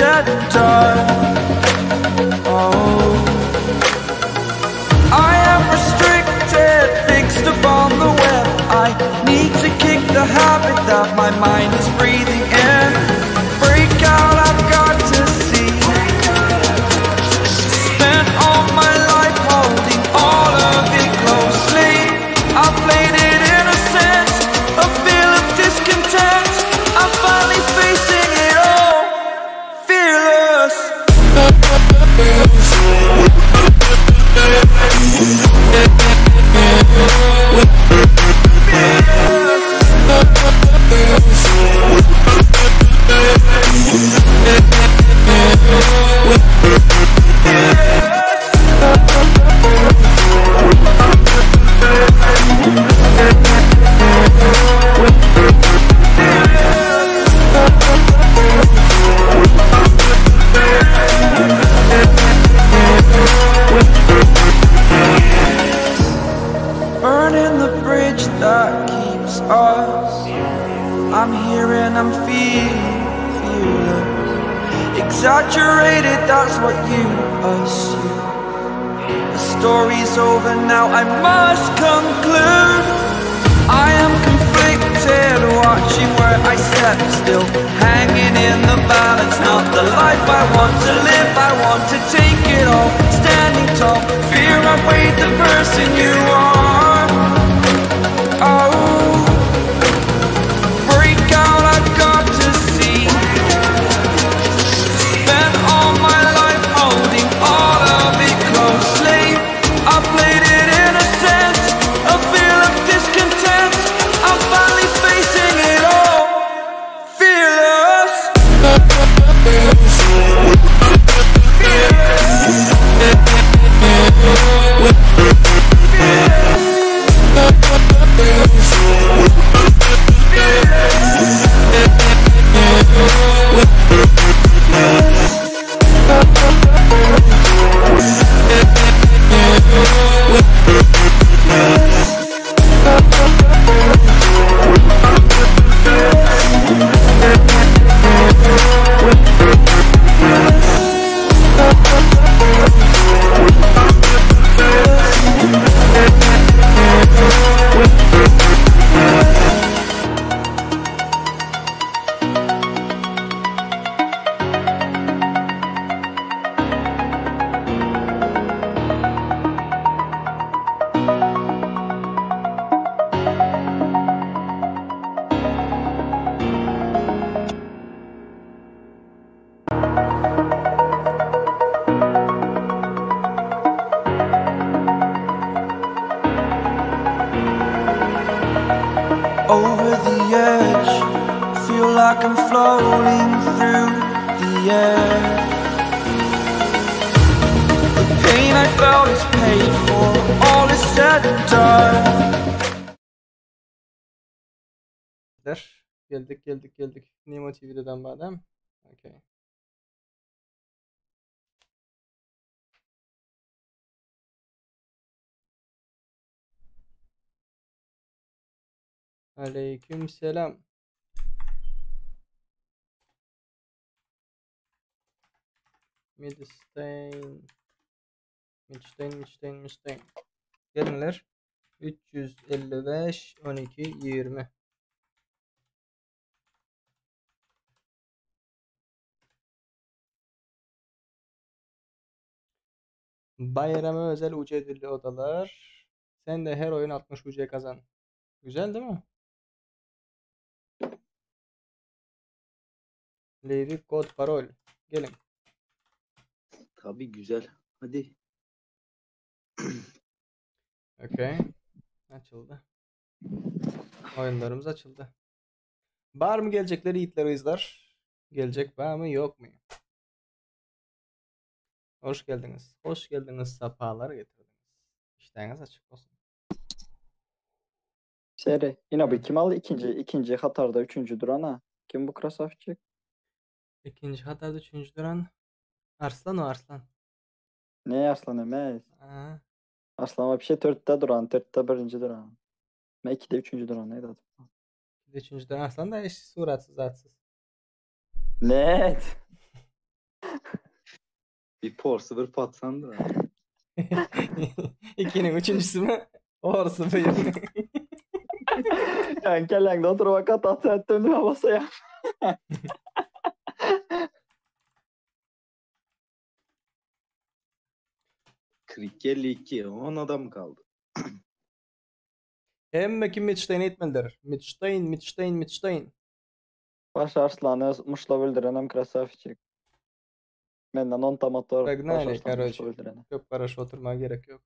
said and done. Oh, I am restricted, fixed upon the web. I need to kick the habit that my mind is breathing in. Break out, I've got to see. Spent all my life holding all of it closely. I played it innocent, a feel of discontent. I'm finally facing it all, fearless. Burning the bridge that keeps us. I'm here and I'm feeling fearless. Exaggerated, that's what you assume. The story's over now, I must conclude. I am conflicted, watching where I step still, hanging in the balance. Not the life I want to live, I want to take it all. Standing tall, fear I've weighed the person you are. Oh, break out, I've got to see. Spent all my life holding all of it closely. I played it innocent, a feel of discontent. I'm finally facing it all, fearless. Over the edge, feel like I'm floating through the air. The pain I felt is paid for, all is said and done. Geldik. Nemo TV'den badem. Okay. Aleyküm selam. Midstein. Gelinler. 355 12 20. Bayrama özel UC ödüllü odalar. Sen de her oyun 60 UC kazan. Güzel değil mi? Levi kod parol. Gelin. Tabii güzel. Hadi. Okay. Açıldı. Oyunlarımız açıldı. Var mı gelecekleri yiğitleri izler? Gelecek var mı yok mu? Hoş geldiniz. Hoş geldiniz. Sapalar getirdiniz. İşleriniz açık olsun. Seri. Yine bu kim aldı? İkinci Katar'da üçüncü durana. Kim bu Krasavçık? İkinci Katar'da üçüncü duran Arslan o Arslan. Ne Arslan emez? Aha. Arslan var bir şey 4'te duran. 4'te birinci duran. Ben 2'de üçüncü duran. Neydi adı? Üçüncü duran Arslan da eş suratsız zatsız. Ne? Bir porsu bir patsandı. İkinin üçüncüsü mü? Orası bir. Yani kellengde oturup vakat atı ettim değil mi masaya? ...42 10 adam kaldı. Emme kim Mitchstein'i etmelidir? Mitchstein. Baş Arslan'ı muşla öldürenem krasavçık. Menden 10 tamatör baş Pogнали, Arslan'ı muşla короче. öldürenem. Çok paraşüt oturmaya gerek yok.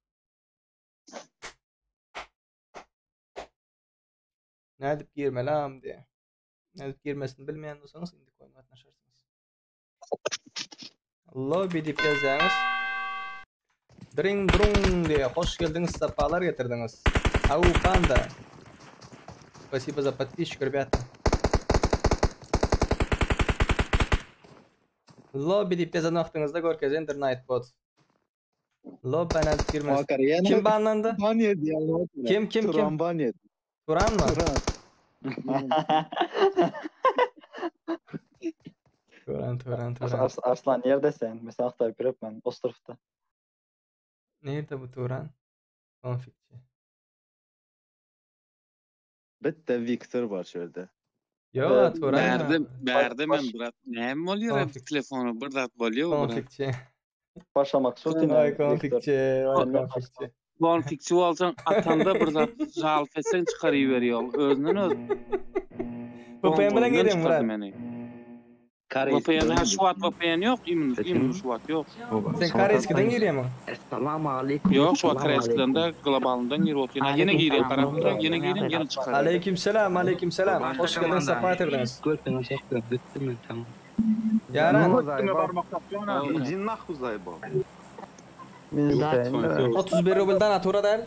Ne edip girme lan diye. Ne edip girmesini bilmeyen olsanız indi koyun atlaşırsınız. Lobby dip yazsanız. Dring drung diye hoş geldiniz, sefalar getirdiniz. Ау, панда. Спасибо за подписчик, ребята. Lobby dip yazan vaxtınızda görkezin Nightbot. Lobby ne edip girmez. Kim banlandı? Ban yedi ya. Kim? Turan ban yedi. Turan mı? Turan. Arslan neredesin? Mesela aktarıp görüp ben Ostrof'ta. Nerede bu Turan? Konflikçi. Bitti Victor var şöyle. Yo, Turan. Berdim ben bırak. Ne oluyor hep Konflik. telefonu bırak oluyor bırak. Konflikçi. Paşa Maksutin. Ay konflikçi. Konflikçi. Konflikçi olsan atanda bırak zalfesen çıkarıveriyor. Özünden öz. VPN bilen gelin Murat. VPN ha Şubat VPN yok. İmin Şubat yok. Sen Karayska'dan giriyor mu? Esselamu aleyküm. Yok Şubat Karayska'dan da globalından gir oturuyor. Yine giriyor tarafından yine çıkarıyor. Aleykümselam. Hoş geldiniz, sefa getirdiniz. Görsen şekler bittim ben tamam. Yaran. Cinnah uzay bu. 31 rubeldan atura der.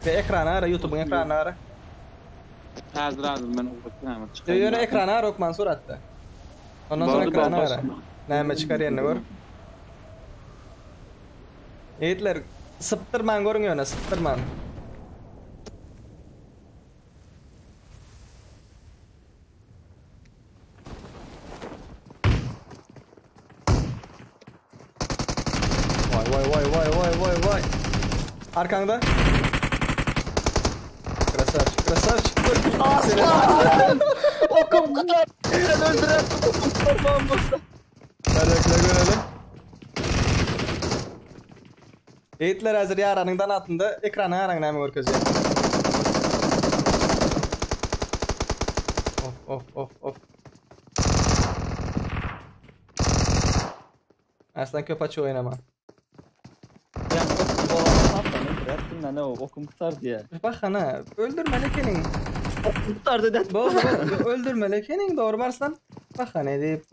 Ve ekranı ara, YouTube'un ekranı ara. Hazır ben okuyayım çıkarıyor. Yöne ekranı ara Okman suratta. Ondan sonra ekranı ara. Neyme çıkar yerine gör. Eğitler sıptırman görün yöne, sıptırman. Vay. Arkanda. Krasavçık. Arslan! Okum kadar. Sen öldüren okum kurban mısın? Karakla görelim. Eğitler hazır yaranından atında ekranı aran neyme görközü. Of. Arslan köpaçı oynama. Ben ne o okum kutar diye. Bak ana öldürme lekenin. Okum kutar dedi. Bol öldürme lekenin doğru varsan. Bak ana deyip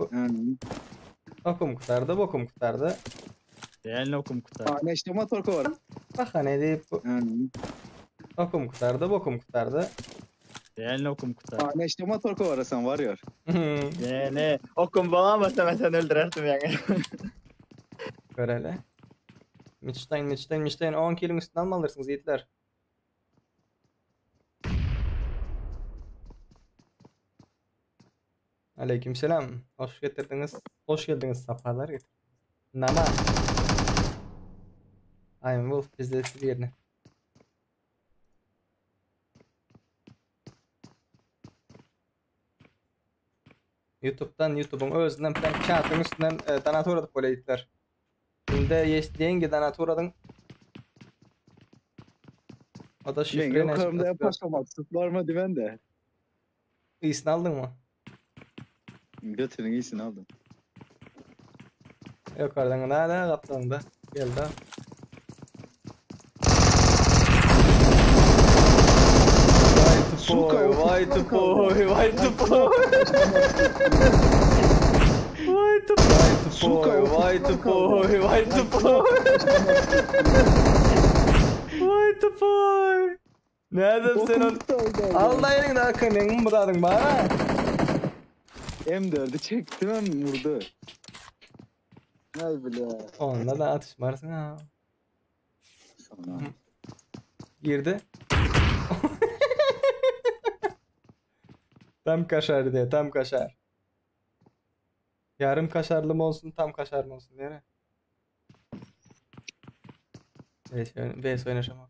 okum kutardı. Yani okum kutar. Ne işte motor var. Bak ana deyip okum kutardı. Yani okum kutar. Ne işte motor var sen var ya. Ne okum bağlamasa sen öldürerdim yani. Görele. Mitchstein 10 kilin üstünden mi alırsınız yiğitler? Aleykümselam. Hoş geldiniz. Safalar getirdiniz. Nama. I'm Wolf bizde siz yerine. YouTube'un özünden ben kağıtın üstünden donator atıp böyle yiğitler. Şimdi yenge donatoradın. O da Ben şifre yukarımda yaparsam sıfır mı diven de. İyisini aldın mı? Götürün iyisini aldım. Yok oradan da kaptanında. Gel de. Vay tupoy. Nerede sen onu? Allah elin daha kanın mı dadın bana? M4'ü çektim hem vurdu. Ay bile. Onunla da atışmarsın ha. Sana. Girdi. Tam kaşar diye, tam kaşar. Yarım kaşarlı mı olsun, tam kaşar mı olsun diye. Bes oynaşamak.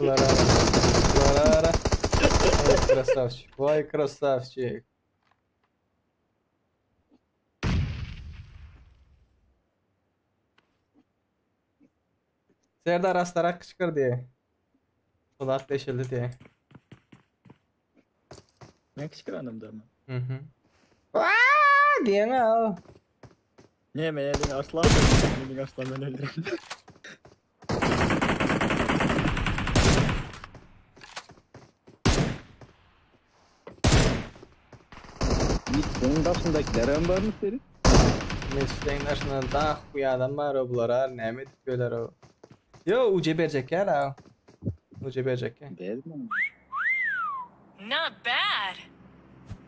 Lara. Ай, красавчик. Ой, красавчик. Serdar astarak kışkır diye. Kulak deşildi diye. Ne kışkıranımda mı? Hı hı. Aaa diye ne o? Ne mi yedin arslan? Yedin arslan ben öldürürüm. Senin karşındakiler en var mı senin? Mesleğin başına da kuyadan var o bulara. Ne mi diyorlar o? Yo ucu verecek ya la. Ucu verecek ya. Beğendim. Not bad.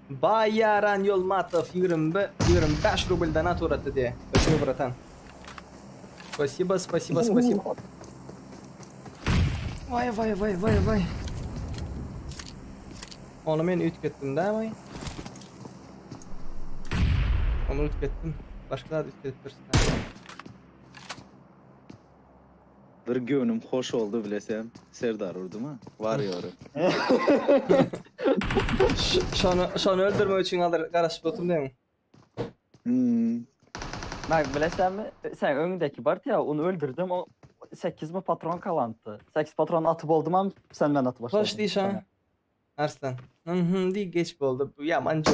Bayaran yol matov 25 рубльдан отвратно diye. Спасибо, братан. Спасибо. Vay. Onu men ütkettim da vay. Onu ütkettim. Başkalar ütkettirsin. Bir gönlüm hoş oldu bilesem. Serdar urdu mu? Var yoru. Şonu öldürme için alır karışıp otum değil mi? Bak bilesen mi? Sen önündeki Bart ya onu öldürdüm o 8 mi patron kalandı. 8 patron atıp oldum ama senden atı başladım. Hoş değilsin ha. Arslan. Değil geç oldu. Yamanca.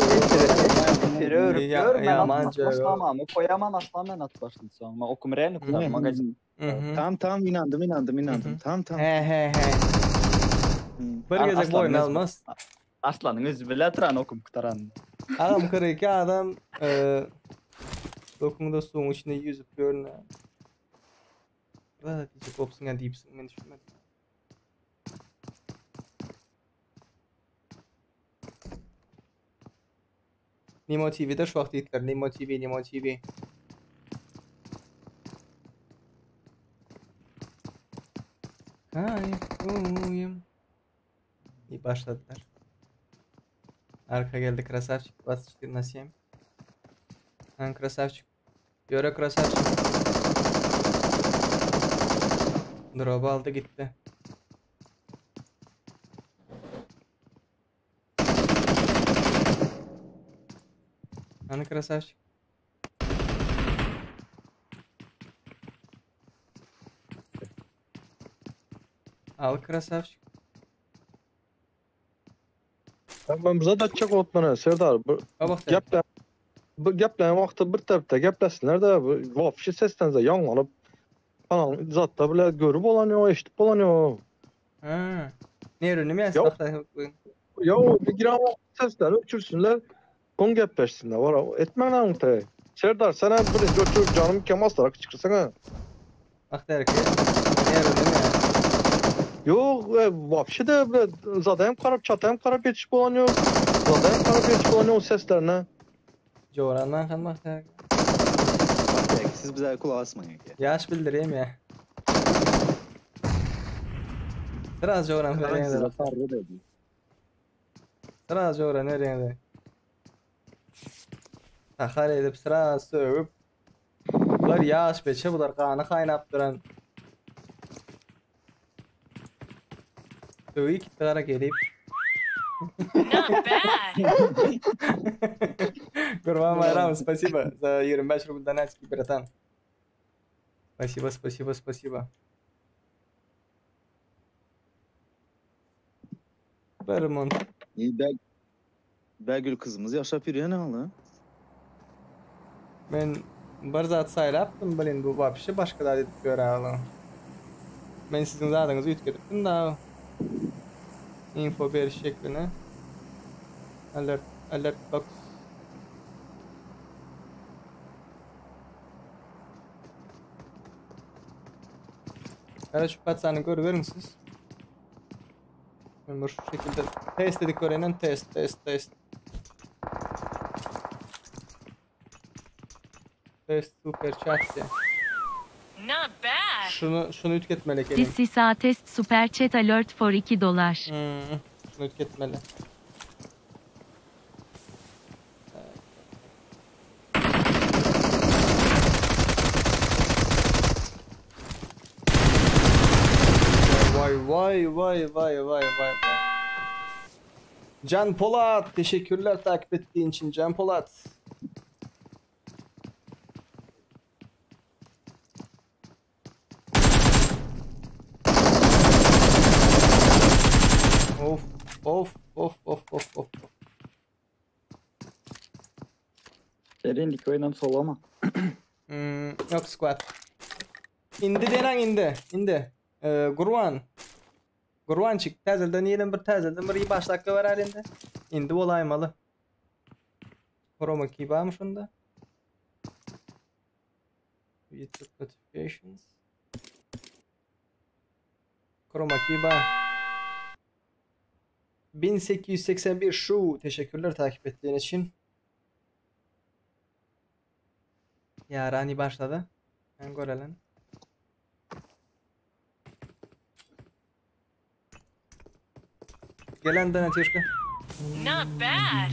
Ben Yamanca. başlamam. O koyaman aslan ben atı başladım sonra. Ben okum reyni kullanım. Magazin. Tamam inandım. Tamam. He. Bir gezek boyun almaz. Aslanın özü bile tıran okum kutaran. Adam kırık ya adam. Dokunda suyun içinde yüzüp görünüyor. Valla diyecek opsun ya deyipsin. Ben düşünmedim. Nemo TV'de şu vakti itler. Nemo TV. Kayboyum. İyi başladılar. Arka geldi красавчик. 24/7. Красавчик. Yöre красавчик. Drop'u aldı gitti. Hani красавчик. Al красавчик. Ben bize de çek otmana Serdar. Bu geplen vakti bir tarafta geplesinler de bu vapşı sesten de yan alıp falan zatta bile görüp olanıyor, eşitip olanıyor. Ha. Ne ürünü mü Yok. Ya bir giren sesler uçursunlar, kon gepleşsinler var. Etmen anıtı. Serdar sana bir götür canım kemastarak çıkırsana. Aktar ki. Ne ürünü mü? Yok vapşı da zaten karab çatayım karab yetişip olanıyor. Zaten karab yetişip olanıyor o seslerine. Coğrandan kan baktar. Bak siz bize kulağı asmayın ki. Yaş bildireyim ya. Sıraz coğran vereyim de. farklı dedi. Sıraz coğran vereyim de. Takar edip sıraz sövüp. Bunlar yaş beçe bunlar kanı kaynap duran. Sövüyü kitlere gelip. Not bad. Курва Майрам, спасибо за 25 рублей донатики, братан. Спасибо. Bermont. İyi Belgül kızımız yaşap yürüyor ne hala? Ben bir zat saylaptım bilin bu vapşı başkalar edip göre. Ben sizin zadınızı ütketiptim da. Info bir şekline. Alert box. Hele şu patsanı görüverir misiniz? Ben bu şekilde test dedik öğrenen test. Test super chat diye. Not bad. Şunu ütketmeli This kelim. is a test super chat alert for $2. Şunu ütketmeli. Vay. Can Polat, teşekkürler takip ettiğin için Can Polat. Of. Derinlik oynan solama. Yok squat. İndi denen indi. Gurwan çık. Təzəldən yelim bir təzəldən bir 5 dakika var elinde. İndi olaymalı. Chroma key varmış onda. YouTube notifications. Chroma key var. 1881 şu. Teşekkürler takip ettiğin için. Yarani başladı. Ben görelim. Gelen de Natişka. Not bad.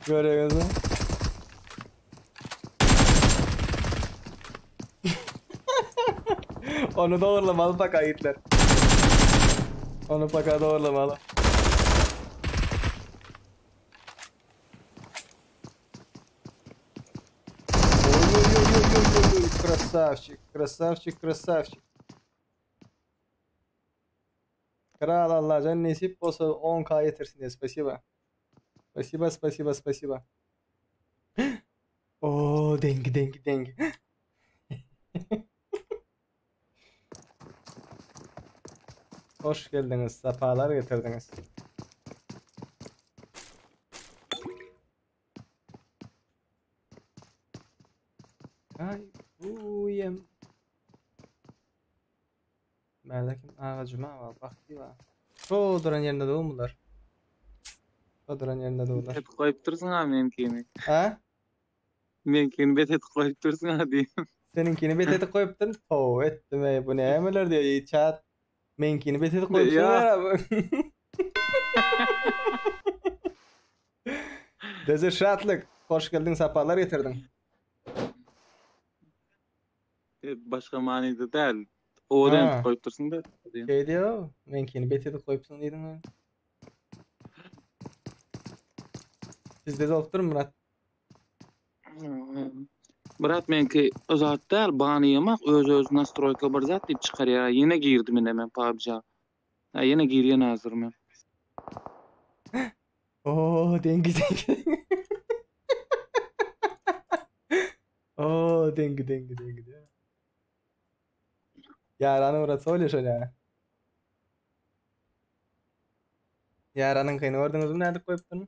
Görüyor musun? Onu doğrulamalı bak ayıtlar. Onu baka doğrulamalı. Красавчик. Kral Allah can nasip olsa 10K yetirsin diye. Спасибо. Oo dengi. Hoş geldiniz. Safalar getirdiniz. Ay uyem. Merdakim ağacıma var. Bak ki var. O duran yerinde doğumlar. O duran yerinde doğular. Bet koyup dursun ha menkini. Ha? Menkini bet koyup dursun ha diyeyim. Seninkini betete koyuptun. To ettim ey bu ne emeler diyor. İyi chat. Menkini betete koyupsun ya. Deze şatlık. Hoş geldin sapalar getirdin. Başka manida değil. Oğlan koyup dursun da. Şey diyor. Menkini betete koyupsun dedim mi? Sizde de oldu mu Murat? Murat menki uzat değil, bani yemek, öz nastroyka bir zat deyip çıkar ya. Yine girdim hemen PUBG'ya. Yine giriyen hazırım ben. Oo dengi. Oo dengi. Yaranı Murat söyle şöyle. Yaranın kayını ordunuz mu nerede koyuptun?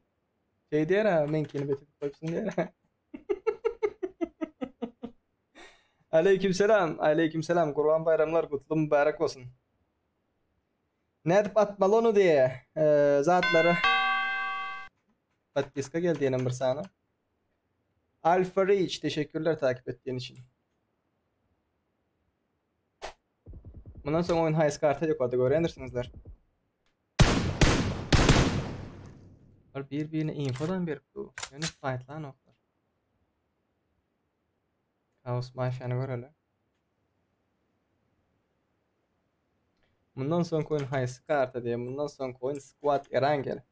Şey diyor ha, menkini betip koyupsun diyor ha. Aleykümselam. Kurban bayramlar kutlu mübarek olsun. Ne edip atmalı onu diye zatları. Patpiska geldi yine bir sana. Alfa Reach teşekkürler takip ettiğin için. Bundan sonra oyun high kartı yok orada öğrenirsinizler. Birbirine infodan bir bu. Yani fight'lan oklar. Chaos Mafya'nı görelim. Bundan sonra koyun high kartı diye. Bundan sonra koyun squad Erangel.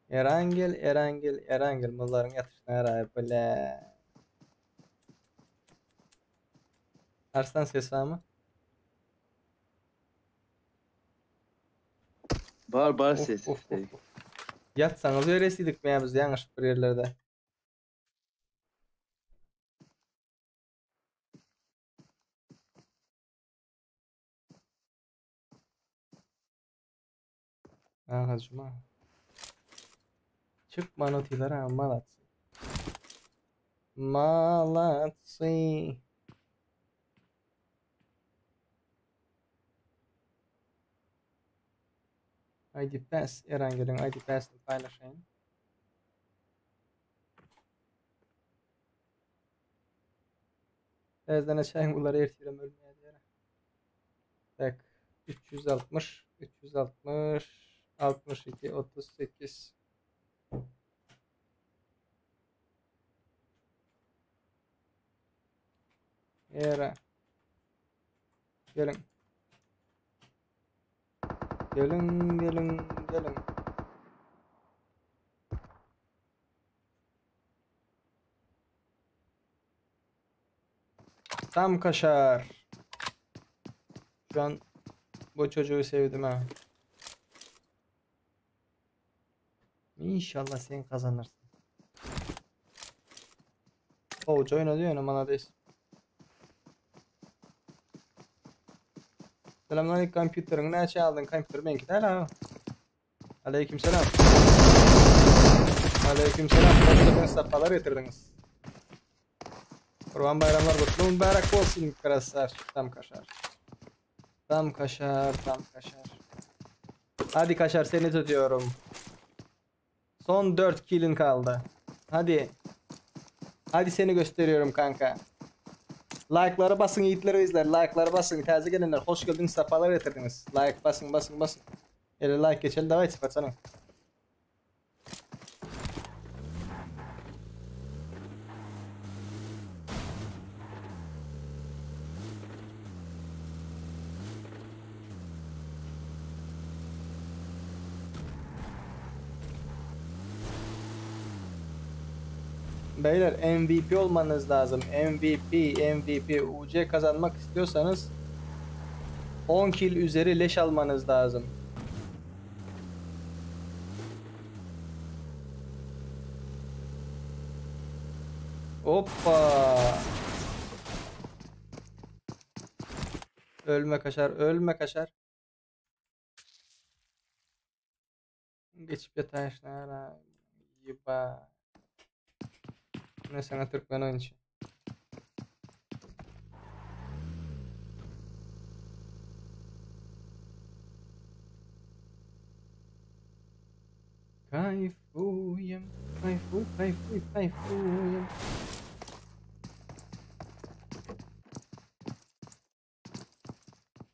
Erangel. Bunların yatışına yarar böyle. Arslan ses var mı? Bar ses. Yatsanız öylesiydik mi ya biz yanlış bir yerlerde. Ağacıma. Çıkma notilara Malatsi. ID Pass. Erangel'in ID Pass'ını paylaşayım. Birazdan açayım bunları ertiyorum ölmeye diye. Tak. 360, 360, 62, 38. Era. Gelin. Gelin, gelin, gelin. Tam kaşar. Şu an bu çocuğu sevdim ha. İnşallah sen kazanırsın. Hoca oynadı ya manadayız. Selamünaleyküm kompüterin ne çaldın kompüter benimki de la. Aleykümselam. Aleykümselam. Kompüterden sapalar getirdiniz. Kurban bayramlar kutlu mübarek olsun kraslar. Tam kaşar. Tam kaşar, tam kaşar. Hadi kaşar seni tutuyorum. Son 4 kill'in kaldı. Hadi. Hadi seni gösteriyorum kanka. Like'lara basın yiğitleri izler. Like'lara basın. Taze gelenler hoş geldiniz. Safalar getirdiniz. Like basın basın basın. Ele like geçelim. Davay sıfat sana. Beyler MVP olmanız lazım. MVP UC kazanmak istiyorsanız 10 kill üzeri leş almanız lazım. Hoppa. Ölme kaşar, ölme kaşar. Geçip yatağa işler. Yiba. Ne sana Türkmen oyuncu. Kayfuyum, kayfuyum.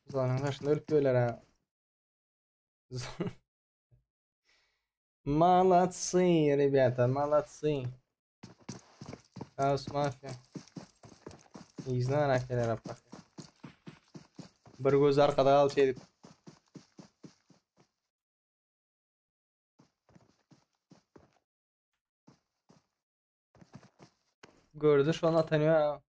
Zanlar şimdi ölüyorlar ha. Молодцы, ребята, молодцы. Хаос Mafia. İyi знаю raketler yapmak. Bir göz arkada kal şey. Gördü şu an atanıyor ha.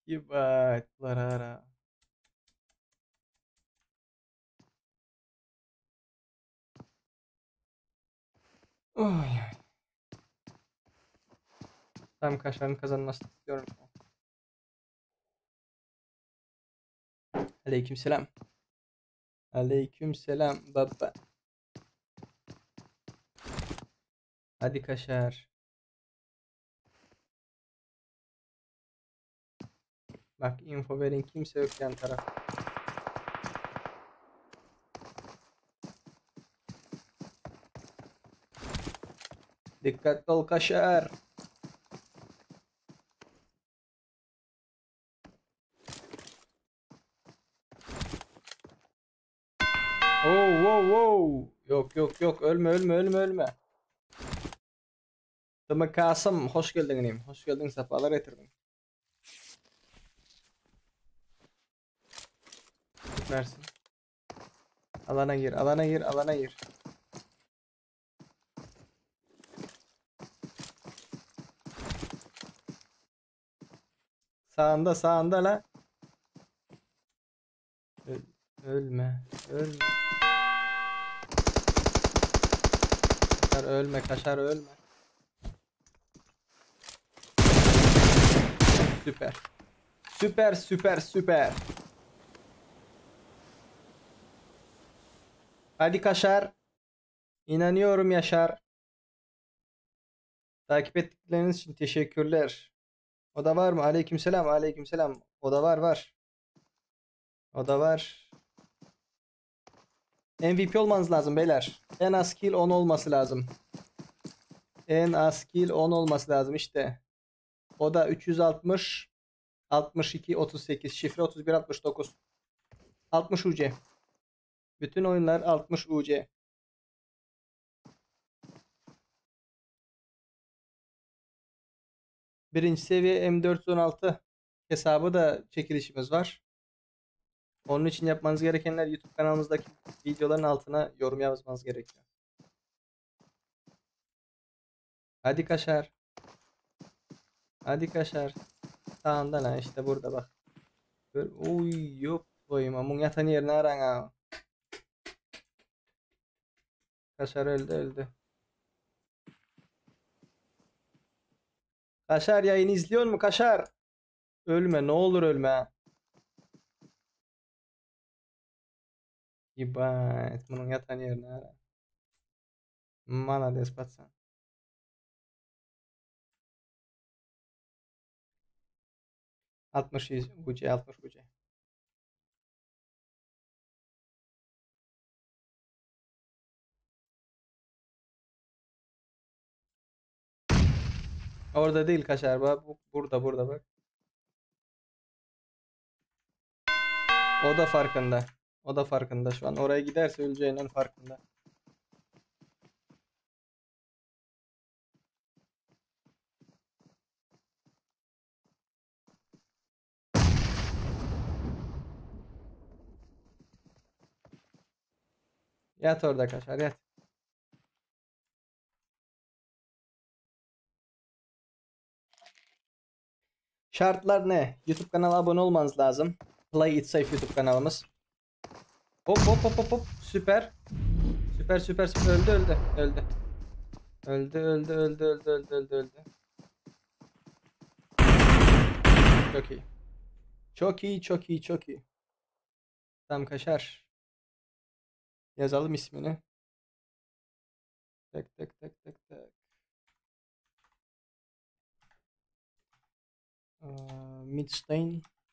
Ебать, Ларара. Oy. Tam kaşarın kazanmasını istiyorum. Aleykümselam. Aleykümselam baba. Hadi kaşar. Bak info verin kimse yok yan taraf. Dikkatli ol kaşar. Oh wow wow. Yok yok yok ölme ölme ölme ölme. Tamam Kasım hoş geldin annem. Hoş geldin sefalar getirdin. Süpersin. Alana gir alana gir alana gir. Sağında sağında la. Ölme ölme. Kaşar ölme kaşar ölme. Süper. Süper süper süper. Hadi kaşar. İnanıyorum Yaşar. Takip ettikleriniz için teşekkürler. O da var mı? Aleykümselam aleykümselam. O da var var. O da var. MVP olmanız lazım beyler. En az kill 10 olması lazım. En az kill 10 olması lazım işte. O da 360 62 38 şifre 31 69 60 UC. Bütün oyunlar 60 UC. Birinci seviye M416 hesabı da çekilişimiz var. Onun için yapmanız gerekenler YouTube kanalımızdaki videoların altına yorum yazmanız gerekiyor. Hadi kaşar. Hadi kaşar. Sağında lan işte burada bak. Uy yok koyayım amun yatan yerine aran ha. Kaşar öldü. Kaşar yayını izliyor mu Kaşar? Ölme ne olur ölme. İbret bunun yatan yerine ara. Mana despatsan. Altmış UC 60 UC. Orada değil Kaşar bak. Burada bak. O da farkında. O da farkında şu an. Oraya giderse öleceğinin farkında. Yat orada Kaşar yat. Şartlar ne? YouTube kanala abone olmanız lazım. Play It Safe YouTube kanalımız. Hop. Süper. Süper. Öldü. Öldü. Çok iyi. Tamam Kaşar. Yazalım ismini. Tek.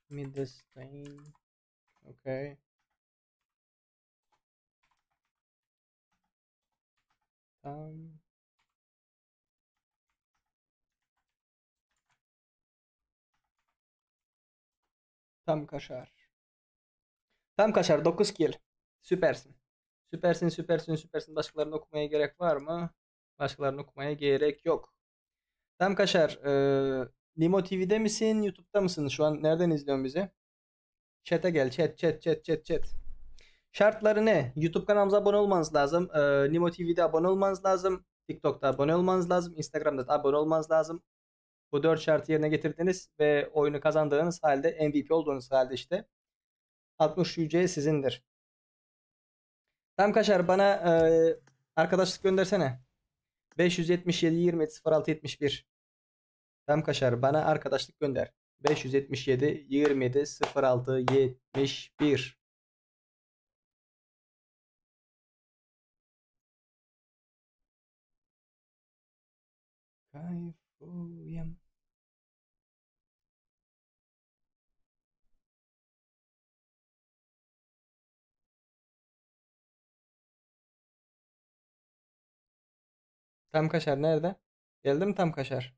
Midstein. Okay. Tamam. Tam Kaşar 9 kill. Süpersin. Süpersin. Başkalarını okumaya gerek var mı? Başkalarını okumaya gerek yok. Tam Kaşar. Nimo TV'de misin? YouTube'da mısın? Şu an nereden izliyorsun bizi? Chat'e gel. Chat. Şartları ne? YouTube kanalımıza abone olmanız lazım. Nimo TV'de abone olmanız lazım. TikTok'ta abone olmanız lazım. Instagram'da da abone olmanız lazım. Bu 4 şartı yerine getirdiniz ve oyunu kazandığınız halde MVP olduğunuz halde işte 60 UC sizindir. Tam Kaşar bana arkadaşlık göndersene. 577 27 06 71. Tam Kaşar bana arkadaşlık gönder. 577 27 06 71. Kayfuyum. Tam Kaşar nerede? Geldi mi Tam Kaşar?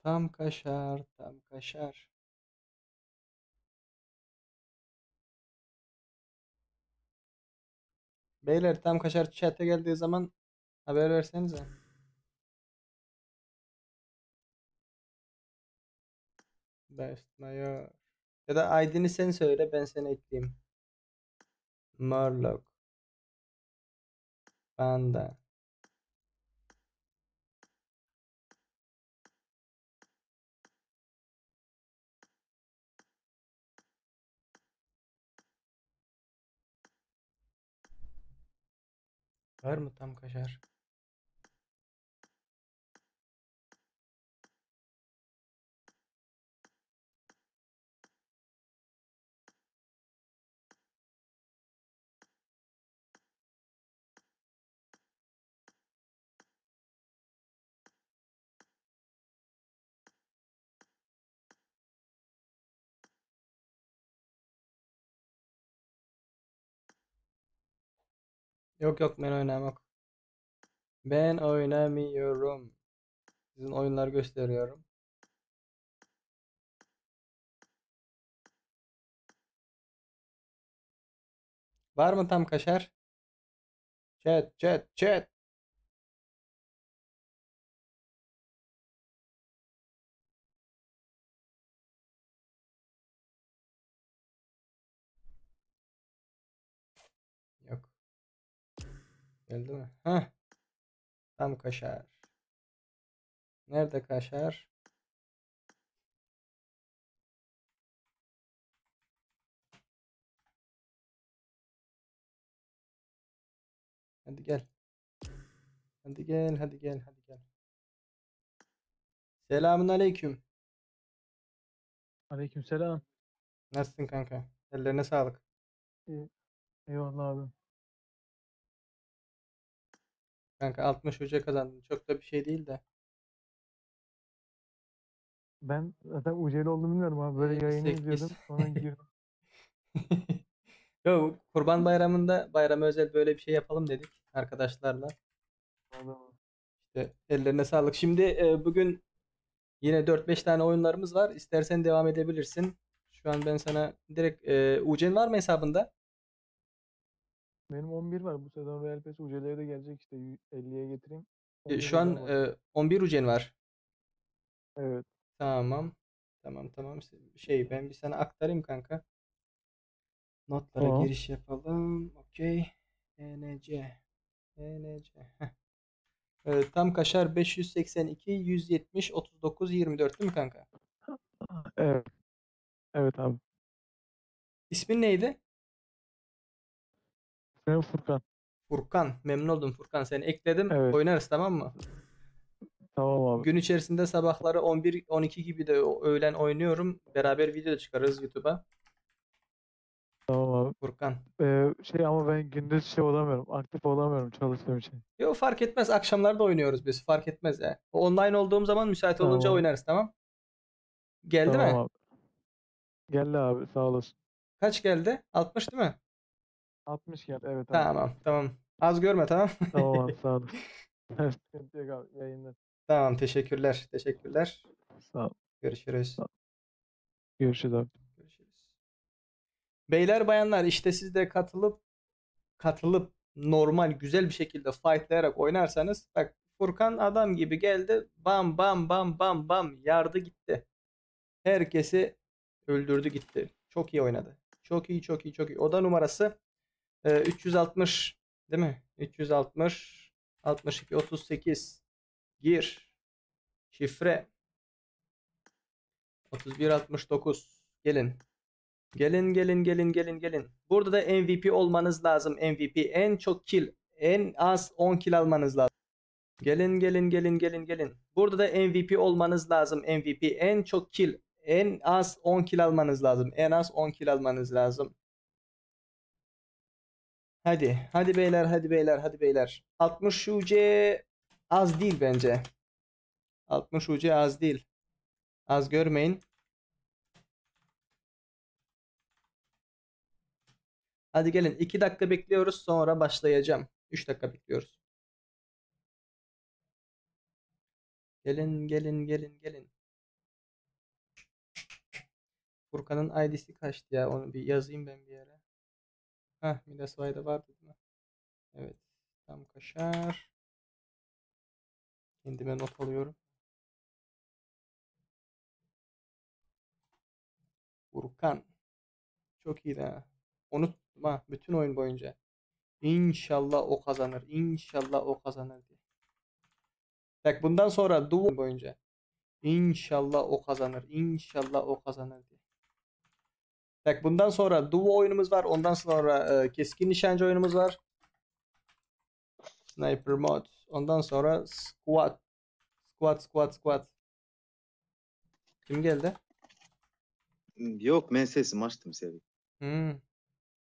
Tam Kaşar. Beyler Tam Kaşar chat'e geldiği zaman haber versenize. Best Mayor. Ya da ID'ni sen söyle ben seni ekleyeyim. Murloc. Panda. Var mı Tam Kaşar? Yok yok, ben oynamak. Ben oynamıyorum. Sizin oyunlar gösteriyorum. Var mı tam kaşar? Chat chat chat. Yok. Geldi mi? Heh. Tam kaşar. Nerede kaşar? Hadi gel. Hadi gel, hadi gel, hadi gel. Selamun aleyküm. Aleykümselam. Nasılsın kanka? Ellerine sağlık. İyi. Eyvallah abi. Kanka 60 hoca kazandın. Çok da bir şey değil de. Ben zaten UC'li olduğumu bilmiyorum abi. Böyle yayını 8. izliyordum. Sonra girdim. Yo, Kurban Bayramı'nda bayrama özel böyle bir şey yapalım dedik arkadaşlarla. Adamı. İşte ellerine sağlık. Şimdi bugün yine 4-5 tane oyunlarımız var. İstersen devam edebilirsin. Şu an ben sana direkt UC'n var mı hesabında? Benim 11 var. Bu sezon Real PES UC'leri de gelecek işte. 50'ye getireyim. Şu 11'e an devam. 11 UC'n var. Evet. Tamam. Tamam. Ben bir sana aktarayım kanka. Notlara Tamam. giriş yapalım. Okey. ENC. Heh. Tam kaşar 582 170 39 24 değil mi kanka? Evet. Evet abi. İsmin neydi? Senin Furkan. Furkan. Memnun oldum Furkan. Seni ekledim. Evet. Oynarız, tamam mı? Tamam abi. Gün içerisinde sabahları 11-12 gibi de öğlen oynuyorum. Beraber video da çıkarırız YouTube'a. Tamam abi. Furkan. Ama ben gündüz olamıyorum. Aktif olamıyorum çalıştığım için. Yok, fark etmez. Akşamlarda oynuyoruz biz. Fark etmez ya. Online olduğum zaman müsait olunca Tamam. oynarız, tamam? Geldi Tamam mi? abi. Geldi abi. Sağ olasın. Kaç geldi? 60 değil mi? 60 geldi. Evet abi. Tamam. Az görme, tamam? Tamam abi. Sağ olasın. Sıkıntı yok abi. Yayınlar. Tamam, teşekkürler. Sağ ol. Görüşürüz. Sağ ol. Görüşürüz abi. Görüşürüz. Beyler bayanlar, işte siz de katılıp normal güzel bir şekilde fightlayarak oynarsanız, bak Furkan adam gibi geldi, bam bam bam bam bam yardı gitti. Herkesi öldürdü gitti. Çok iyi oynadı. Çok iyi. Oda numarası 360 değil mi? 360 62 38 gir. Şifre 31 69. Gelin. Burada da MVP olmanız lazım. MVP en çok kill, en az 10 kill almanız lazım. Gelin. Burada da MVP olmanız lazım. MVP en çok kill, en az 10 kill almanız lazım. En az 10 kill almanız lazım. Hadi beyler. 60 UC az değil bence. 60 UC az değil. Az görmeyin. Hadi gelin. 2 dakika bekliyoruz. Sonra başlayacağım. 3 dakika bekliyoruz. Gelin. Furkan'ın ID'si kaçtı ya? Onu bir yazayım ben bir yere. Midasway'da vardı değil mi? Evet. Tam kaşar. Kendime not alıyorum. Furkan. Çok iyi ha. Onu tuttum ha. Bütün oyun boyunca. İnşallah o kazanır. Diye. Bak bundan sonra duo boyunca. İnşallah o kazanır diye. Bak bundan sonra duo oyunumuz var. Ondan sonra keskin nişancı oyunumuz var. Sniper mod. Ondan sonra squad. Kim geldi? Yok, ben sesimi açtım sevi.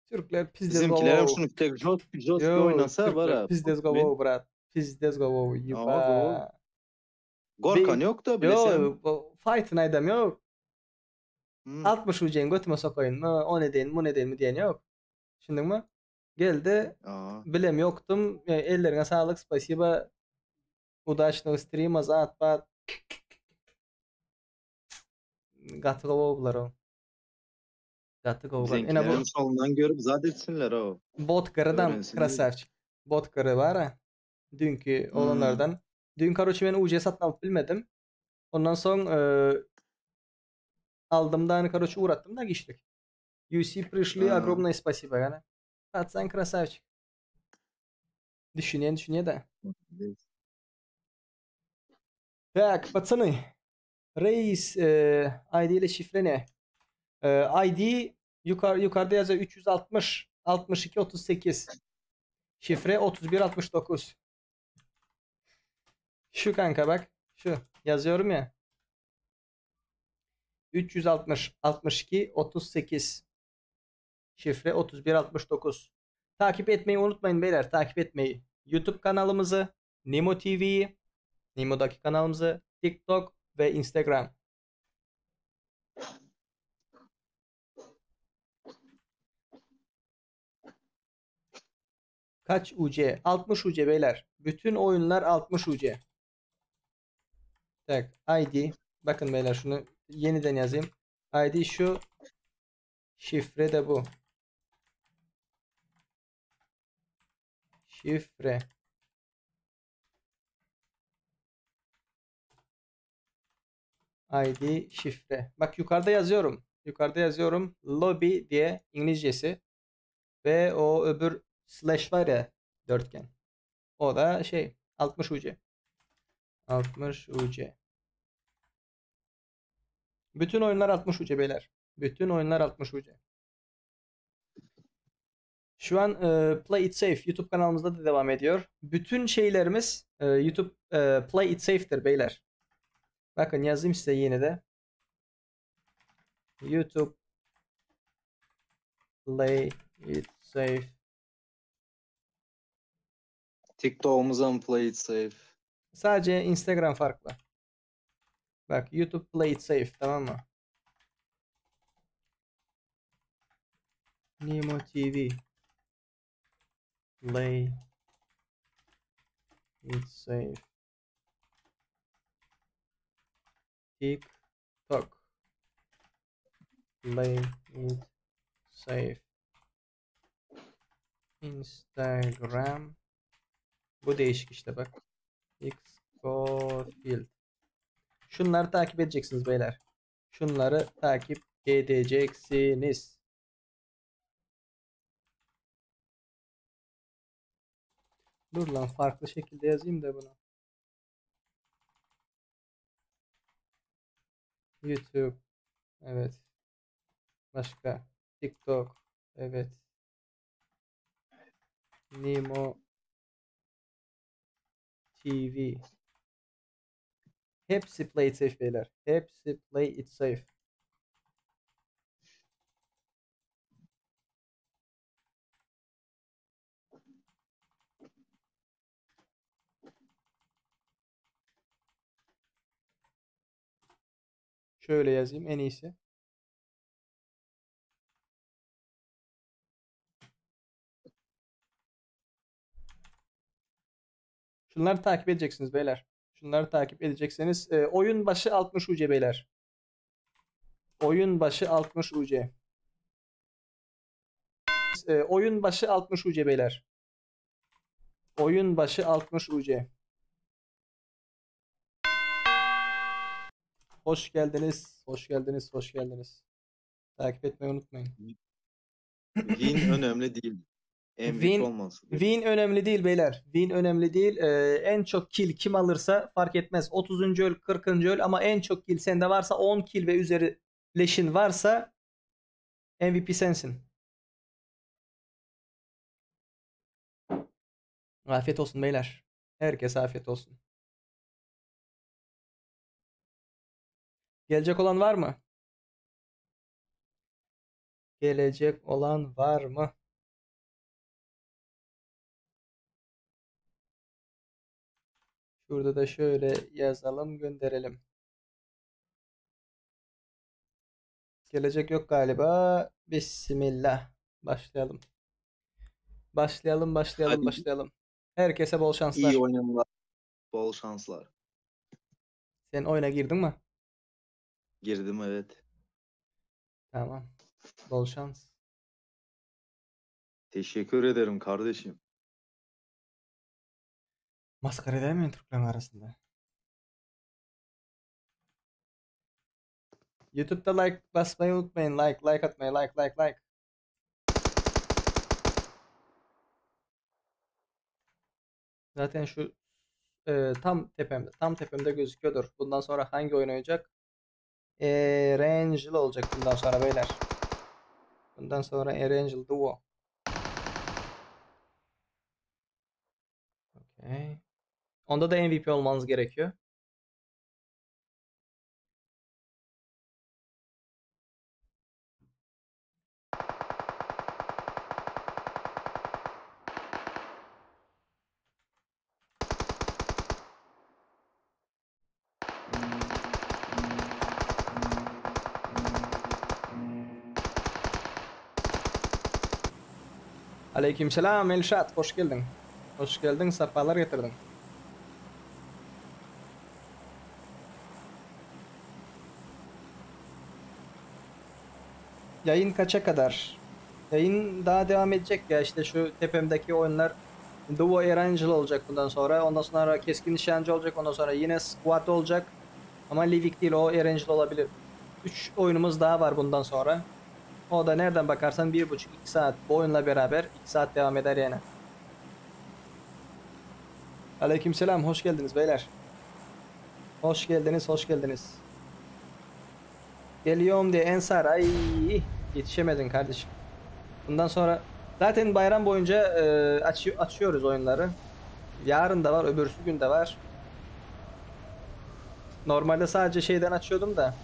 Türkler pizdes Bizimkiler go. şunu tek Jost oynasa var abi. Pizdes go brat. Pizdes go. Ama Gorkan yok da bilesem. Yo, fight'ın adam yok. Hmm. 60 ucayın götüme sokayım mı? O ne değil mi diyen yok. Şimdi mi? Geldi. Aa. Bilem yoktum. Ellerine sağlık. Spasiba. Удачного стрима. Zat bat. Gatı kovablar o. Gatı kovablar. Ena bu Bizimkilerin solundan görüp zat etsinler o. bot karıdan Öğrensinler. krasavçık. Bot karı var ha. Dünkü olanlardan. Dün karoçu ben UC satın alıp bilmedim. Ondan sonra aldığımda karoçu uğrattım da geçtik. UC пришли, огромное спасибо. Yani. Atsan krasavçık. Düşünüyor da. Так, пацаны. Reis ID ile şifre ne? ID yukarıda yazıyor 360 62 38. Şifre 31 69. Şu kanka bak. Şu yazıyorum ya. 360 62 38. Şifre 31 69. Takip etmeyi unutmayın beyler. Takip etmeyi. YouTube kanalımızı, Nimo TV'yi, Nimo'daki kanalımızı, TikTok ve Instagram. Kaç UC? 60 UC beyler. Bütün oyunlar 60 UC. Tak, ID. Bakın beyler şunu yeniden yazayım. ID şu. Şifre de bu. Şifre. ID şifre. Bak yukarıda yazıyorum. Yukarıda yazıyorum. Lobby diye İngilizcesi. Ve o öbür slash var ya dörtgen. O da şey 60 UC. 60 UC. Bütün oyunlar 60 UC beyler. Bütün oyunlar 60 UC. Şu an Play It Safe YouTube kanalımızda da devam ediyor. Bütün şeylerimiz YouTube Play It Safe'tir beyler. Bakın yazayım size yine de. YouTube Play It Safe. TikTok'umuza mı Play It Safe? Sadece Instagram farklı. Bak YouTube Play It Safe, tamam mı? Nimo TV Play It Safe. TikTok Play It Safe. Instagram. Bu değişik işte bak. Xcofield. Şunları takip edeceksiniz beyler. Şunları takip edeceksiniz. Dur lan, farklı şekilde yazayım da bunu. YouTube. Evet. Başka. TikTok. Evet. Nimo TV. Hepsi Play It Safe beyler. Hepsi Play It Safe. Şöyle yazayım en iyisi. Şunları takip edeceksiniz beyler. Şunları takip edeceksiniz. Oyun başı 60 UC beyler. Oyun başı 60 UC. Oyun başı 60 UC beyler. Oyun başı 60 UC. Hoş geldiniz. Hoş geldiniz. Hoş geldiniz. Takip etmeyi unutmayın. Win önemli değil. MVP olması. Win önemli değil beyler. Win önemli değil. En çok kill kim alırsa fark etmez. 30. öl, 40. öl ama en çok kill sende varsa, 10 kill ve üzeri leşin varsa MVP sensin. Afiyet olsun beyler. Herkese afiyet olsun. Gelecek olan var mı? Gelecek olan var mı? Şurada da şöyle yazalım, gönderelim. Gelecek yok galiba. Bismillah. Başlayalım. Başlayalım. Herkese bol şanslar. İyi oyunlar. Bol şanslar. Sen oyuna girdin mi? Girdim, evet. Tamam. Bol şans. Teşekkür ederim kardeşim. Maskara eder miyim Türkler arasında? YouTube'da like basmayı unutmayın. Like atmayı. Like. Zaten şu tam tepemde gözüküyordur. Bundan sonra hangi oyun oynayacak? Erangel olacak bundan sonra beyler. Bundan sonra Erangel Duo. Okay. Onda da MVP olmanız gerekiyor. Aleykümselam Elşat, hoş geldin. Hoş geldin, sefalar getirdin. Yayın kaça kadar? Yayın daha devam edecek ya, işte şu tepemdeki oyunlar Duo Erangel olacak bundan sonra. Ondan sonra keskin nişancı olacak. Ondan sonra yine squat olacak. Ama Livik değil, o Erangel olabilir. 3 oyunumuz daha var bundan sonra. O da nereden bakarsan 1,5-2 saat bu oyunla beraber 2 saat devam eder yani. Aleykümselam, hoş geldiniz beyler. Hoş geldiniz. Geliyorum diye Ensar, ay yetişemedin kardeşim. Bundan sonra zaten bayram boyunca açıyoruz oyunları. Yarın da var, öbürsü gün de var. Normalde sadece şeyden açıyordum da.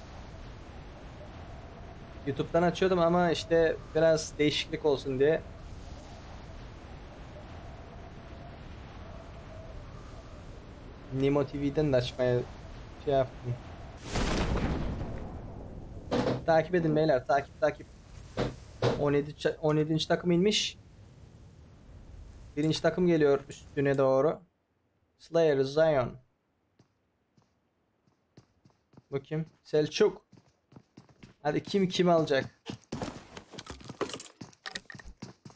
YouTube'dan açıyordum ama işte biraz değişiklik olsun diye. Nimo TV'den de açmaya şey yaptım. Takip edin beyler, takip. 17. takım inmiş. Birinci takım geliyor üstüne doğru. Slayer Zion. Bu kim? Selçuk. Hadi kim alacak?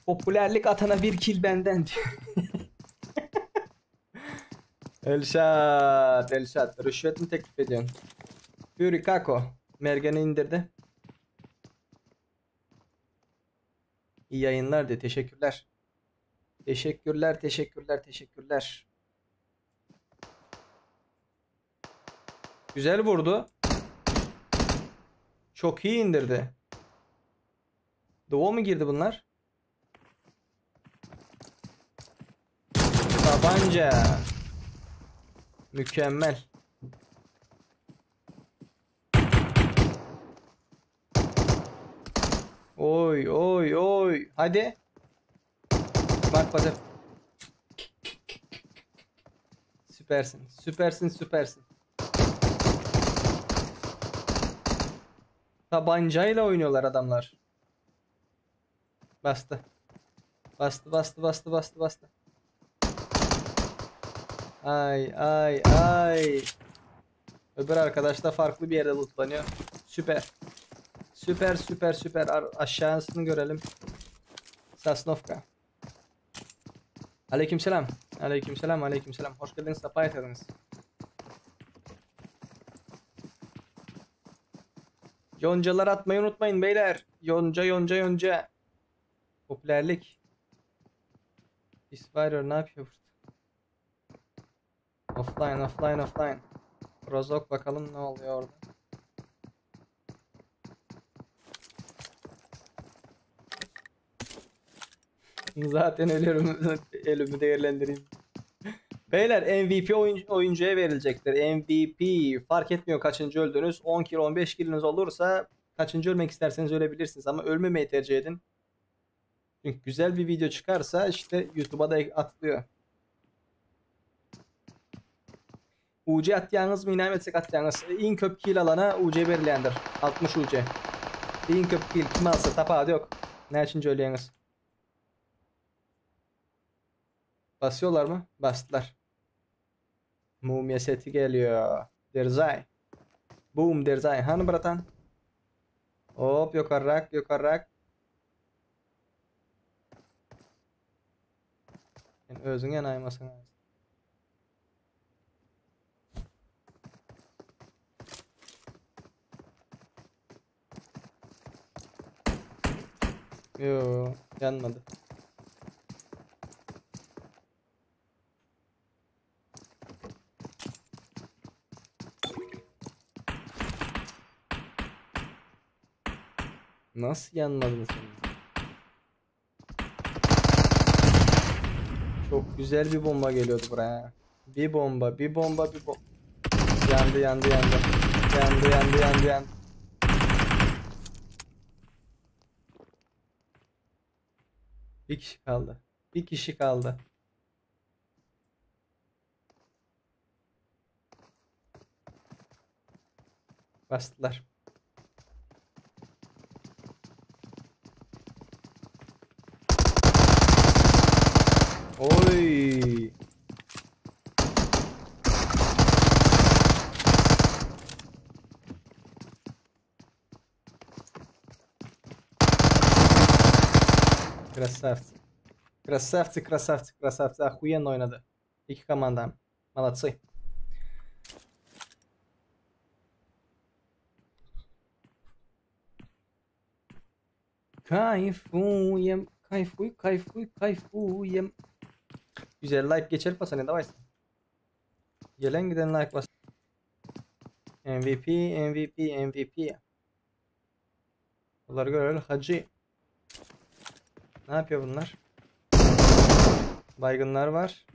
Popülerlik atana bir kill benden diyor. Elşat. Rüşvet mi teklif ediyorsun? Fury Kako. Mergen'i indirdi. İyi yayınlar de. Teşekkürler. Teşekkürler. Güzel vurdu. Çok iyi indirdi. Duo mu girdi bunlar? Tabanca. Mükemmel. Oy. Hadi. Bak. Süpersin. Tabancayla oynuyorlar adamlar. Bastı. Ay. Öbür arkadaş da farklı bir yerde lootlanıyor. Süper. Aşağısını görelim. Sasnovka. Aleykümselam. Hoş geldiniz, sefa getirdiniz. Yoncalar atmayı unutmayın beyler. Yonca. Popülerlik. Isfire ne yapıyor burada? Offline. Rozok bakalım ne oluyor orada. Zaten ölüyorum. Ölümü değerlendireyim. Beyler MVP oyuncuya verilecektir. MVP fark etmiyor kaçıncı öldünüz. 10 kill 15 killiniz olursa kaçıncı ölmek isterseniz ölebilirsiniz ama ölmemeyi tercih edin. Çünkü güzel bir video çıkarsa işte YouTube'a da atlıyor. UC atacağınız mı inam etsek atacağınız. En köp kill alana UC verilendir. 60 UC. En köp kill kim alsa tapağı yok. Ne için söyleyiniz? Basıyorlar mı? Bastılar. Mumya seti geliyor. Derzay. Boom Derzay. Hani bratan? Hop yukarırak yukarırak. Yani özüne naymasın. Yo yanmadı. Nasıl yanmadın sen? Çok güzel bir bomba geliyordu buraya. Bir bomba, bir bomba, bir bomba. Yandı, yandı, yandı. Yandı, yandı, yandı, yandı. Bir kişi kaldı. Bir kişi kaldı. Bastılar. Oy. Красавцы. Красавцы, красавцы, красавцы. Охуенно oynadı. İki komandam. Молодцы. Kayfuyem. Kayfuy, kayfuy, kayfuyem. Güzel like geçer pasane davay. Gelen giden like bas. MVP, MVP, MVP. Bunları görelim. Hacı. Ne yapıyor bunlar? Baygınlar var.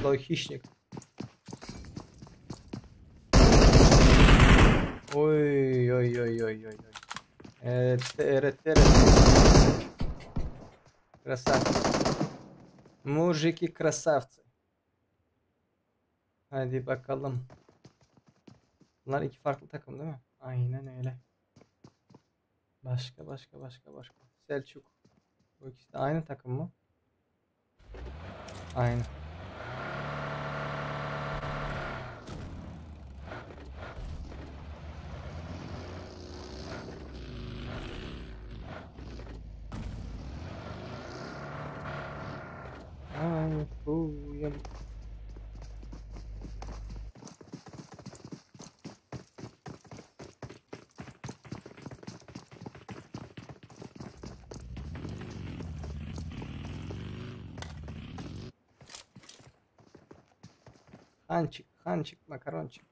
Lohişnik. Oy oy oy oy oy. Evet, evet, evet. Красавцы. Mujiki красавцы. Hadi bakalım. Bunlar iki farklı takım değil mi? Aynen öyle. Başka. Selçuk. Bu ikisi de aynı takım mı? Aynı. Ay buyum. Hançık, makaronçık.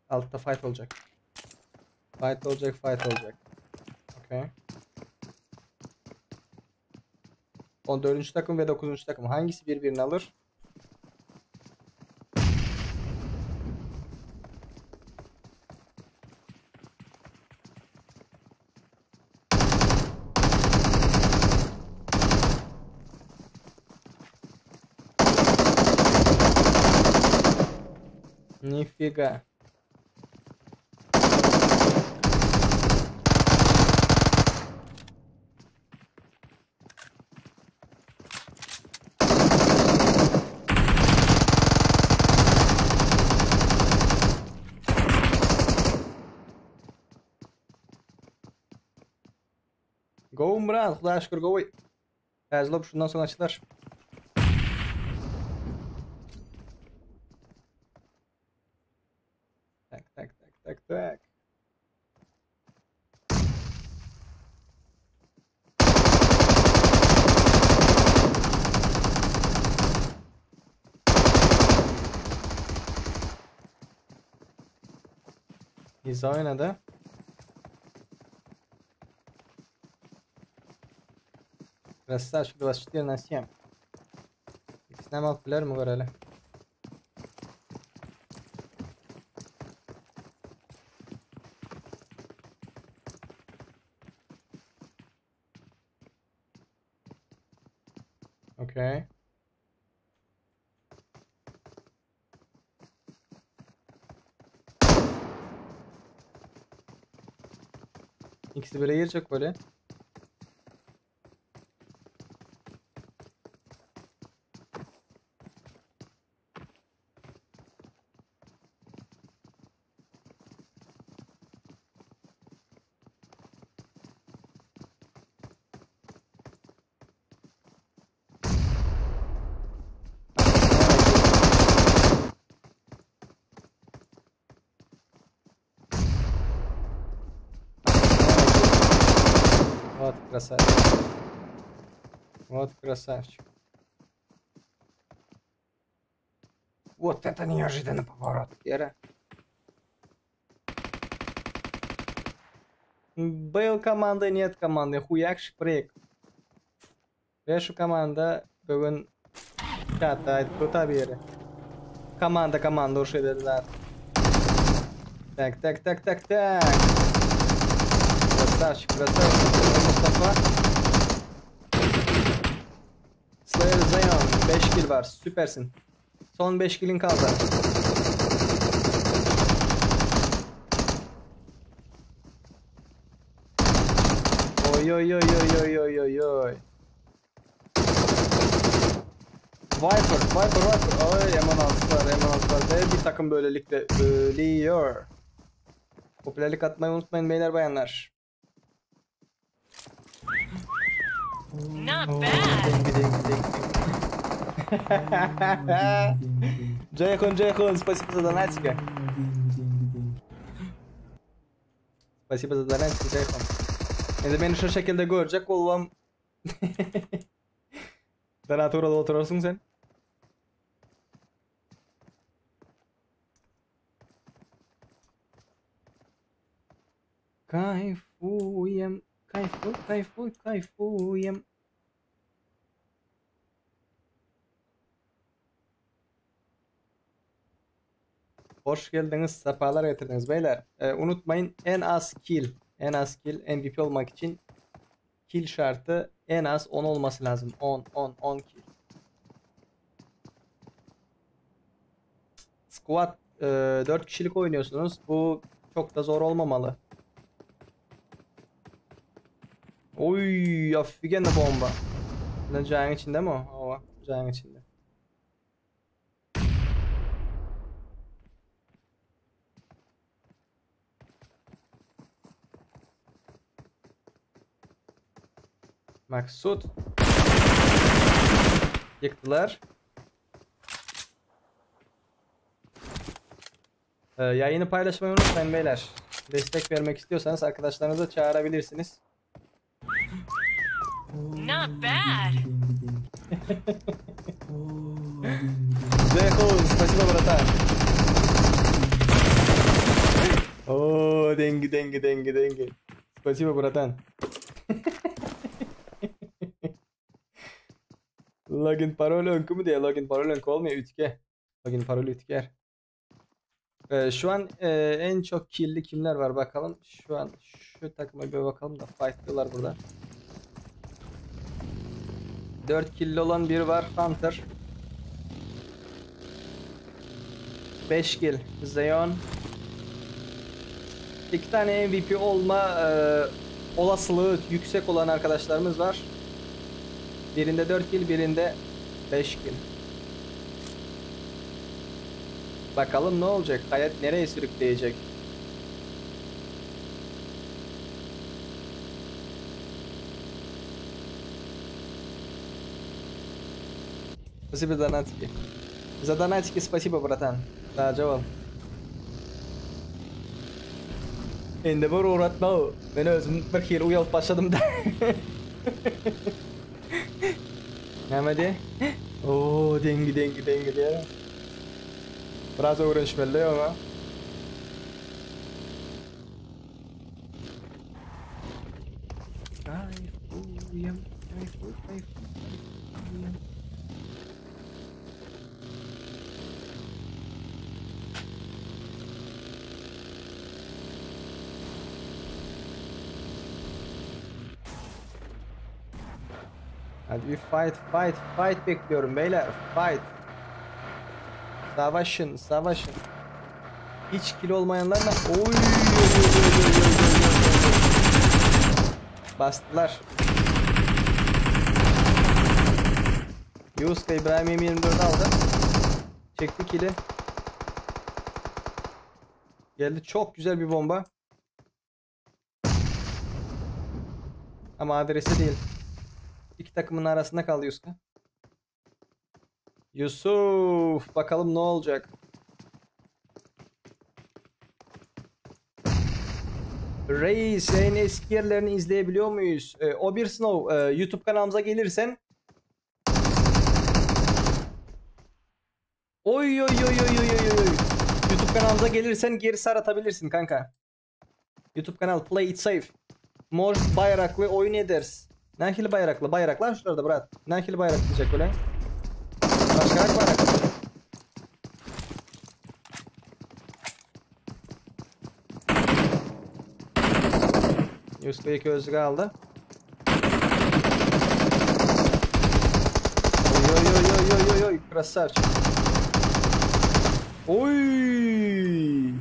Altta fight olacak. Fight olacak. Okay. 14. takım ve 9. takım hangisi birbirini alır? Нифига. Go Murat, Xudoga shukr go. Fazlop shundan so'ng açılır. Tak. İza oynadı. Красавчик, 24/7. İkisinden altılar mı var hele? Okay. İkisi bire girecek böyle. Вот красавчик. Вот красавчик. Вот это неожиданный поворот. Вера. Был команда, нет команды. Хуяк шприк. Ve şu komanda bugün katta aytib beri. Komanda o şey dediler. Tak. Красавчик. Mustafa. Slayer Zion 5 kill var. Süpersin. Son 5 kill'in kaldı. Oy. Viper. Ay M16'lar. Ve bir takım böylelikle ölüyor. Popülerlik atmayı unutmayın beyler bayanlar. Not bad. Джейхон, спасибо за донатика. Спасибо за донатики, Джейхон. Eğer beni şu şekilde görecek olmam. Donatorada oturursun sen. Kayfuyem. Hoş geldiniz, sefalar getirdiniz beyler. Unutmayın en az kill MVP olmak için kill şartı en az 10 olması lazım. 10 kill. Squad 4 kişilik oynuyorsunuz. Bu çok da zor olmamalı. Oy, afigen de bomba. Ne cayın içinde mi o? Ova, cayın içinde. Maksut. Yıktılar. Yayını paylaşmayı unutmayın beyler. Destek vermek istiyorsanız arkadaşlarınızı çağırabilirsiniz. Not bad. Zeko, спасибо, братан. О, деньги. Спасибо, братан. Login parol önkü mü diye login parol önkü olmuyor ütke. Login parol ütker. Şu an en çok kill'li kimler var bakalım. Şu an şu takıma bir bakalım da fightlıyorlar burada. 4 kill'li olan biri var, Hunter. 5 kill Zeon. 2 tane MVP olma olasılığı yüksek olan arkadaşlarımız var. Birinde 4 kill, birinde 5 kill. Bakalım ne olacak? Hayat nereye sürükleyecek? Спасибо за донатики. За донатики спасибо, братан. Да, Джавал. Endi bir uğratma o. Ben özüm bir kere uyalıp başladım da. Nemedi? Oo, dengi diye. Biraz öğrenişmeli ama. Kayfuyum. Hadi bir fight bekliyorum beyler. Fight. Savaşın. Hiç kill olmayanlarla oy. Bastılar. Yuska İbrahim M24 aldı. Çekti kill'i. Geldi çok güzel bir bomba. Ama adresi değil. İki takımın arasında kaldı Yuska. Yusuf, bakalım ne olacak. Reis, en eski yerlerini izleyebiliyor muyuz? O bir Snow, YouTube kanalımıza gelirsen. Oy. YouTube kanalımıza gelirsen geri saratabilirsin kanka. YouTube kanal Play It Safe. Mor bayraklı oyun ederiz. Nahil bayraklı. Bayraklar şurada bırak. Nahil bayrak diyecek öyle. Başka bayrak. Yuska iki özlük aldı. Oy. Красавчик. Oy.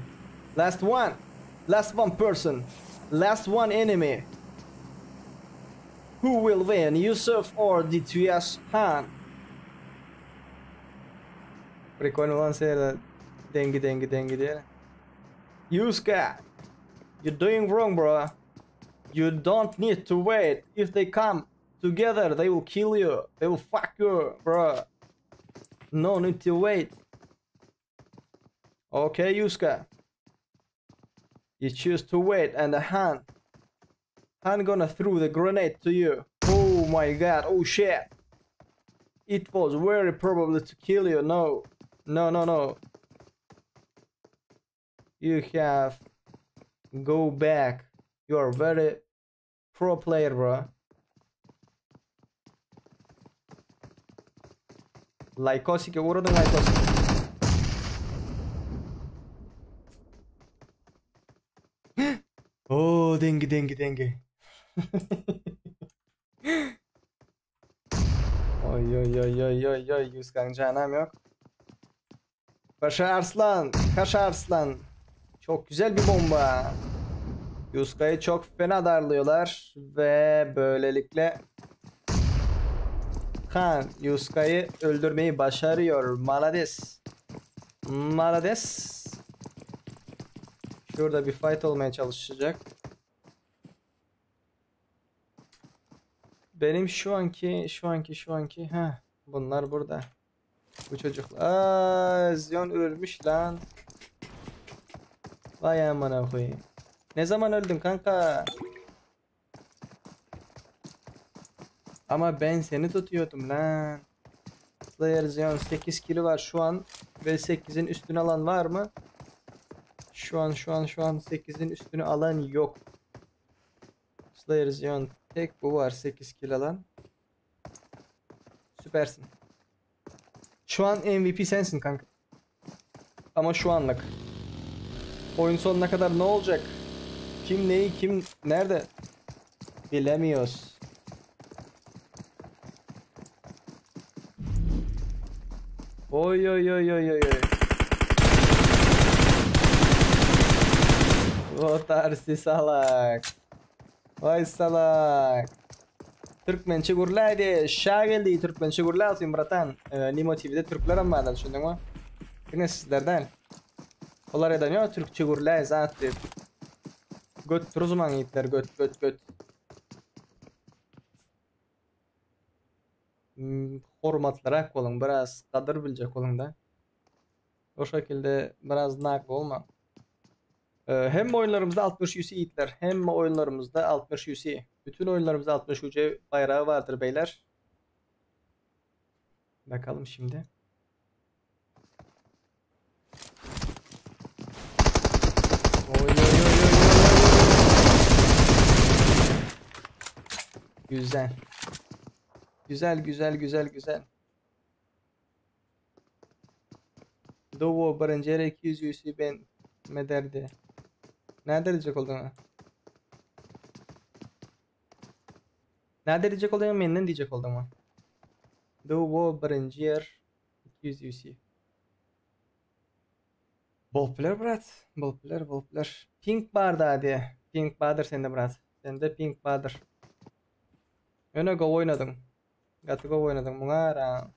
Last one person. Last one enemy. Who will win, Yusuf or DTS Han? Prikольно olan seyirde dengi diye. Yuska, you're doing wrong, bro. You don't need to wait. If they come together, they will kill you. They will fuck you, bro. No need to wait. Okay, Yuska. You choose to wait, and Han gonna throw the grenade to you. Oh my god, oh shit. It was very probably to kill you. No. You have go back. You are very pro player, bro. Lykosik'e uğradın Lykosik. Oh, dengi. Oy. Yüzkan canım yok. Kaşa Arslan. Çok güzel bir bomba. Yuska'yı çok fena darlıyorlar ve böylelikle Han Yuska'yı öldürmeyi başarıyor. Malades. Şurada bir fight olmaya çalışacak. Benim şu anki bunlar burada. Bu çocuklar. Zion ölmüş lan. Vay amına koyayım. Ne zaman öldün kanka? Ama ben seni tutuyordum lan. Slayer Zion 8 kilo var şu an ve 8'in üstünü alan var mı? Şu an 8'in üstünü alan yok. Slayer Zion tek bu var 8 kill alan. Süpersin. Şu an MVP sensin kanka. Ama şu anlık. Oyun sonuna kadar ne olacak? Kim neyi kim nerede? Bilemiyoruz. Oy. O tersi salak. Vay salak. Türkmençe gurlaydı. Şa geldi Türkmençe gurlaydı bratan. Nimo TV'de Türkler ama da düşündün mü? Yine sizlerden. Onlar edemiyor Türkçe gurlaydı zaten. Göt turuzman yiğitler göt. Hormatlarak olun biraz kadır bilecek olun da. O şekilde biraz naklı olma. Hem oyunlarımızda 60 UC yiğitler hem oyunlarımızda 60 UC. Bütün oyunlarımızda 60 UC bayrağı vardır beyler. Bakalım şimdi. Oy. Güzel. Doğu Barıncere 200 UC ben mederdi. Nerede diyecek olduğunu? Nerede diyecek olduğunu menden diyecek olduğunu. Duo birinci yer 200 UC. Bolplar brat. Bolplar. Pink barda hadi. Pink bardır sende brat. Sende pink bardır. Öne go oynadın. Gatı go oynadın. Mungara.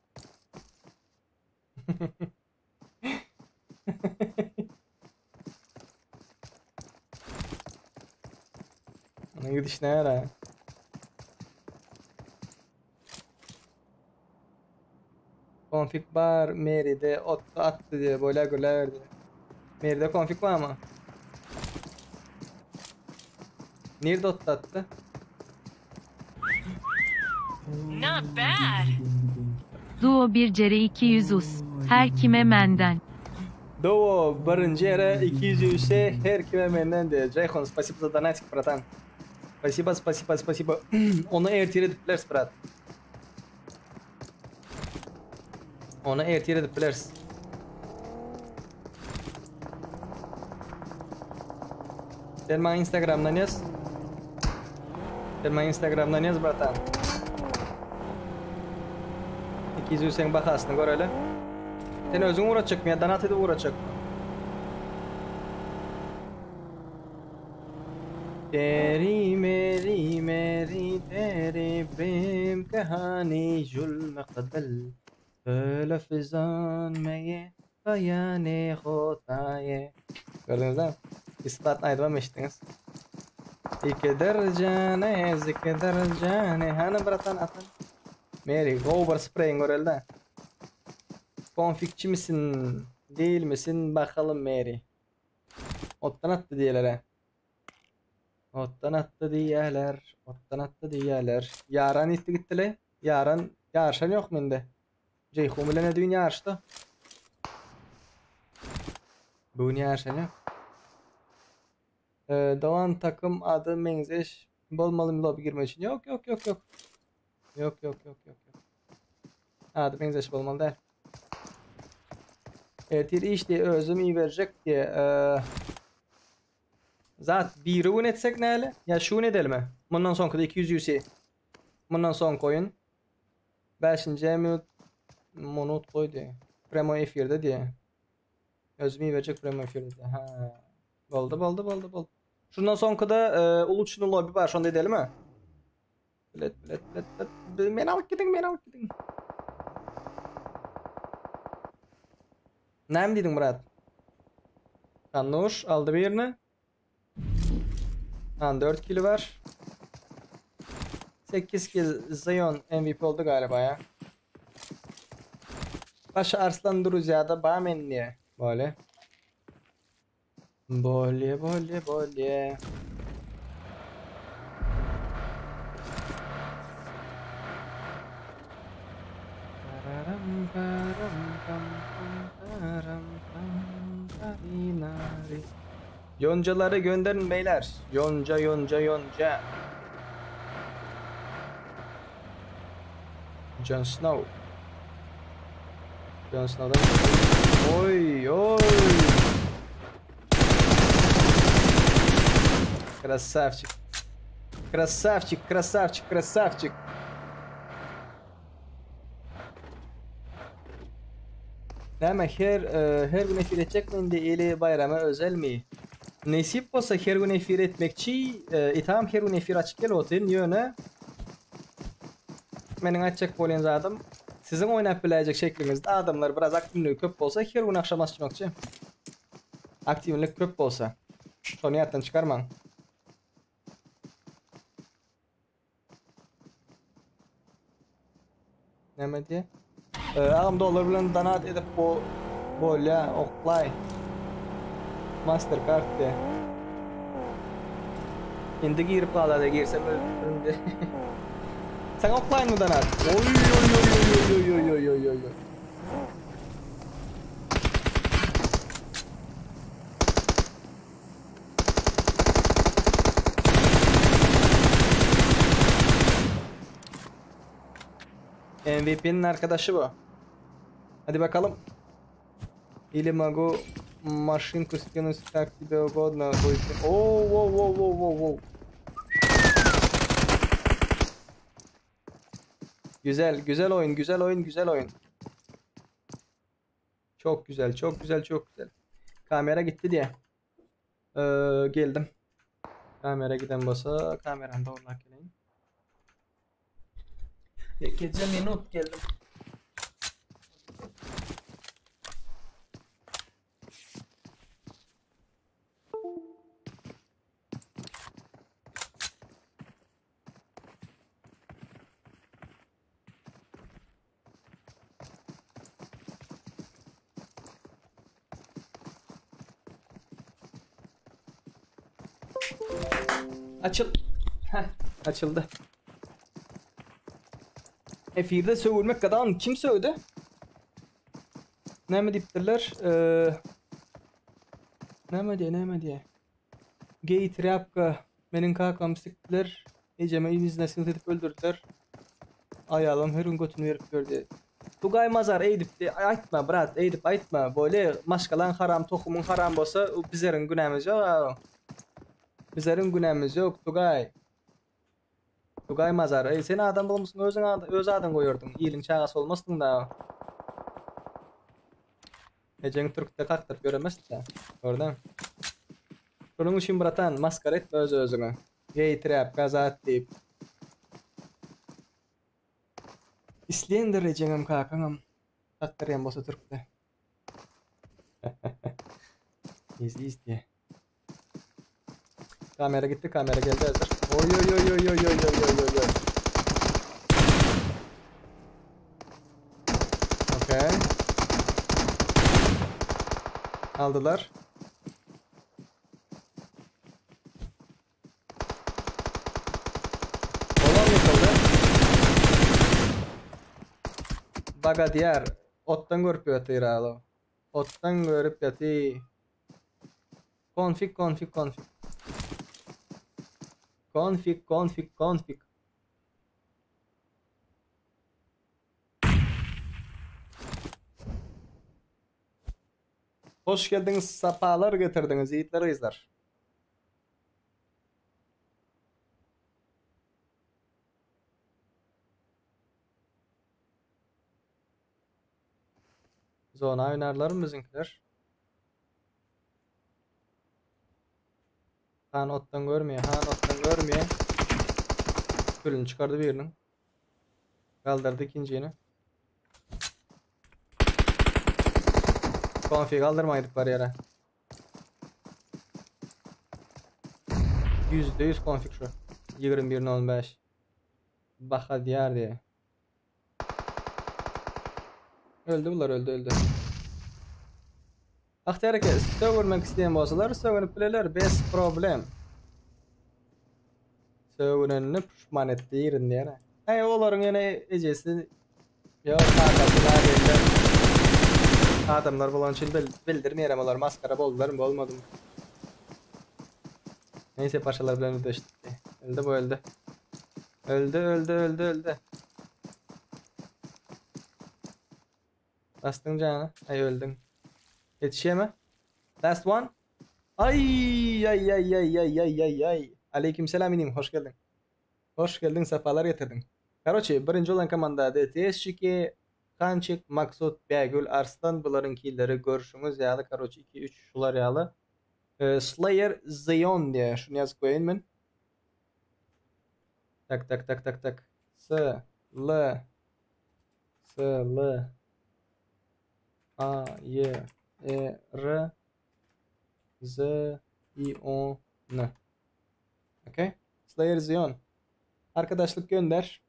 Ona gidiş ne ara? Config bar Mary'de attı diye böyle gülerdi. Mary'de config var mı? Nerede attı? Not bad. Duo bir cere 200 us. Her kime menden. Duo birinci yere 200 ise her kime menden de. Jayhon, спасибо за донатик, братан. Спасибо. Onu ertire diplers, brat. Onu ertire diplers. Sen bana Instagram'dan yaz. Bratan. 200 sen bakasını gör öyle. Sen özün uğraşacak mı ya? Donat edip uğraşacak mı? तेरी मेरी तेरे प्रेम कहानी जुल्म कदल लफ्ज़ान में ये बयाने होता है. Gördünüz değil mi? İspat aydın'a eşittiniz. İkeder cane, zikeder cane. Hani bratan atan? Mary, over spraying orelde. Konfikçi misin? Değil misin? Bakalım Mary. Ottan attı diyeler. Ottan attı diyeler. Yaran itti gittile. Yaran yarışan yok mu indi? Ceyhum ile ne düğün yarıştı? Bugün yarışan yok. Doğan takım adı Menzeş. Bolmalı mı lobi girmek için? Yok. Yok. Adı Menzeş bolmalı der. Etir işte özüm iyi verecek diye. Zat bir ürün etsek ne hele? Ya şu ne edelim mi? Bundan sonra 200 UC. Bundan sonra koyun. 5. minut koy diye. Premo F1'de diye. Özüm iyi verecek Premo F1'de diye. Ha. Oldu. Şundan sonra da Uluç'un lobi var. Şunu da edelim mi? Bilet. Men alıp gidin. Ne mi dedin Murat? Kannuş aldı birini. 4 kilo var. 8 kill Zion MVP oldu galiba ya. Başa Arslan Duruziya'da Bamenliye. Böyle. Bolye. Yoncaları gönderin beyler. Yonca. Jon Snow'dan. Oy. Красавчик. Ama her gün efir edecek mi de eli bayrama özel mi? Nasip olsa her gün efir etmekçi itham her gün efir açık gel otur yöne. Benim açacak bolen zadım. Sizin oynayıp bilecek şeklinizde adamlar biraz aktiflik köp olsa her gün akşam açmakçı. Aktiflik köp olsa. Sonu yattan çıkarman. Ne diye? Ağam dolar bilen donat edip bu bolya oklay. Mastercard de. Şimdi girip kalada girsem önünde. Sen oklay mı donat? Oy. MVP'nin arkadaşı bu. Hadi bakalım. Или могу машинку скинуть как тебе угодно. Воу. Güzel, güzel oyun, güzel oyun, güzel oyun. Çok güzel, çok güzel, çok güzel. Kamera gitti diye. Geldim. Kamera giden basa, kameramda olmak geleyim. Gece minut geldim. Açıl. Heh, açıldı. Efirde sövülmek kadar kim sövdü? Ne mi diptirler? Ne mi diye. Gay trapka. Menin kakam siktiler. Eceme iznine sınıf edip öldürdüler. Ayağlam her gün götünü verip gördü. Tugay mazar eydipti. Aytma brat, eydip aytma. Böyle maşkalan haram, tohumun haram bolsa bizlerin günahımız yok. Bizlerin günahımız yok Tugay. Tugay mazar. Sen adam olmuşsun, öz adam koyurdun. İyilin çağası olmasın da. Ecen Türk'te kaktırıp göremezsin de. Oradan. Şunun için bratan maskara etme öz özüne. Gay trap, gazat deyip. İsleyendir Ece'm kakanım. Taktırayım bolsa Türk'te. İzle. Kamera gitti, kamera geldi hazır. Oy. Okay. Aldılar. Olan yıkıldı. Baga diğer. Ottan görüp yatıyor alo. Ottan görüp yatıyor. Config. Hoş geldiniz, sapalar getirdiniz, yiğitler izler. Zona oynarlar mı bizimkiler? Han ottan görmüyor. Külünü çıkardı birinin. Kaldırdı ikincini. Konfi kaldırmaydık var yere. %100 konfig şu. 21.15. Baka diğer diye. Öldü bunlar öldü. Ahtiyar ki sövürmek isteyen bolsalar sövünüp bileler, bes problem. Sövünenini pişman etti yerin diyene. Hey oğların yine ecesi yok kakasılar yerler. Adamlar bulan için bildirmeyelim olar maskara boldular mı olmadı mı? Neyse parçalar bilen ödeştik. Öldü bu öldü. Öldü. Bastın canı. Ay öldün. Yetişeme. Last one. Ay. Aleykümselam inim. Hoş geldin. Sefalar getirdin. Karoçi birinci olan komandada TSCK Kançık, Maksut, Begül, Arslan bunların killeri görüşünüz yağlı. Karoçi 2-3 şular yağlı. Slayer Zion diye şunu yazıp koyayım ben. Tak. S L A Y E R Z I O N. Okay? Slayer Zion. Arkadaşlık gönder.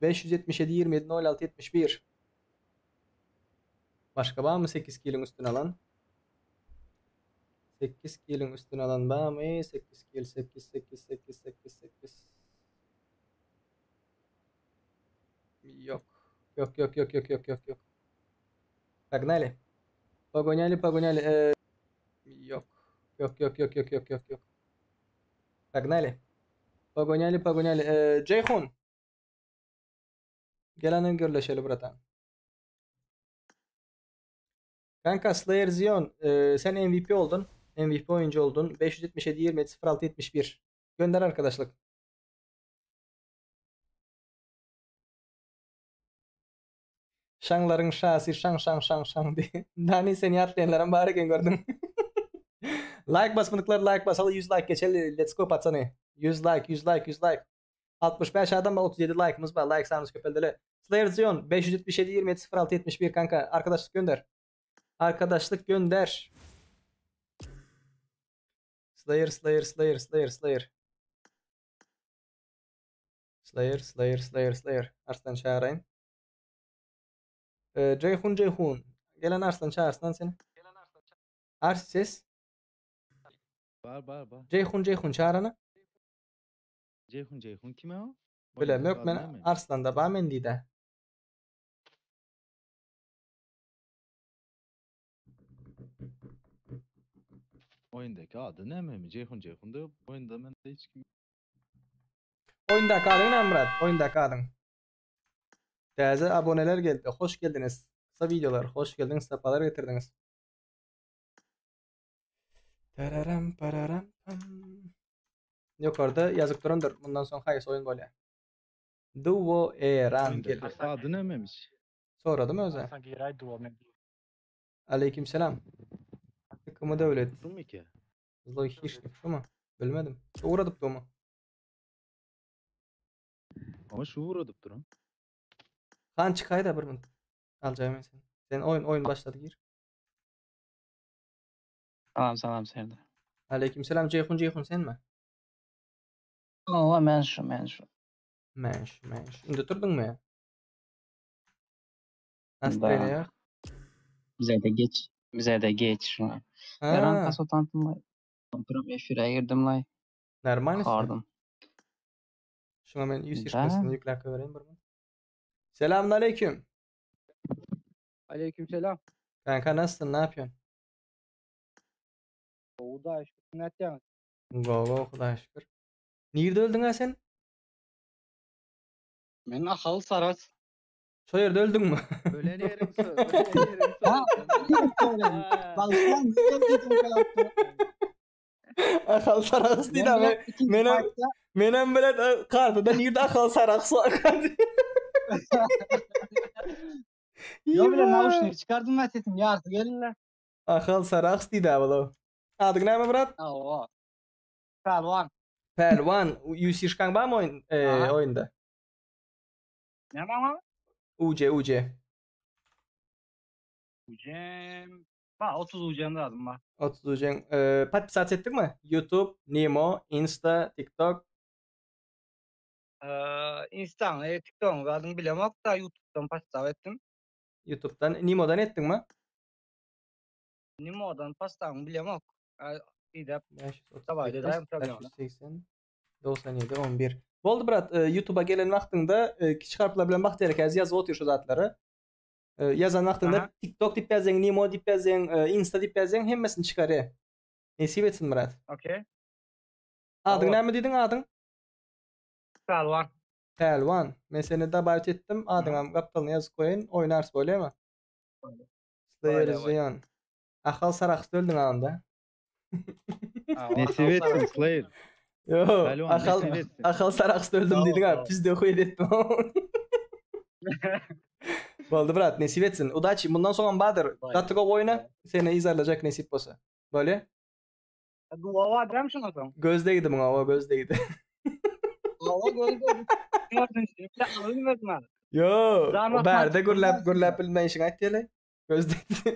577 27 06 71. Başka var mı 8 kilin üstüne alan? 8 kilin üstüne alan var mı? 8 kil 8. Yok. Погнали. Yok. Pogonyali. Ceyhun. Gelen görleşelim bratan. Kanka Slayer Zion, sen MVP oldun. MVP oyuncu oldun. 577 27 06 71. Gönder arkadaşlık. Şangların şası şang şang şang şang diye. Nani seni atlayanların bari eken gördüm. Like basmadıkları like basalı 100 like geçeli. Let's go patsana. 100 like 100 like 100 like. 65 adam 37 like'ımız var. Like sanırız köpeldele. Slayer Zion 577 27 06 71 kanka. Arkadaşlık gönder. Arkadaşlık gönder. Slayer Slayer Slayer Slayer Slayer. Slayer Slayer Slayer Slayer. Arslan çağırayım. Ceyhun Ceyhun. Gelen Arslan çağırsın seni. Ars ses. Var. Ceyhun Ceyhun çağırana. Ceyhun kime o? Bilem yok ben Arslan'da Bamendi de. Oyundaki adı ne mi? Ceyhun da oyunda ben de hiç kim. Oyunda kaldın Emrat. Oyunda kaldın. Değerli aboneler geldi. Hoş geldiniz. Kısa videolar. Hoş geldiniz. Sefalar getirdiniz. Tararam pararam pam. Yukarıda yazıp durumdur. Bundan sonra hayır oyun böyle. Duo Eran geldi. Adı ne memiş? Sonra değil mi özel? Aleyküm selam. Tıkımı devlet. Dur mu ki? Zloy hiç şu mu? Bilmedim. Uğradıp da mı? Ama şu vuradıp durun. Kan çıkay da bir mi? Alacağım sen. Sen oyun başladı gir. Salam Serdar. Aleyküm selam. Ceyhun sen mi? Oo men şu. Menş. Indi durdun mu ya? Nasıl Da. ya? Bize de geç şu an. Eren Ha, kasotantım lay. Komprom efire girdim lay. normal misin? Hardım. Şuna ben 100 Da. yaşındasını yüklerke vereyim bir mi? Selamun aleyküm. Aleykümselam. Kanka nasılsın? Ne yapıyorsun? Oğuda sünnet yani. Go Xudoya şükür. Nerede öldün ha sen? Men ahal saras. Şu yerde öldün mü? Ölen yerim söz. Balışman güzel kalıptı. Akal saraks değil ama menem böyle kartıda nerede akal saraks var? Yo bile nauşları çıkardım ben sesim ya artık gelin lan. Akal saraks değil abi. Adın ne mi Murat? Oo. Pelvan. Pelvan. Yusişkan var mı oyunda? Ne mama? UC. Ucem. Ba 30 ucem lazım bak. 30 UC. Patpisat ettik mi? YouTube, Nemo, Insta, TikTok. Instagram, TikTok'un adını bilemem da YouTube'dan pasta ettim. YouTube'dan, Nemo'dan ettin mi? Nemo'dan pasta bilemem. Bir de 530, Tabii, dedim, problem 580, 97, 11. Boldu Murat, YouTube'a gelen vaxtında çıkarpılabilen vaxt gerekəz yazıb otur şu zatları. Yazan vaxtında TikTok dip yazın, Nemo dip yazın, Insta dip yazın, hemmesini çıkarıyor. Nesip etsin Murat. Okey. Adın Tamam. ne mi dedin adın? Pelvan. Pelvan. Ben seni davet ettim. Adına kaptalını yazıp koyun. Oynarsın öyle mi? Slayer Zion. Akal saraksı öldün anda. Nesip etsin Slayer. Yo, Pelvan, nesip etsin. akal saraksı öldüm dedin ha. Biz de okuyun ettim. Oldu Murat, nesip etsin. Udaçi bundan sonra Bahadır. Tatlık oyna. Seni izarlayacak nesip olsa. Böyle. Dua adem şunu tam. Gözdeydi buna, o gözdeydi. Hava gözde. Gördün şimdi. Bir de alınmadım ben. Yo, Zahmet o berde var. gürlep bilmeyin işin ayet diyele. Gözdeydi.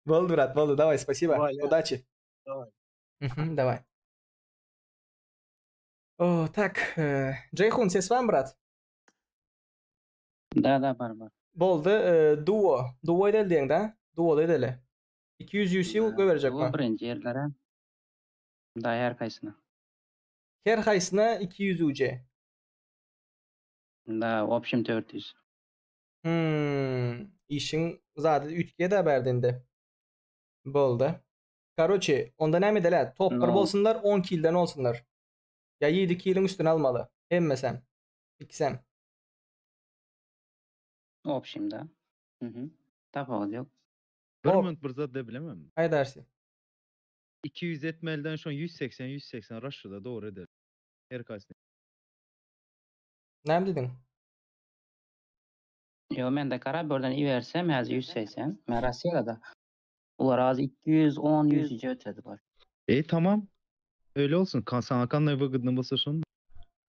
Волду, брат, Волду, давай, спасибо. Удачи. Давай. Давай. О, так. Ceyhun ses var mı брат? Da var. Boldu. Duo. Duo edel diyen de. Duo da edele. 200 UC verecek mi? Birinci yerlere. Da her kaysına. Her kaysına 200 UC. Da option 400. İşin zaten 3G de verdinde. Boldu. Karoçi, onda ne mi dele? Toplar bolsunlar, 10 kill'den olsunlar. Ya 7 kill'in üstüne almalı. Emmesem. İkisem. Option'da. Tapağı yok. Bir minut bir zat da bilemem. Hay dersi. 200 etmelden şu an 180 Russia'da doğru eder. Her kaysına. Ne mi dedin? Yo men de kara buradan iversem hazır 180. Men Rossiyada. Ular az 210 100 ötediler. Tamam. Öyle olsun. Hakan'la Vagıd'ın basışın.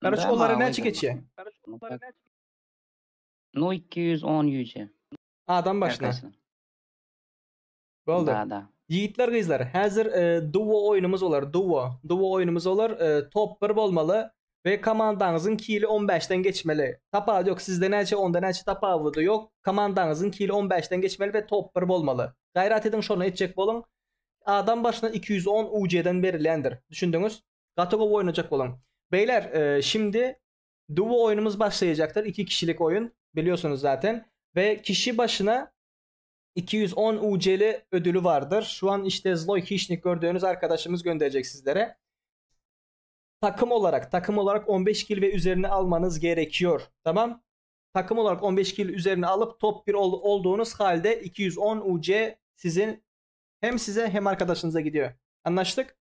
Kardeş onlara ne geçiyor? No 210 100. Adam başına. Oldu. Da. Yiğitler kızlar hazır duo oyunumuz olur. Duo oyunumuz olur. Top 1 olmalı ve komandanızın kili 15'ten geçmeli. Tapağı yok sizde neçe 10'da neçe tapağı da yok. Komandanızın kili 15'ten geçmeli ve top 1 olmalı. Gayret edin şunu edecek bolun. Adam başına 210 UC'den verilendir. Düşündünüz? Kategori oynayacak olun. Beyler şimdi duo oyunumuz başlayacaktır. 2 kişilik oyun biliyorsunuz zaten. Ve kişi başına 210 UC'li ödülü vardır. Şu an işte Zloy Kişnik gördüğünüz arkadaşımız gönderecek sizlere. Takım olarak 15 kill ve üzerine almanız gerekiyor. Tamam? Takım olarak 15 kill üzerine alıp top 1 olduğunuz halde 210 UC sizin hem size hem arkadaşınıza gidiyor. Anlaştık?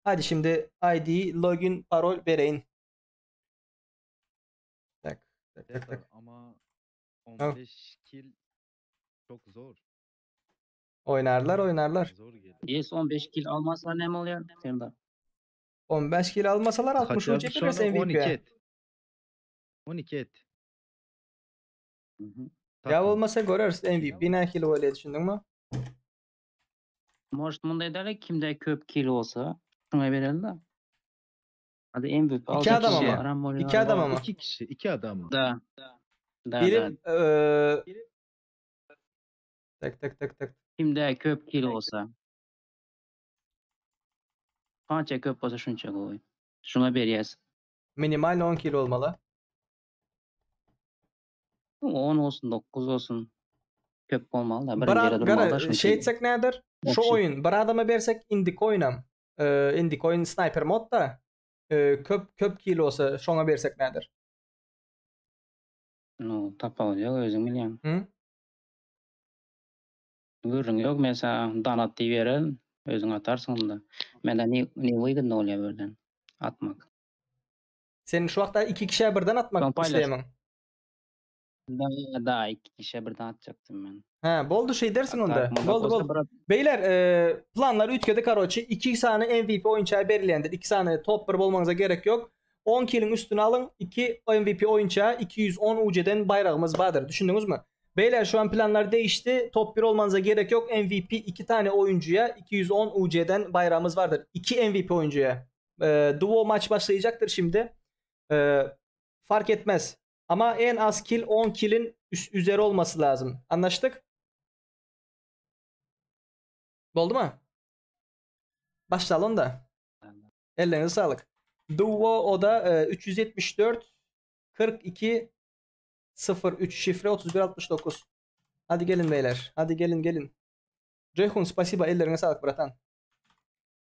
Hadi şimdi ID, login, parol verin. Tak. Ama 15 kill çok zor. Oynarlar. Zor gelir. Yes 15 kill almazsa ne oluyor? Serdar. 15 kill almasalar 60 UC Sonra biraz MVP. 12 et. 12 et. Ya olmasa görürüz MVP. Ne kill öyle düşündün mü? Может bunday ederler kimde köp kill olsa şuna verelim de. Hadi MVP İki adam kişi. ama. İki adam ama. 2 kişi, 2 adam. Da. Biri tak. Kimde köp kill olsa. Kança köp olsa şunça koy. Şuna beriyaz. Minimal 10 kill olmalı. 10 olsun 9 olsun. Köp olmalı da. Bir Gara şey etsek nedir? Şu oyun. Bir adama versek indik oynam. Indik oyun sniper modda. Köp kill olsa şuna versek nedir? No tapa olacak özüm bileyim. Hı? Görün yok mesela danat diye veren özün atarsın da. Menden ne uygun oluyor buradan atmak. Senin şu vakta 2 kişiye birden atmak isteyemem. Da 2 kişiye birden atacaktım ben. Ha, boldu şey dersin onda. Boldu. Beyler planlar 3 kere karoçi 2 tane MVP oyuncağı belirlendir. 2 tane top 1 olmanıza gerek yok. 10 kill'in üstüne alın. 2 MVP oyuncağı 210 UC'den bayrağımız vardır. Düşündünüz mü? Beyler şu an planlar değişti. Top 1 olmanıza gerek yok. MVP 2 tane oyuncuya 210 UC'den bayrağımız vardır. 2 MVP oyuncuya. Duo maç başlayacaktır şimdi. Fark etmez. Ama en az kill 10 kill'in üzeri olması lazım. Anlaştık? Oldu mu? Başlayalım da. Ellerinize sağlık. Duo o da 374 42 03 şifre 3169. Hadi gelin beyler. Hadi gelin. Ceyhun spasiba ellerine sağlık bratan.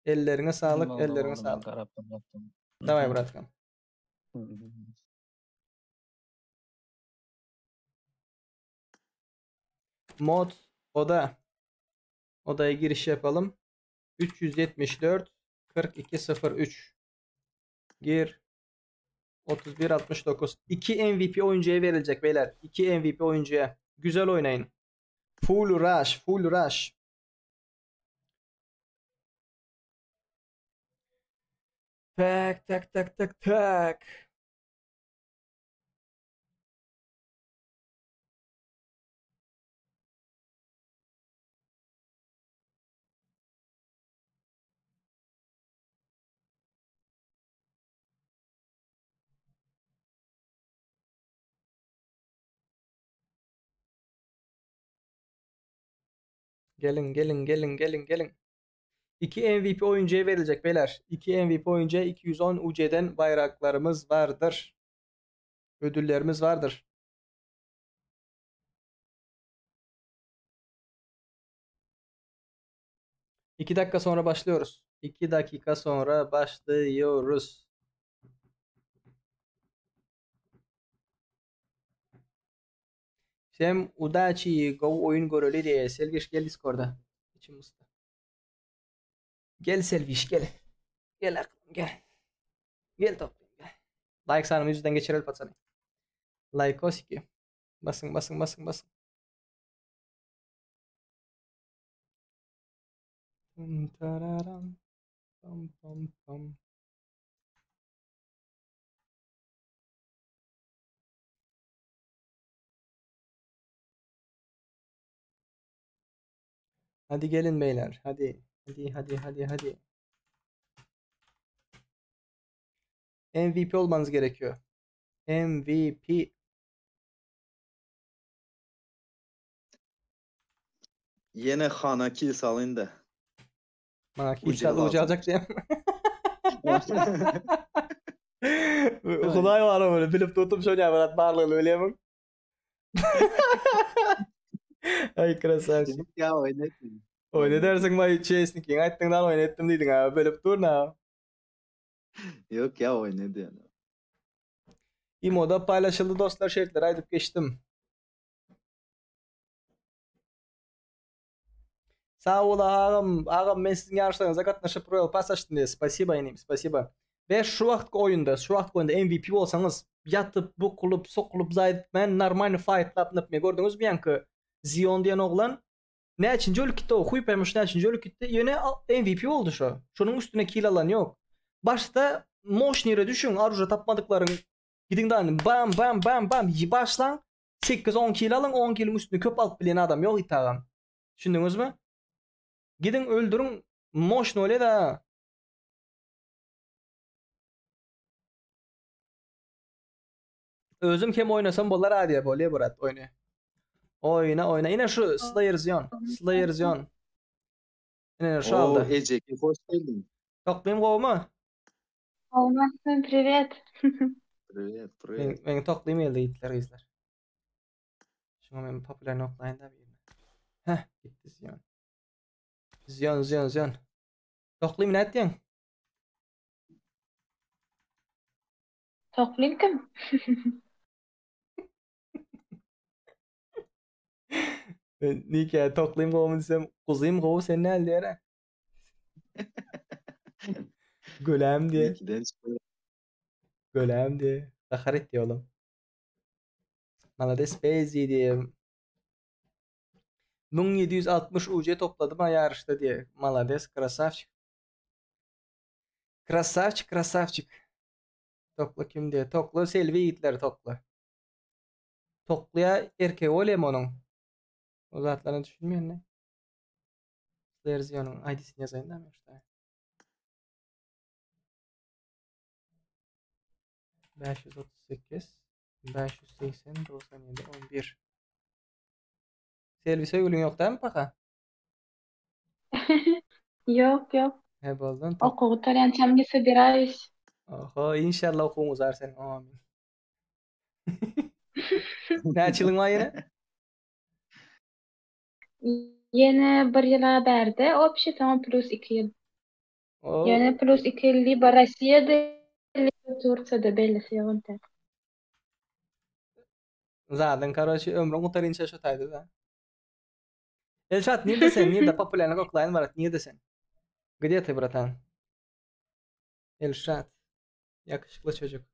Ellerine sağlık. Давай, браткам. Mod odaya giriş yapalım. 374 4203 gir 3169. 2 MVP oyuncuya verilecek beyler. 2 MVP oyuncuya. Güzel oynayın. Full rush. Tak. Gelin. 2 MVP oyuncuya verilecek beyler. 2 MVP oyuncuya 210 UC'den bayraklarımız vardır. Ödüllerimiz vardır. İki dakika sonra başlıyoruz. 2 dakika sonra başlıyoruz. Sem Udachi Go oyun göreli diye. Selviş gel Discord'a. İçim ıstı. Gel Selviş gel. Gel aklım gel. Gel toplum gel. Like sanım yüzünden geçirelim patsanı. Like o siki. Basın basın basın basın. Tararam, pam pam pam. Hadi gelin beyler. Hadi. Hadi. MVP olmanız gerekiyor. MVP. Yine Xana kill salın da. Bana Ucu kilitli lazım. ucu alacak diye. Huday var o böyle. Bilip tutup şöyle yapar. Barlığını öyle yapın. Ay krasavçı. Ya oynatın. Oyna dersin vay Chesnik'in. Ayttığından oynattım dedin abi. Bilip dur ne? Yok ya oynadı yani. İmo'da paylaşıldı dostlar şeritler. Aydıp geçtim. Sağ ol ağam. Ağam ben sizin yarışlarınıza katlaşıp Royal Pass açtım diye. Spasiba ineyim. Spasiba. Ve şu vakit oyunda MVP olsanız yatıp bukulup sokulup zayıtmen normal fight'lap yapmaya gördünüz mü yankı Zion diyen oğlan ne içinci ölü gitti o huypaymış ne içinci ölü gitti yine MVP oldu şu. Şunun üstüne kill alan yok. Başta Moşnir'e düşün Aruja tapmadıkların gidin de hani bam başlan 8-10 kill alın 10 kill'in üstüne köp alıp bilen adam yok itağım. Düşündünüz mü? Gidin öldürün Moşn öyle de özüm kim oynasam bolar hadi böyle Burat oyna. Oyna. Yine şu Slayer Zion. Yine şu aldı. Eceki hoş geldin. Toklayayım kovma. Olmazsın, привет. Привет. Ben toklayayım elde gittiler izler. Şuna ben popüler noklayın da bir. Heh gitti Zion. Toklayayım ne ettin? Toklayayım kim? Ben nike toklayayım kovma desem kuzayım kovu sen ne elde yere? Gölem diye. Gölem diye. Hakaret diye oğlum. Malades Bezi diye. 1760 UC topladım ha yarışta diye. Malades krasavçık. Tokla kim diye. Tokla Selvi Yiğitler tokla. Toklaya erkeği olem onun. O zatlarını düşünmeyen ne? Versiyonun ID'sini yazayım da mı işte? 538 580 97 11 Selvi Soygül'ün yok değil mi paka? Yok. He buldun. Окугу таянчам не собираюсь. Oho inşallah okulun uzar senin. Amin. Ne açılın var yine? Yine bir yıla berdi. Общий tamam plus 2 yıl. O Yani plus 2 yıl liba Rossiyada liba Turciyada bellisi yığıntı. zaten короче ömrün kurtarınca şu taydı da. Elşat nerede sen? Nerede popülerlik oklayın var? Nerede sen? Где ты, братан? Elşat. Yakışıklı çocuk.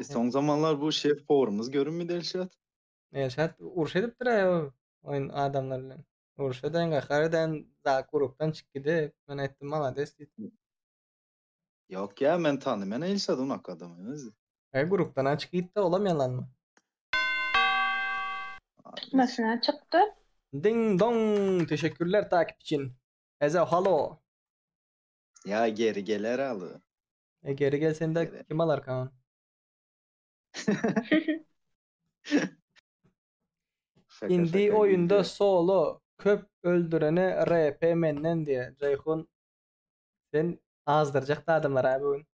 Son zamanlar bu şef forumumuz görünmedi Elşat. Elşat uruş edip duruyor oyun adamlarla. Uruş eden kakareden daha gruptan çıktı. Ben ettim malades. Yok ya ben tanımam Elşat onun adamıyız. Gruptan açık gitti olamayan mı? Çıkmasına çıktı. Ding dong. Teşekkürler takip için. Ezo halo. Ya geri gelir alı. Geri gel sen de kim alar Kaan? Indi oyunda solo köp öldürene RP menden diye. Ceyhun sen azdıracak da adamlar abi oyun.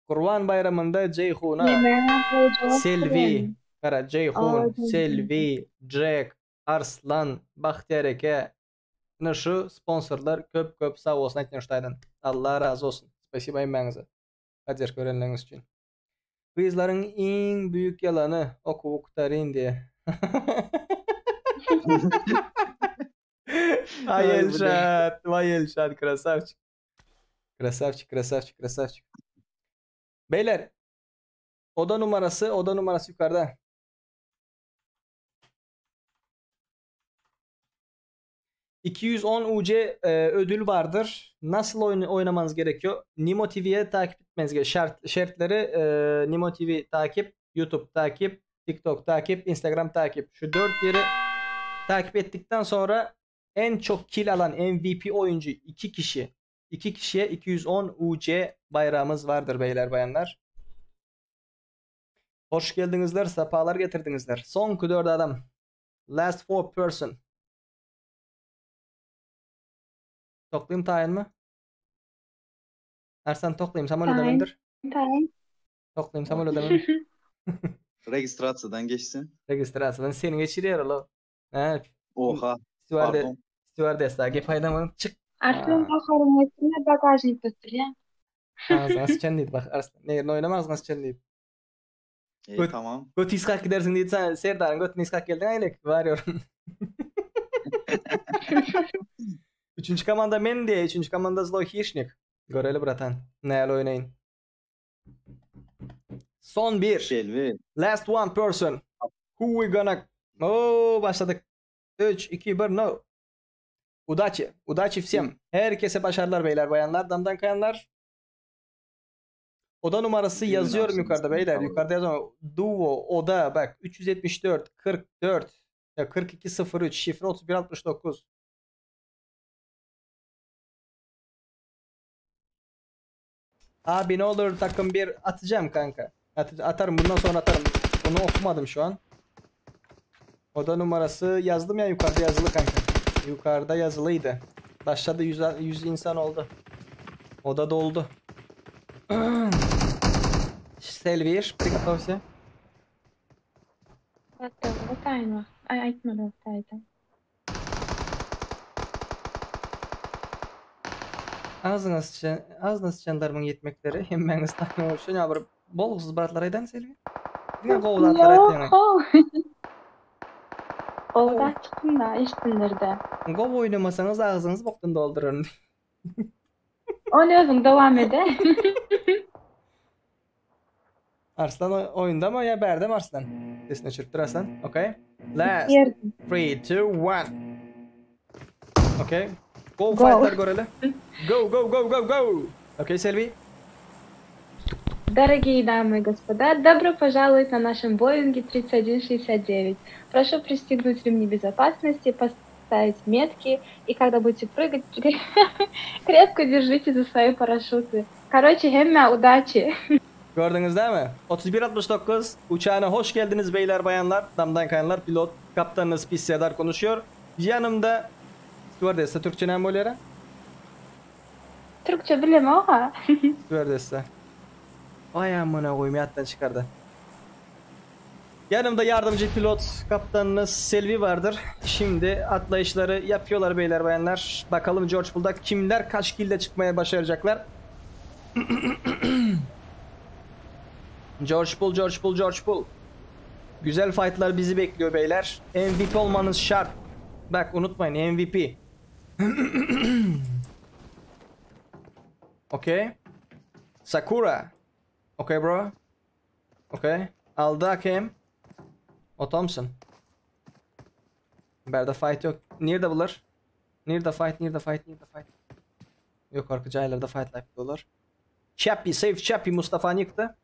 Kurban bayramında Ceyhun'a Selvi, kara Ceyhun, Selvi, Jack, Arslan, Bahtiyareke şu sponsorlar köp sağ olsun Aytneştay'dan. Allah razı olsun. Spasiba emmeğinize. Kadir görenleriniz için. Kızların en büyük yalanı okuvuktarın diye. Vay Elşat, krasavçık. Krasavçık. Beyler, Oda numarası yukarıda. $210 UC ödül vardır. Nasıl oynamanız gerekiyor? Nimo TV'ye takip etmeniz gerekiyor. Şartları Nimo TV takip, YouTube takip, TikTok takip, Instagram takip. Şu 4 yeri takip ettikten sonra en çok kill alan MVP oyuncu 2 kişi. 2 kişiye 210 UC bayrağımız vardır beyler bayanlar. Hoş geldinizler, sefalar getirdinizler. Son 4 adam. Last 4 person. Toklayayım tayin mi? Ersan toklayayım, sen öyle demendir. Tayin. Toklayayım, sen öyle demendir. Registratsiyadan geçsin. Registratsiyadan seni geçiriyor oğlum. Evet. Oha. Pardon. Stewardessa, gep haydamın çık. Arslan ahırın bagajnik götür ya. Ağzına sıçan deydi bak Arslan. Ne yerini oynama ağzına sıçan deydi. Tamam. Göt iskak gidersin deydi sen Serdar'ın götüne iskak geldin aylak. Varıyorum. 3. komanda men diye. 3. komanda Zlo Hirschnik. Göreli bratan. Neyle oynayın. Son 1. Selvi. Last one person. Who we gonna... Oo başladık. 3, 2, 1, no. Udachi. Udachi всем. Herkese başarılar beyler bayanlar. Damdan kayanlar. Oda numarası yazıyorum yukarıda beyler. Yukarıda yazıyorum. Duo oda bak 374 44 ya 4203 şifre 3169. Abi ne olur takım bir atacağım kanka. Atarım bundan sonra atarım. Bunu okumadım şu an. Oda numarası yazdım ya yukarıda yazılı kanka. Yukarıda yazılıydı. Başladı 100 insan oldu. Oda doldu. Selvir, приготовься. Готово. Айтmadım zaten. Ağzına sıçanlarımın yetmekleri hem ben ıslanmıyor. Şu ne bir bolsuz baratlar aydan Selvi. Ne kovlatlar aydan. Olda çıktım da iştindirdi. Gov oynamasanız ağzınız boktan doldurun. Oynuyorsun devam ede. Arslan oyunda mı ya berdem Arslan? Sesini çırptır Arslan. Okay. Last 3, 2, 1. Okay. Go fightlar görelim. Go go go go go. Okay, Selvi. Дорогие дамы и господа, добро пожаловать на нашем Боинге 3169. Прошу пристегнуть ремни безопасности, поставить метки, и когда будете прыгать, крепко держите за свои парашюты. Короче, hemme удачи. Gördünüz değil mi? 3169 uçağına hoş geldiniz beyler bayanlar. Damdan kayanlar pilot kaptanınız Pis Serdar konuşuyor. Yanımda stewardessa Türkçe ne oluyor? Türkçe bilmem ama. Stewardessa. Ay amına koyayım yattan çıkardı. Yanımda yardımcı pilot kaptanınız Selvi vardır. Şimdi atlayışları yapıyorlar beyler bayanlar. Bakalım George Bull'da kimler kaç kill'de çıkmaya başaracaklar. George Bull. Güzel fightlar bizi bekliyor beyler. MVP olmanız şart. Bak unutmayın MVP. Okay. Sakura. Okay bro. Okay. Aldı hakem. O Thompson. Berde fight yok. Nerede bunlar? Nerede fight? Yok arka caylarda fight yapıyorlar. Chappie, save Chappie Mustafa yıktı.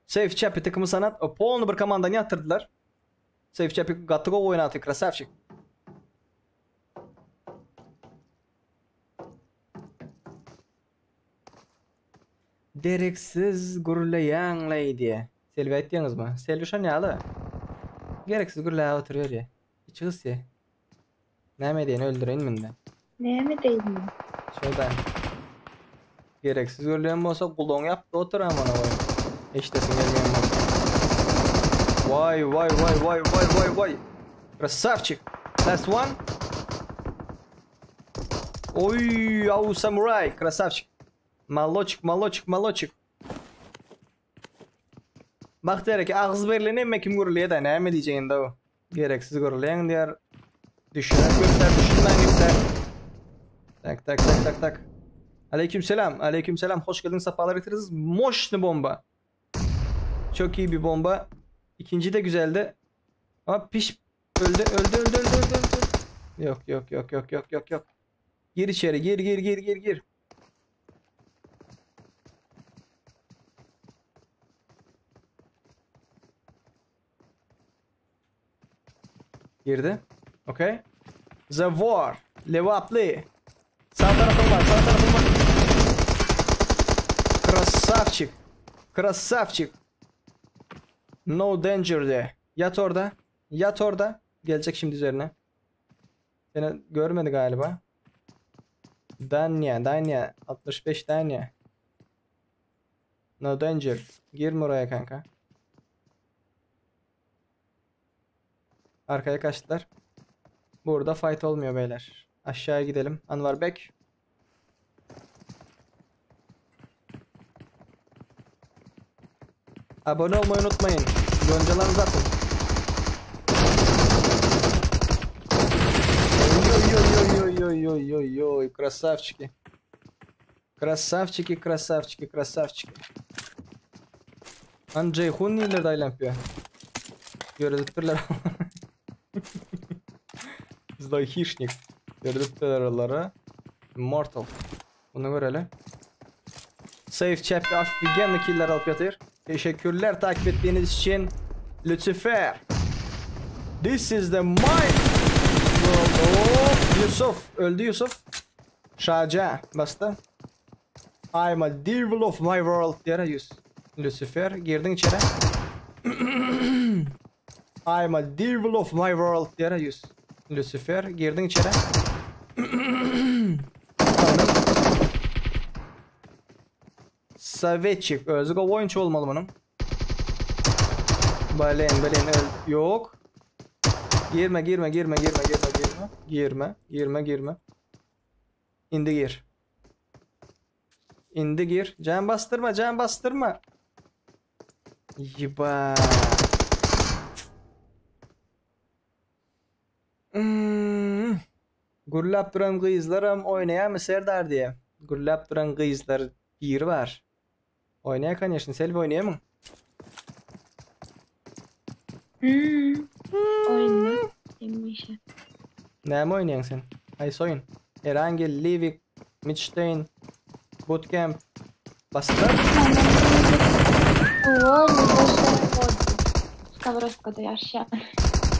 Save Chappie takımı sanat. Полный bir komanda ne attırdılar? Save Chappie готов oynatı. Красавчик. Gereksiz gurulayan lady. Selvi ayttınız mı? Selvi şu ne alı? Gereksiz gurulaya oturuyor ya. Çıkız ya. Ne diyen öldüreyim mi ben? Ne diyeyim? Şuradan. Gereksiz gurulayan olsa kulağın yaptı otur aman avayım. İştesin gelmeyen bak. Vay. Красавчик. Last one. Ой, ау самурай. Красавчик. Молочек. Bak der ki ağız verilen emme kim guruluyor da ne mi diyeceğin de o. Gereksiz gurulayan diğer düşünen göster. Tak. Aleykümselam. Aleykümselam. Hoş geldiniz. Safalar getirdiniz. Moşnu bomba. Çok iyi bir bomba. İkinci de güzeldi. Ama piş öldü. Yok. Gir içeri. Gir. Girdi. Okay. The War. Levapli. Sağ tarafım var. Krasavçık. No danger de. Yat orada. Gelecek şimdi üzerine. Seni görmedi galiba. Danya. 65 Danya. No danger. Girme oraya kanka. Arkaya kaçtılar. Burada fight olmuyor beyler. Aşağıya gidelim. Anvar Bek. Abone olmayı unutmayın. Yoncalarınızı atın. Ой-ой-ой-ой-ой-ой-ой. Красавчики. Красавчики. Анджей Хун нелерді айланпıyor. Gördüklerler. Bizde хищник. Gördüklerler onları. Immortal. Bunu görelim. Safe chapter офигенный killer alıp yatır. Teşekkürler takip ettiğiniz için. Lucifer. This is the mind world of Yusuf. Öldü Yusuf. Şaca bastı. I'm a devil of my world diye Lucifer girdin içeri. I'm a devil of my world diye Lucifer girdin içeri. Savetçik özgü oyuncu olmalı bunun. Balen öl. Yok. Girme. İndi gir. Can bastırma. Yiba. Gurlap duran kızlarım oynayamı Serdar diye. Gurlap duran kızlar bir var. Oynaya конечно, Selvi oynayamın. Oyna. Ne mi oynayaksın sen? Hay soyun. Erangel, Livik, Midstein, Bootcamp. Bastır. Skоворodka'da yaşayan.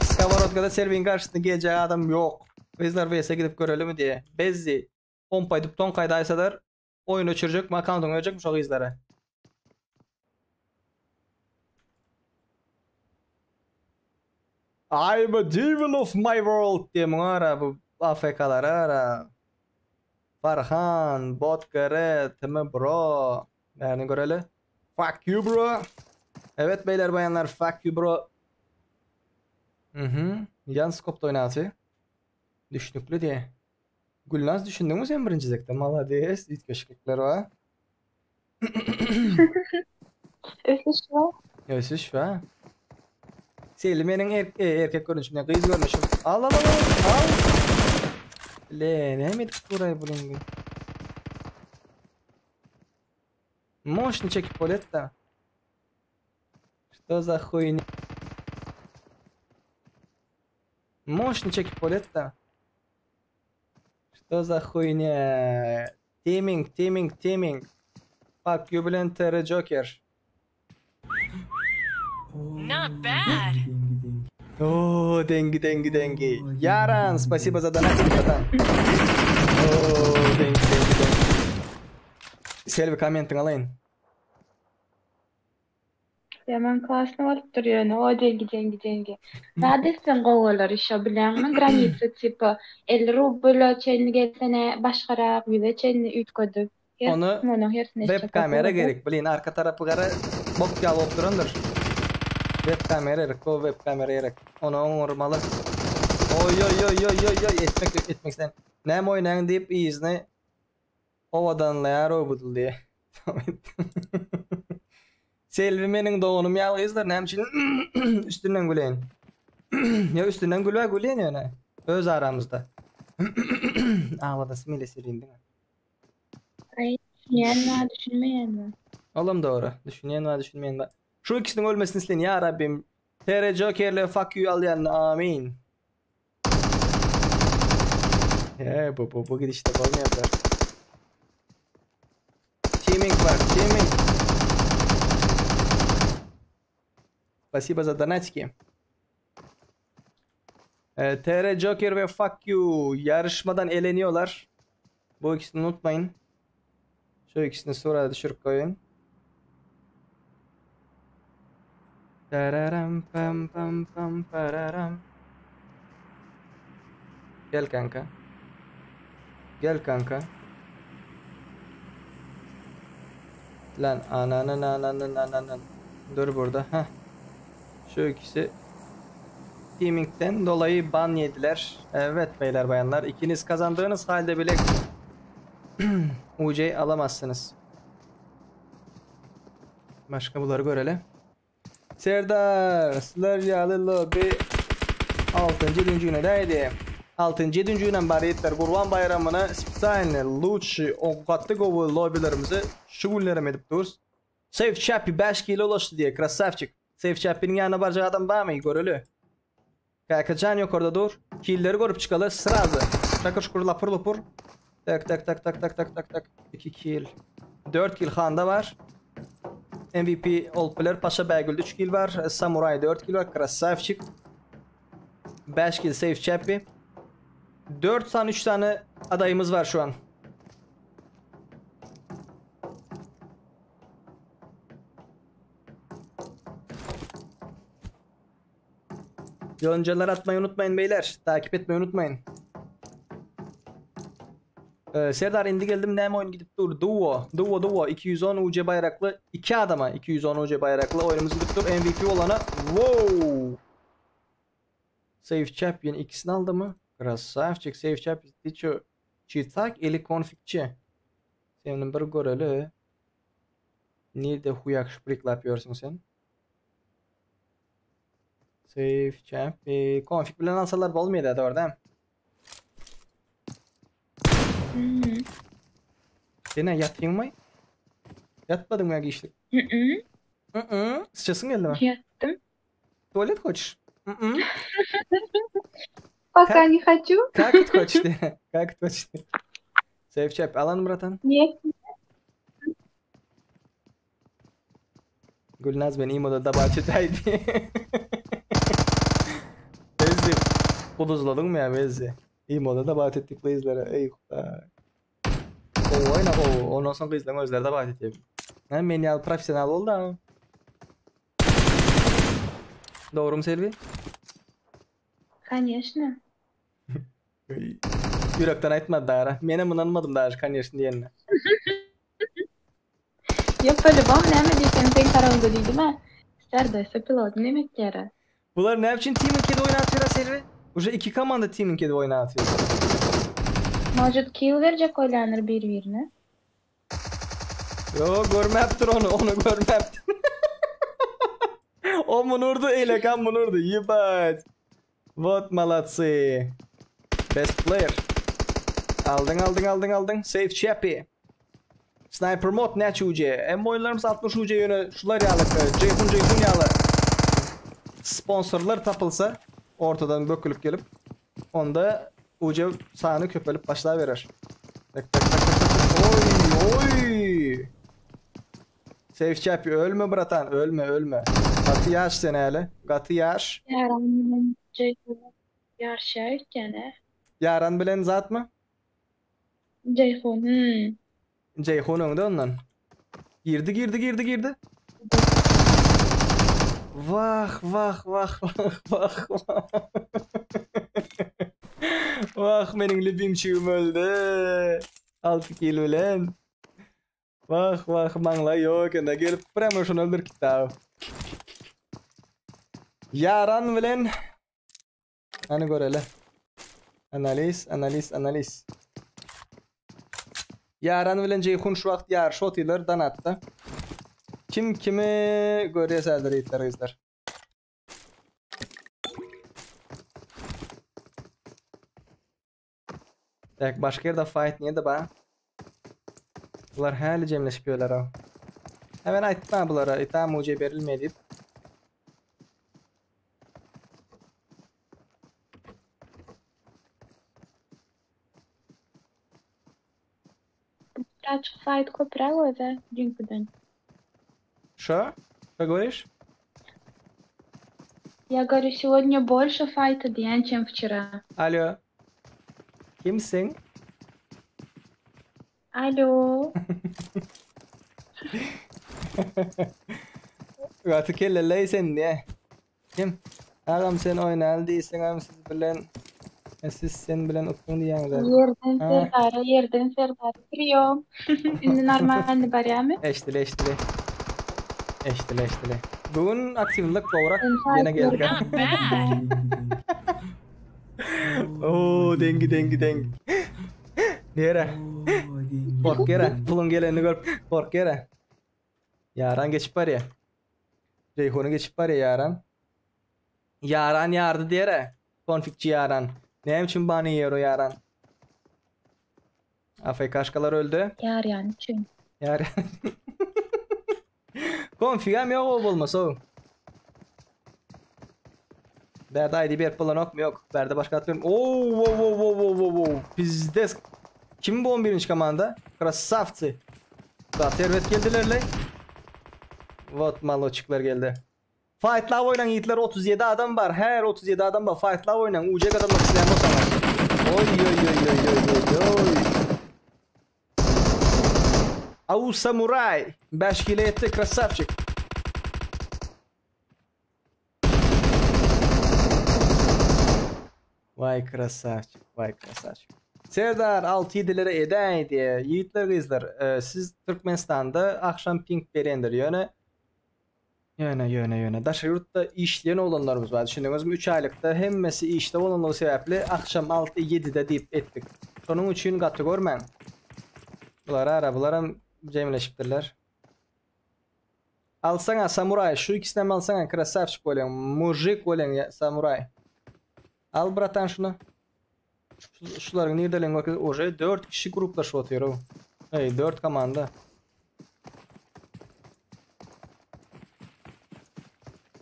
Skоворodka'da Selvi'nin karşısında geleceği adam yok. Kızlar vs'e gidip görelim mi diye. Bezzi. 10 paydıp 10 kayda aysalar oyun uçuracak mı? Account'un ölecekmiş o kızlara. I'm a devil of my world diye ara bu AFK'ları ara. Farhan, Botkare, Teme bro. Nerede görelim? Fuck you bro. Evet beyler bayanlar fuck you bro. Yan skopta oynatı. Düşnüklü diye. Gülnaz düşündün mü sen birinci zekte? Malades, it köşkekler var. Ösüş var. Selme'nin erkek görünüşünden kız görmüşüm. Al. Le, ne mi burayı bulundu? Мощный чеки полета. Что за хуйня? Мощный чеки полета. Что за хуйня? Тиминг. Fuck you Bülent Joker. Not bad. О, деньги. Яран, спасибо за донат, братан. О, деньги. Selvi kommentin alayın. Yaman klasını alıp duruyor. O dengi. Neredesin qoğular işe bilen mi? Granitsa tipi 50 rubl çelini gelsene başkarak yüze çelini ütködük. Onu web kamera gerek. Bilin arka tarafı gara bok yal olup durandır. Web kamera gerek. O web kamera gerek. Onu onurmalı. Oy etmek sen. Ne mi oynayın deyip izni ovadanlayar o budul diye. Selvi menin doğunum yalgızlar. Ne için üstünden güleyin. Ya üstünden güleyin yani. Öz aramızda. Ağladası mile seriyim değil mi? Ay, düşünmeyen mi? Oğlum doğru. Düşünmeyen var, düşünmeyen var. Şu ikisinin ölmesini isteyin ya Rabbim. TR Joker'le fuck you alayan amin. Bu gidişte olmayacak. Teaming var, teaming. Спасибо за донатики. TR Joker ve fuck you yarışmadan eleniyorlar. Bu ikisini unutmayın. Şu ikisini sonra düşürüp koyun. Tararam pam pam pam pararam. Gel kanka. Gel kanka. Lan ananın. Dur burada. Heh. Şu ikisi teaming'den dolayı ban yediler. Evet beyler bayanlar. İkiniz kazandığınız halde bile UC alamazsınız. Başka bunları görelim. Serdar Slaryalı Lobby 6. 7. günedeydi. 6. 7. günden bariyetler Kurban Bayramı'na spesialne Luchi Okattıgovu lobbylerimizi şugullerim edip duruz. Safe Chappy 5 kilo ulaştı diye krasavçık. Safe Chappy'nin yanına baracak adam var mı görülü? Kaçan yok orada dur. Killleri görüp çıkalı sırası. Şakır şukur lapur lapur. Tak. 2 kill. 4 kill Han'da var. MVP All Player Paşa Belgül'de 3 kill var. Samuray 4 kill var. Krasavçık. 5 kill Safe Chappy. 4 tane 3 tane adayımız var şu an. Yoncalar atmayı unutmayın beyler. Takip etmeyi unutmayın. Serdar indi geldim ne oyun gidip dur. Duo 210 UC bayraklı 2 adama 210 UC bayraklı oyunumuz gidip dur. MVP olana wow. Safe Champion ikisini aldı mı? Krasavçık Safe Champion Ticho Çitak eli konfikçi. Senin bir göreli. Nerede huyak şıprıkla yapıyorsun sen? Safe Champion konfig bilen alsalar olmuyor da orada. Sen yatayım mı? Yatmadın mı ya geçtik? Sıçasın geldi mi? Yattım. Tuvalet хочешь? Пока не хочу. Как это хочешь ты? Как это хочешь ты? Safe Chap, alan bратан? Нет. Gülnaz beni imoda da bahçedeydi. Bezzi. Kuduzladın mı ya Bezzi? İmoda da bahçettik kızlara. Ey kuda. Oyna o. Ondan sonra kızların özleri de bahçettim. Ben menyal profesyonel oldu ama. Doğru mu Selvi? Конечно. Yürekten aytmadı daha. Mene mınanmadım daha конечно diyenine. Я по-любому näme diýsem sen karangy diýdime. Serdar pilot näme kere? Bunlar ne için Team 2'de oynatıyor Selvi? Уже 2 komanda Team 2'de oynatıyor. Может kill verecek oylanır bir-birine? Yo görmeptir onu görmeptir. O munurdu elekan munurdu. Yibat. Вот молодцы. Best player. Aldın. Safe Chappy. Sniper mod ne UC? Em oyunlarımız 60 UC yönü şular yağlık. Ceyhun yağlı. Sponsorlar tapılsa ortadan bökülüp gelip onda UC sağını köpelip başlığa verir. Tak. Oy. Safe Chappy ölme bratan ölme. Katı yaş sen hele. Katı yaş. Yaran Ceyhun yarşar gene. Yaran bilen zat mı? Ceyhun. Ceyhun'un da ondan. Girdi. Vah. Vah benim libimçiğim öldü. 6 kill bilen. Vah mangla yok enda gelip promotion öldür kitab. Yaran bilen. Hani görele. Analiz. Yaran bilen Ceyhun şu vaqt yar şotiler danatda. Kim kimi görýärler ýetler. Tak başka yerde fight niye de ba? Bular hali cemleşip yolar ha. Hemen aytma bulara. Ita mucize berilmedi. Братчик файт купила, да? День. Что? Что говоришь? Я говорю, сегодня больше файта день, чем вчера. Алло. Kimsin? Alo. Artık kelleley sen ne? Kim? Ağam sen oynalı değilsin ağam siz bilen. Siz sen bilen utkun diýäňler. Yerden Serdar. Приём. Şimdi нормально barýarmy? Eşdile. Bugün aktivlik olarak yine geldik. Not bad. Oo, dengi. Nere? Kork yere. Pulun geleni görüp kork yere. Yaran geçip var ya. Ceyhun'u geçip var ya yaran. Yaran yardı diyere. Konfikçi yaran. Ne için bana yer o yaran? AFK aşkalar öldü. Yar yani için. Yar. Konfigam yok o bulmaz o. Berde ID bir plan yok mu yok. Berde başka atıyorum. Oo. Pizdes. Kim bu 11. komanda? Krasavцы. Servet geldilerle. Vot maloçikler geldi. Fight'la oynan yiğitler 37 adam var. Her 37 adam var. Fight'la oynan. Uca katılmak isteyen o zaman. Oy. Au samuray. 5 kilo etti krasavчик. Vay krasavчик. Serdar 6-7'lere edeydi. Yiğitler kızlar. Siz Türkmenistan'da akşam ping berendir yöne. Daşa yurtta işleyen olanlarımız var. Düşündüğünüz mü 3 aylıkta hemmesi işte olanlar sebeple akşam 6-7'de deyip ettik. Sonun üçün katı görmen. Bulara cemleşiptirler. Alsana samuray. Şu ikisinden alsana krasavчик olen. Mujik olen samuray. Al bratan şunu. Şuların nereden bakıyor? Oje 4 kişi gruplaşıp atıyor. Hey 4 komanda.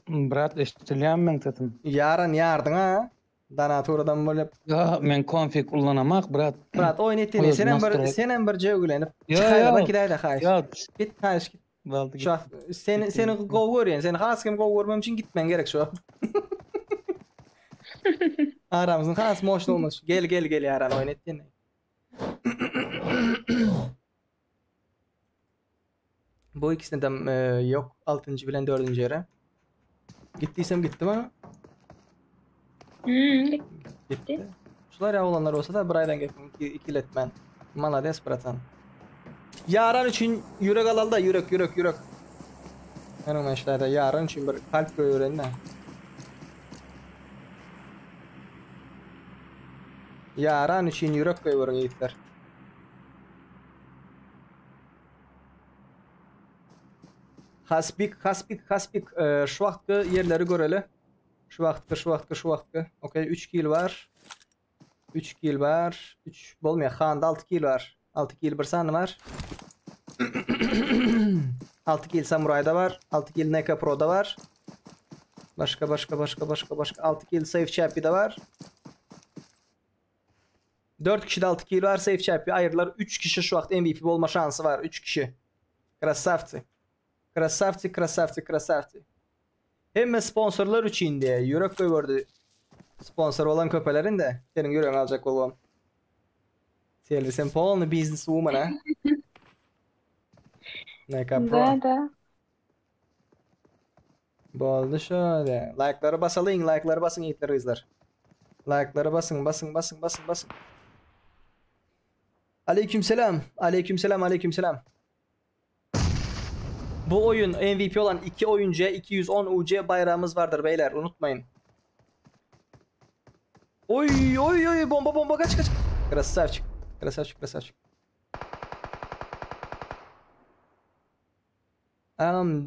Brat eşitleyen men dedim. Yaran yardın ha. Danaturadan böyle. Ya men konfig kullanamak brat. Brat oynatın. Senen bir joglanıp. Ya. Bak gidayda hayır. Ya. Git hayır git. Valdı Şu seni gol görüyen. Seni has kim gol görmem için gitmen gerek şu an. Aramızın has moşlu olmuş. Gel yaran oynatın. Bu ikisinden yok 6. bilen 4. yere. Gittiysem gittim ha. Gitti. Şular ya olanlar olsa da bir aydan geldim. İkiletmen. Malades bratan. Yaran için yürek alal da yürek. Benim işlerde yaran için bir kalp koyuyorum da. Yaran için yürek koyuyorum yiğitler. Hasbik. Şu vakti yerleri göreli. Şu vakti. Okey 3 kill var. 3 kill var. 3 bolmaya Xanda 6 kill var. 6 kill bir san var. 6 kill Samuray'da var. 6 kill Neka Pro'da var. Başka. 6 kill Safe Chappy'de var. 4 kişide 6 kill var. Safe Chappy ayırlar. 3 kişi şu vakti MVP olma şansı var. 3 kişi. Krasavцы. Hem sponsorlar için de yürek koyuyordu. Sponsor olan köpelerin de senin yüreğini alacak olan. Sen polny businesswoman ha. Neka Pro. Да. Boldu şöyle. Like'ları basın yiğitler izler. Like'ları basın. Aleykümselam. Bu oyun MVP olan 2 oyuncuya 210 UC bayrağımız vardır beyler, unutmayın. Oy bomba kaç. Krasavчик.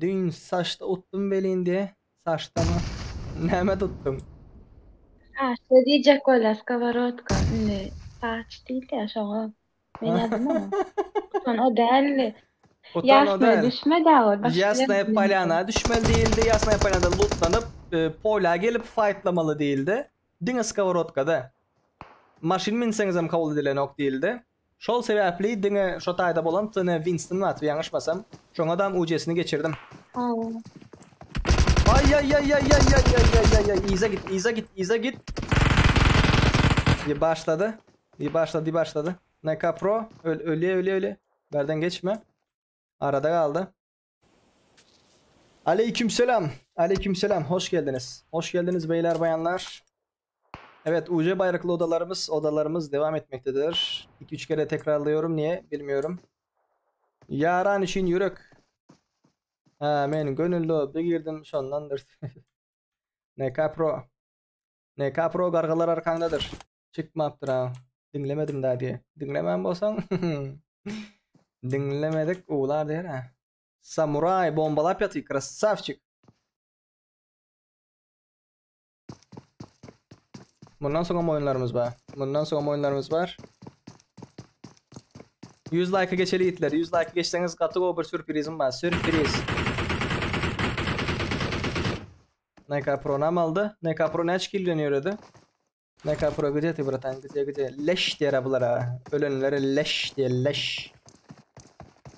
Dün saçta uttum belinde. Saçta mı? Neme tuttum? Что diyecek öyle сковородка. Ne saç değil ya şoğa. Ben yazdım ama. Utan o değerli. Utan o Yasnaya değil. düşmedi o. Başka Yasnaya bir- Polyana düşmeli değildi. Yasnaya Polyana'da lootlanıp Pola gelip fightlamalı değildi. Dine Skavarodka'da maşin minseniz hem kabul edilen ok değildi. Şol sebepli dine şotayda bolan tane Winston atı yanlışmasam. Şoň adam UC'sini geçirdim. Ha. Ay ay ay ay ay ay ay ay ay İza git. İyi başladı. Neka Pro öyle. Berden geçme. Arada kaldı. Aleykümselam. Hoş geldiniz beyler bayanlar. Evet, UC bayraklı odalarımız devam etmektedir. 2-3 kere tekrarlıyorum, niye bilmiyorum. Yaran için yürek. Ha, men gönüllü bir girdim şondandır. Neka Pro gargalar arkandadır. Çıkmaptır ha. Dinlemedim daha diye. Dinlemem bolsan. Dinlemedik uğular der ha. Samuray bombalap yatıyor, krasavчик. Bundan sonra oyunlarımız var. 100 like'a geçeli itler. 100 like'a geçseniz katı bir sürprizim var. Sürpriz. Neka Pro nam aldı. Neka Pro ne şekilleniyordu? Neka Pro gıceti bratan gıcı. Leş diye arabalar ha. Ölenlere leş diye leş.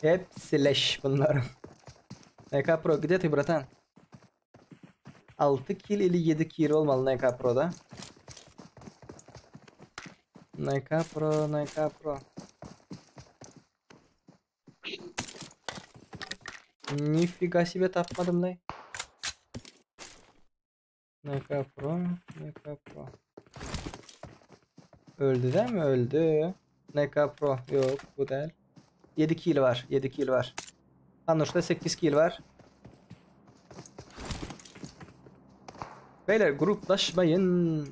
Hepsi leş bunların. Neka Pro gıceti bratan. 6 kill ili 7 kill olmalı Neka Pro'da. Neka Pro. Nifiga себе tapmadım lan. Neka Pro. Öldü değil mi? Öldü. Neka Pro. Yok bu değil. 7 kill var. Anlaşta 8 kill var. Beyler gruplaşmayın.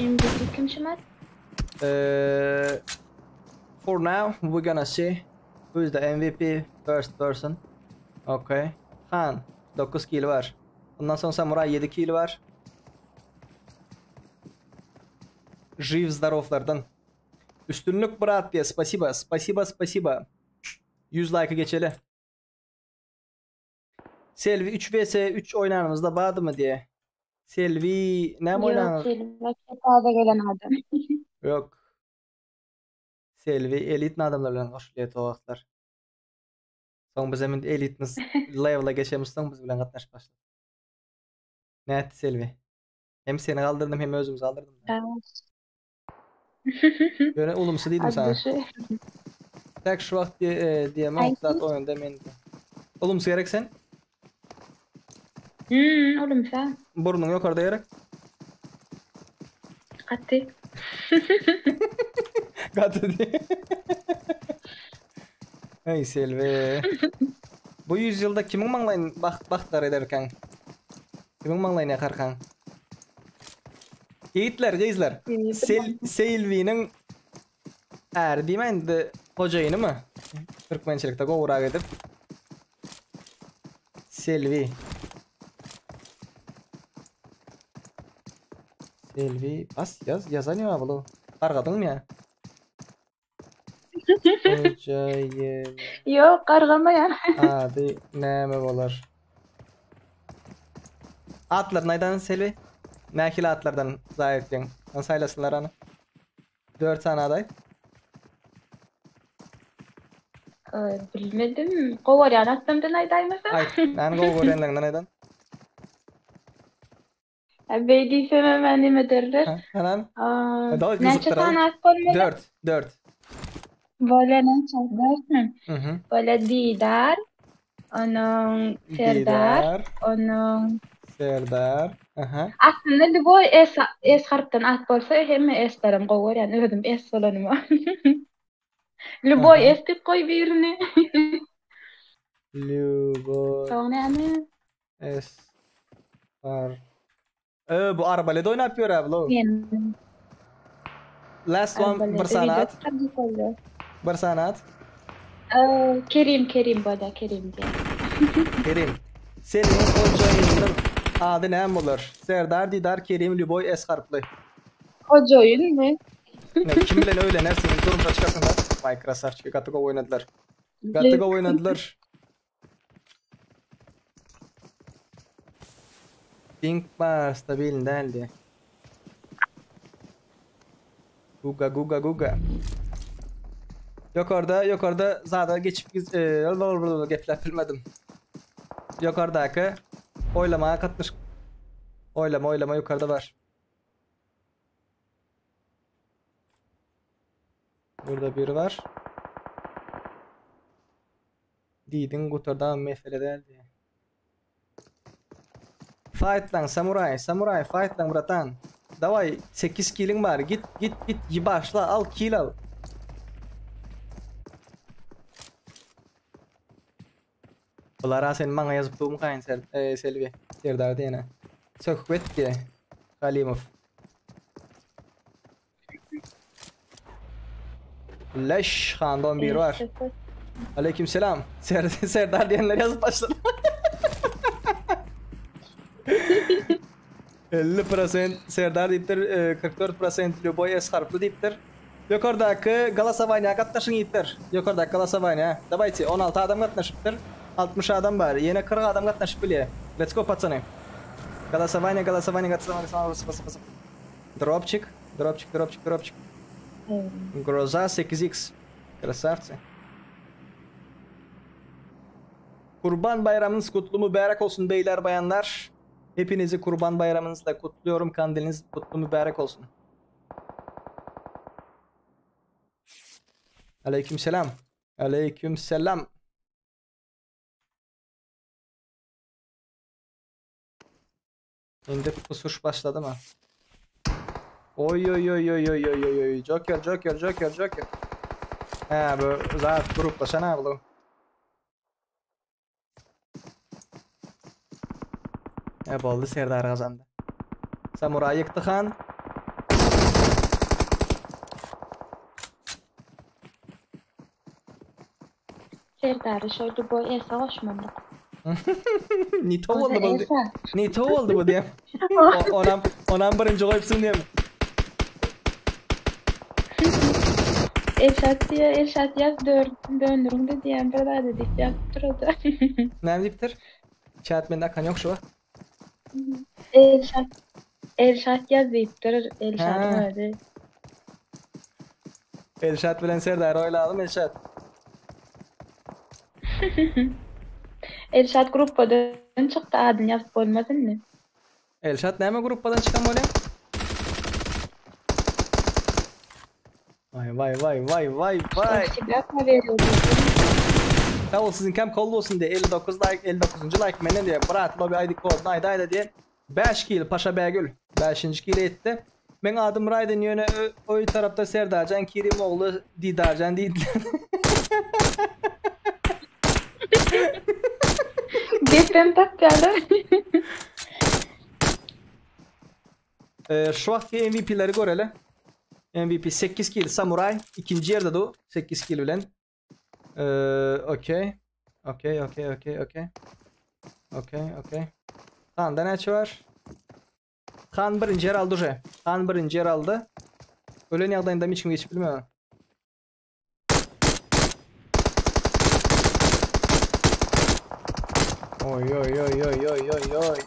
MVP kim şemat? For now, we're gonna see who is the MVP first person. Okay. Han 9 kill var. Ondan sonra Samuray 7 kill var. Жив здоровlardan. Üstünlük brat diye spasiba. 100 like'ı geçeli. Selvi 3 vs 3 oynarımızda bağdı mı diye. Selvi ne mi oynarız? Yok, Selim. Gelen adam. Yok. Selvi elit adamlarla koşuyor toğaklar. Son biz hemen elitiniz level'a geçemişsin biz bilen katnaş başladı. Ne etti Selvi? Hem seni kaldırdım hem özümüzü kaldırdım. Böyle olumsuz değildim sana. Tek şu vakit diyemem zaten oyunda men. Olumsuz gerek sen? Olumsuz. Burnun yukarıda gerek. Katı. Katı diye. Hey Selvi. Bu yüzyılda kimin manglayın baktılar ederken? Kimin manglayın yakarken? Yiğitler, geyizler. Selvi'nin diyeyim de hocayını mı? Türkmençilikte uğrak edip. Selvi. Bas yazanıyor abi lo. Kargadın mı ya? Hocayı. Yok kargama ya. Hadi neme olur. Atlar neyden Selvi? Nekili atlardan zayıflayın. Saylasınlar anı. 4 tane aday. Bilmedim. Kovar yani attım da neydaymasın? Ay, ben kovarenlerden neyden? Beydiyse hemen ne derler? Hemen. Neçe tane at koymalı? 4. Böyle neçe? 4 mü? Hı. Böyle Didar. Onun Serdar. Aha. Aslında bu es harften at bolsa hem eslerim kovar yani ödüm es olanım. Luboy estik koy birini. Luboy. Sonra yani. Es. Var. Bu arabayla oyun yapıyor abi lo. Last one bir sanat. Bir sanat. Kerim böyle Kerim diye. Kerim. Senin hocayının adı ne olur? Serdar, Didar, Kerim, Luboy, Es harfli. Hoca oyun mu? Ne, kim bilen öyle nersinin durumda çıkarsınlar. Vay krasavçı Gatıga oynadılar. Gatıga oynadılar. Pink bar stabil değildi. Guga. Yukarıda zaten geçip gepler bilmedim. Yukarıdaki oylamaya katmış. Oylama yukarıda var. Burada biri var. Didin gutardan mesele değildi. Fight lan samuray fight lan bratan. Davay 8 kill'in var. Git başla al kill al. Bulara sen bana yazıp tuğum kayın Selvi. Serdar diyene. Söhbet ki Kalimov. Leş Khan'dan biri var. Aleykümselam. Serdar diyenler yazıp başladı. 50% Serdar deyiptir, 44% Lüboy Esharplı deyiptir. Yukarıdaki Galasavanya katlaşın yiyiptir. Yukarıdaki Galasavanya. Dabayçı 16 adam katlaşıptır. 60 adam var. Yine 40 adam katlaşıp bile. Let's go patsana. Galasavanya. Dropчик. Groza 8x. Krasavцы. Kurban bayramınız kutlu mübarek olsun beyler bayanlar. Hepinizi Kurban Bayramınızla kutluyorum. Kandiliniz kutlu mübarek olsun. Aleykümselam. Şimdi pusuş başladı mı? Oy. Joker. Ha bu zaten gruplaşan ha bu. Ne oldu Serdar kazandı. Samuray yıktı han. Serdar şöyle boy savaşmadı. Nito oldu bu diye. Onam birinci koyupsun diye mi? Elşat yaz döndürüm diyen bir daha dedik yaptırdı. Ne diptir? Chatmende akan yok şu an. Elşat yaz deyiptir. Elşat öyle. Elşat bilen Serdar oyladım Elşat. Elşat gruppadan çıktı adın yazıp olmasın mı? Elşat neyme gruppadan çıkan böyle? Vay. Sağ ol sizin kam kollu olsun diye 59 like menen diye Brat Lobby ID kod ayda diye 5 kill Paşa Begül 5. kill etti. Ben adım Raydın yöne o tarafta Serdarcan Kerimoğlu Didarcan değil. Gefem tak geldi. Şu vakti MVP'leri görelim. MVP 8 kill Samuray. İkinci yerde de o 8 kill bilen. Okey. Khan'da ne var? Khan birinci yer aldı уже. Khan birinci yer aldı. Ölen yağdayında hiç kim geçip bilmiyor. Oy.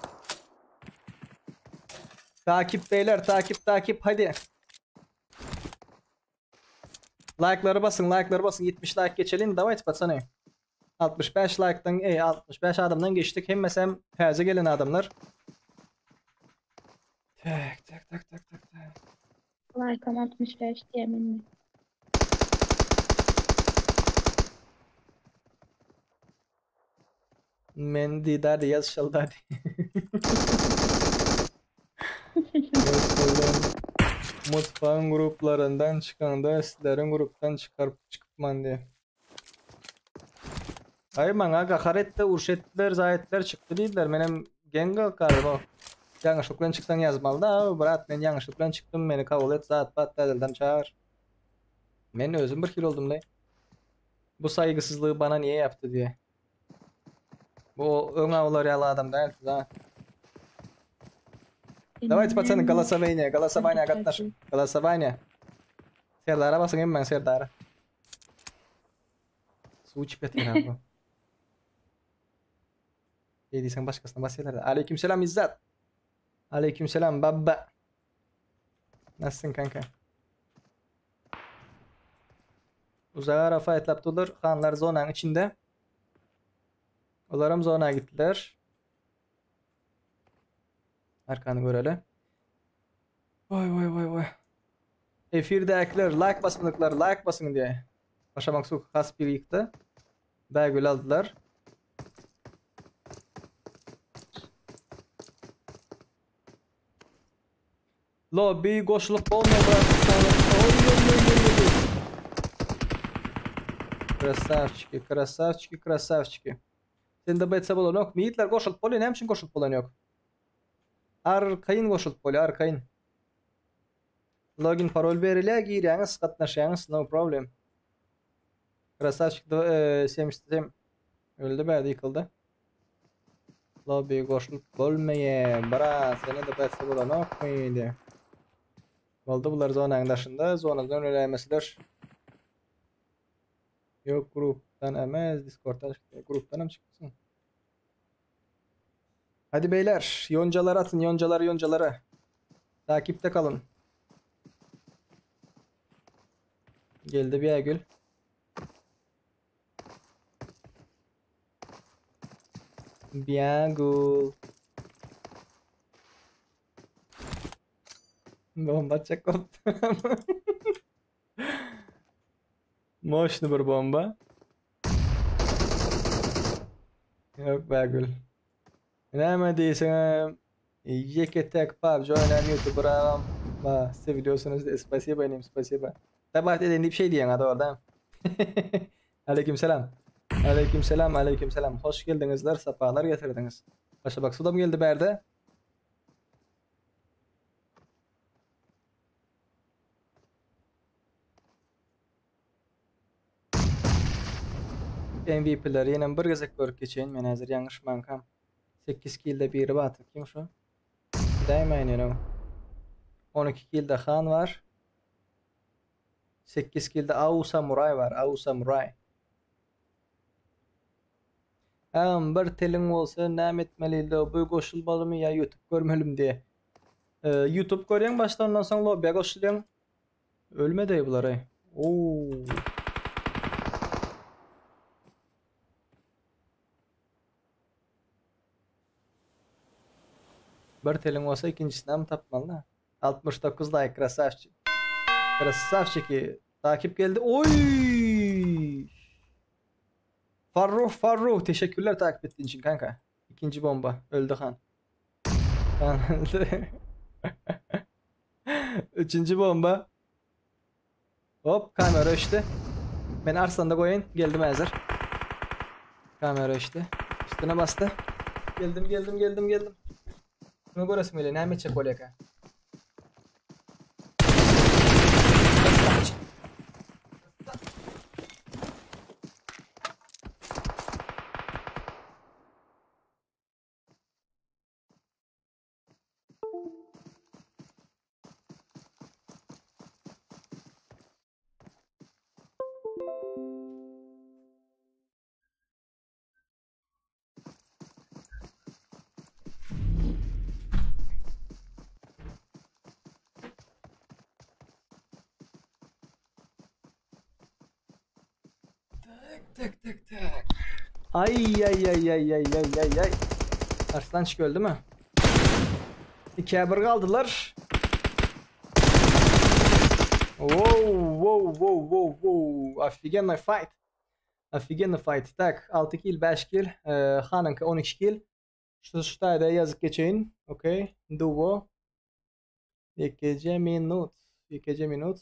Takip beyler takip hadi. Like'ları basın 70 like geçelim давайте пацаны. 65 like'dan 65 adamdan geçtik. Hem mesela taze gelen adamlar. Tak. Like 65 diyemin. Men Didar yazışaldı hadi. Mutfağın gruplarından çıkan da sizlerin gruptan çıkman diye. Hayır bana Gakarette, Urşetler, Zahitler çıktı değiller. Benim Genga galiba. Yanlışlıkla çıksan yazmalı da. Bırak ben yanlışlıkla çıktım. Beni kabul et. Zat bat dedilden çağır. Ben özüm bir kil oldum da. Bu saygısızlığı bana niye yaptı diye. Bu ön avlar yalı adam değil. Давайте, пацаны, голосование, катнаш. Голосование. Serdara basın hemen Serdara. Su içip yatır abi bu. Yediysen başkasına bahseder. Aleykümselam İzzet. Aleykümselam baba. Nasılsın kanka? Uzağa rafa etlaptılar. Hanlar zonanın içinde. Olarım zonaya gittiler. Arkanı görelim. Vay. Efirdekiler like basmadıklar like basın diye. Paşa Maksuk has bir yıktı. Belgül aldılar. Lobby koşulup olmuyor bıraktıkları. Oy. Krasavçiki. Sen de betse bolon yok. Miyitler koşulup bolon hem için koşulup bolon yok. Arkayın koşulup bolon arkayın. Login parol verile girýäňiz, gatnaşýaňyz, no problem. Krasavçik semistem öldü bädi yıkıldı. Lobby koşulup bolmaýa. Bara seni de betse bolon okmaýdy. Boldy bular zonaň daşynda, zonadan öleýmesiler. Yok gruptan emez, Discord'dan gruptan hem çıksın. Hadi beyler, yoncalar atın, yoncalara. Takipte kalın. Geldi bir Aygül. Biagul. Bomba çekop. Moşnu bir bomba. Yok Biagul. Näme diýsem, yeketek PUBG oynayan YouTuber'a seviyorsunuz. Spasiba inim, spasiba. Tabat edin bir şey diyen adı orada. Aleykümselam. Aleykümselam. Hoş geldinizler, safalar getirdiniz. Başa bak sudam geldi berde. MVP'ler yine bir gezek görüp geçeyin. Men hazır yanlış mankam. 8 kill'de biri batı. Kim şu? Daymayın 12 kill'de Han var. 8 kill'de Au Samurai var. Au Samurai. Bir telin olsa näme etmeliydi? Bu koşulmalı ya YouTube görmelim diye. YouTube görýän başta ondan soň lobby'e koşulýan. Ölmedi bular ay. Oo. Bir telin olsa ikincisini mi tapmalı? 69 like krasavçı. Krasavçı takip geldi. Oy! Farruh teşekkürler takip ettiğin için kanka. İkinci bomba öldü Han. Han öldü. Üçüncü bomba. Hop kamera işte. Ben Arslan'da koyayım. Geldim hazır. Kamera işte. Üstüne bastı. Geldim. Şunu görürsün öyle. Näme çek oleka. Tak. Ay. Arslan çık öldü mü? 2'ye 1 kaldılar. Wow. Afigen fight. Tak 6 kill 5 kill. Han'ınki 12 kill. Şu da yazık geçeyin. Okay. Duo. 2 minut.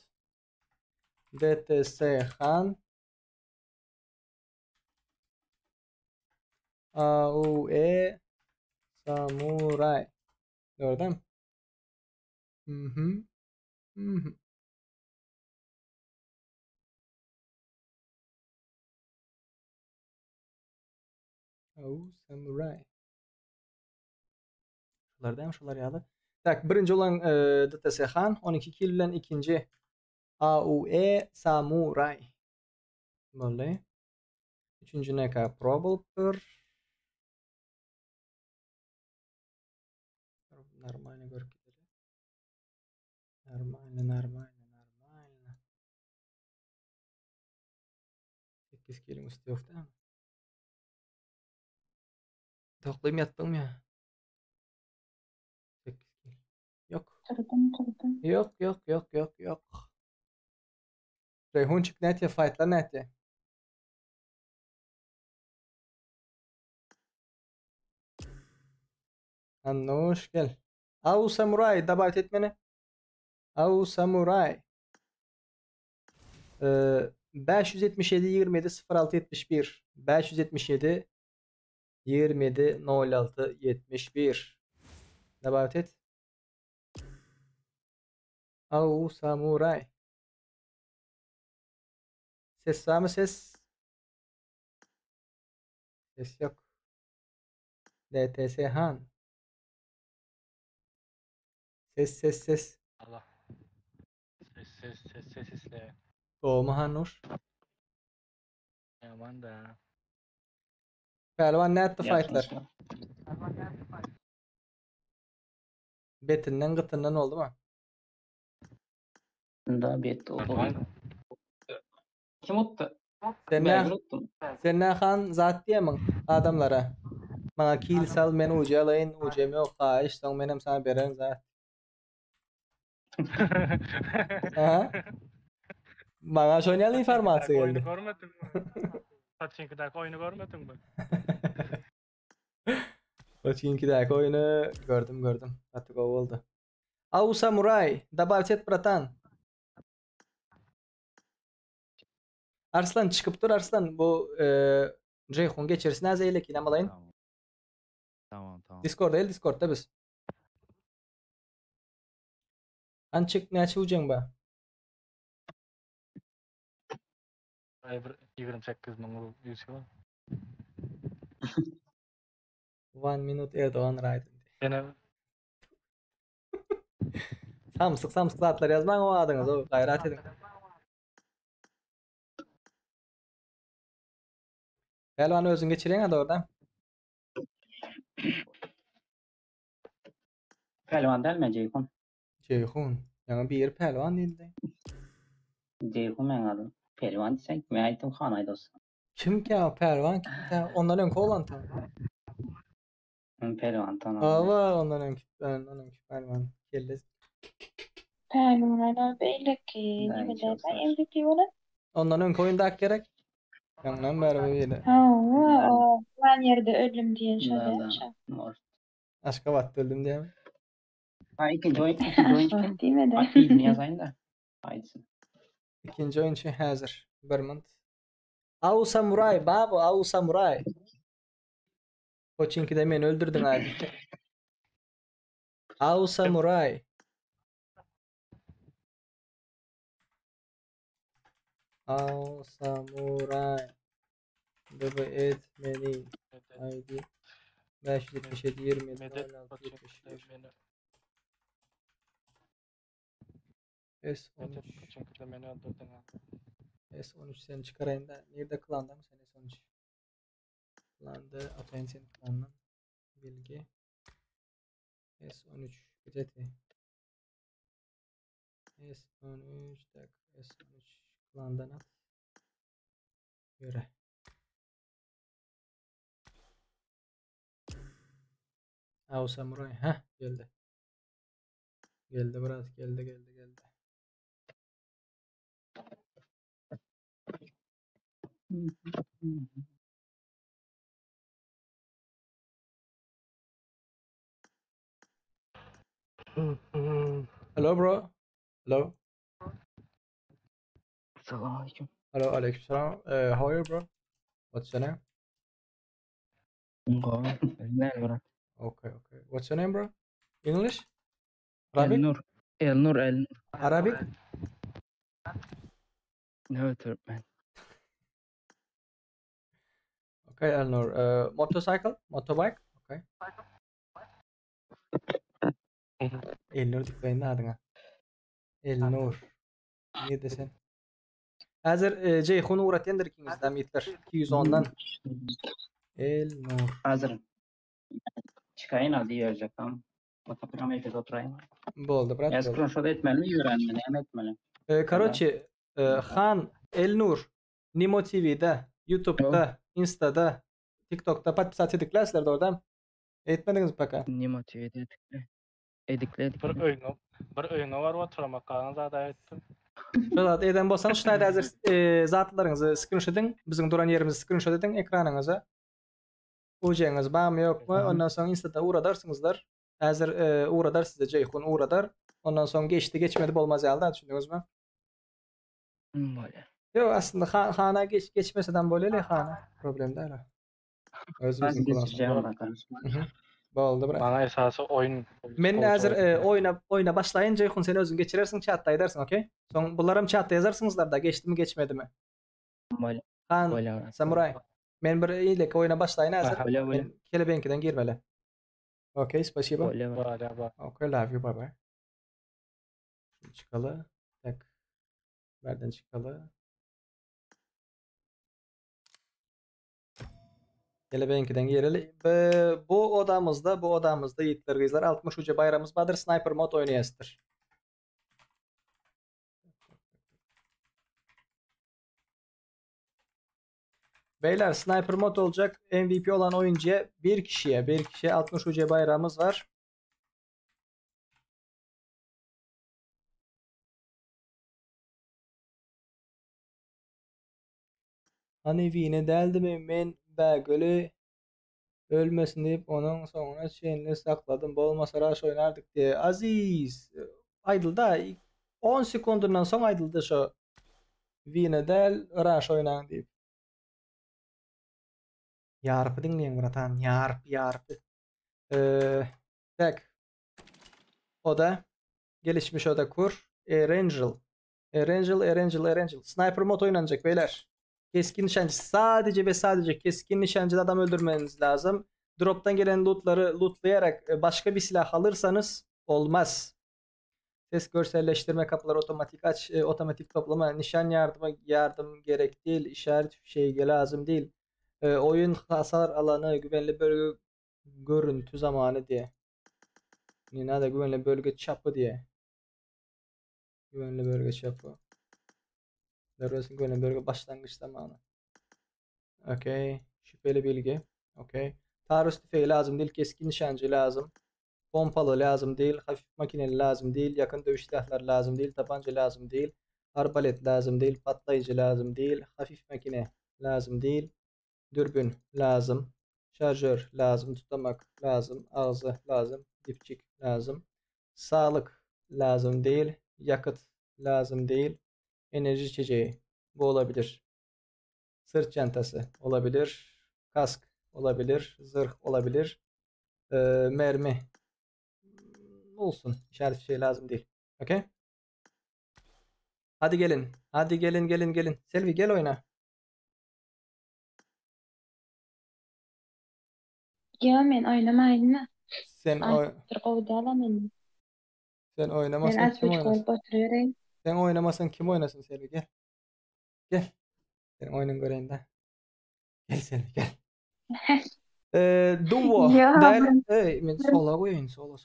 DTS Han. AUE Samurai. Gördün? Hı. AU Samurai. Şular yağdı. Tak birinci olan DTS Han 12 kill bilen ikinci AUE Samurai. Boldy. Üçüncü neka Probulpur. Нормально görüp gidelim. Нормально. 8 kilin üstü yok değil mi? Toklayayım yattım ya. 8 kil. Yok. Tırdım. Yok. Reyhunçuk net ya fightlar net ya. Annoş gel. Au Samurai davet etmeni. Au Samurai. 577 27 06 71 577 27 06 71 davet et. Au Samurai. Ses var mı ses? Ses yok. DTS Han. Ses. Allah. Ses isle. Doğma Hanur. Aman da. Pehlivan ne yaptı Yaxşı. fightlar? Betinden gıtından oldu mu? Da bet oldu. Kim uttu? Sen ne han zat diyemin adamlara. Bana kill sal men ucalayın ucam yok kayış son benim sana beren zat. Aha. Bana şöyle informasiya Oyunu geldi. görmedin mi? Pachinko'daki oyunu görmedin mi? Pachinko'daki oyunu gördüm. Artık o oldu. Au Samurai, dabalcet bratan. Arslan çıkıp dur Arslan. Bu Ceyhun geçirsin azeyle ki namalayın. Tamam. Discord'da biz. Ançık ne açılacaksın ba? Ay bir 28 ming yüzü var. 1 minute Erdoğan right. Gene Samsık zatlar yazmayın o adınız o gayret edin. Pehlivan özün geçireyim hadi oradan. Pehlivan değil mi Ceyhun? Ceyhun. Yani bir pehlivan değildi. Ceyhun men adım. Pehlivan desek men aytdım Han aydosun. Kim ki o pehlivan kim ki? Ondan önce olan tam. Pehlivan tanım. Ava ondan önce pehlivan. Kelles. Pehlivan belki ne bileyim MVP olan. Ondan önce oyunda gerek. Yandan beri böyle. O ben yerde ölüm diye şöyle. Aşka battı öldüm diye mi? Ha ikinci oyun Değil mi de? Akbilini yazayım da. Haydi. İkinci oyun için hazır. Bermant. Au Samurai babu Au Samurai. Pochinki de beni öldürdün abi. Au Samurai. Au Samurai. Bebe etmeni. Haydi. 577 20 16 71. S13 seni çıkarayım da. Nerede klanda mı sen S13? Klanda atayım seni klandan. Bilgi. S13 geceti. S13 tak S13 klandan at. Göre. Au Samurai. Heh geldi. Geldi Murat geldi. Hello bro. Hello. Selamünaleyküm. Hello aleykümselam. How are you bro? What's your name? Okay. What's your name bro? English? Arabic? Elnur. Arabic? No Türkmen. Okay, Elnur. Motorcycle? Motorbike? Okay. Elnur tıklayın da adına. Elnur. Ne desen? Hazır Ceyhun uğratyandır ikinizden mitler. 210'dan. Elnur. Hazır. Çıkayın hadi yiyeceğim. Oturam evde oturayım. Boldu brat. Ya screenshot etmeli, öğrenmeli, hem etmeli. Karoçi, Han, Elnur, Nimo TV'de, YouTube'da, Insta'da, TikTok'ta patpisat ediklersler de oradan. Etmediniz paka. Nimo TV'de edikledik. Bir öýüňe bar oturamakaňy zada etdim. Şolat eden bolsaň şuňda hazır zatlaryňyzy screenshot ediň. Biziň duran ýerimizi screenshot ediň ekranyňyza. Ujanyňyz barmy ýokmy? Ondan soň Insta'da uradarsınızlar. Hazır uradar size Ceyhun uradar. Ondan soň geçdi geçmedi bolmaz ýalda, düşündiňizmi? Böyle. Yo aslında Hana geçmeseden bolele Hana. Problem değil ha. Özümüzün kullanışı. Boldu bırak. Bana esası oyun. Men hazır oyuna başlayınca Ceyhun sen özün geçirersin chat'ta edersin, okey? Son bunlarım chat'ta yazarsınızlar da geçti mi geçmedi mi? Böyle. Han, Samuray. Men bir ilek oyuna başlayın hazır. Böyle. Kelebenkiden girmeli. Okey, spasiba. Böyle. Okay, love you, bye bye. Çıkalı. Tak. Nereden çıkalı? Kelebenkiden gireli. Bu odamızda yiğitler kızlar 60 uca bayramımız vardır. Sniper mod oynayasıdır. Beyler sniper mod olacak. MVP olan oyuncuya bir kişiye 60 uca bayrağımız var. Hani yine deldimi men bagölü ölmesin deyip onun sonuna şeyini sakladım. Bolmasa raş oynardık diye. Aziz aydılda 10 sekundundan son aydıldı şu yine del raş oynan deyip. Yarpı dinleyin buratan. Yarpı. Tak. O da gelişmiş o da kur. Erangel. Sniper mod oynanacak beyler. Keskin nişancı sadece ve sadece keskin nişancıda adam öldürmeniz lazım. Drop'tan gelen lootları lootlayarak başka bir silah alırsanız olmaz. Ses görselleştirme kapıları otomatik aç, otomatik toplama, nişan yardım gerek değil, işaret fişeği lazım değil. Oyun hasar alanı, güvenli bölge görüntü zamanı diye. Nerede güvenli bölge çapı diye. Güvenli bölge çapı. Neresi güvenli bölge başlangıç zamanı. Okey. Şüpheli bilgi. Okey. Taarruz tüfeği lazım değil, keskin nişancı lazım. Pompalı lazım değil, hafif makineli lazım değil, yakın dövüş silahları lazım değil, tabanca lazım değil, arbalet lazım değil, patlayıcı lazım değil, hafif makine lazım değil, dürbün lazım, şarjör lazım, tutamak lazım, ağzı lazım, dipçik lazım, sağlık lazım değil, yakıt lazım değil, enerji içeceği bu olabilir, sırt çantası olabilir, kask olabilir, zırh olabilir, mermi olsun. İşaret bir şey lazım değil. Okey? Hadi gelin. Hadi gelin. Selvi gel oyna. Ya men oynamayın. Sen oynamasan kim oynasın? Sen oynamasan kim oynasın Selvi gel. Gel. Senin oyunun göreyim de. Gel Selvi gel. Duo. Der men sola koyun sola.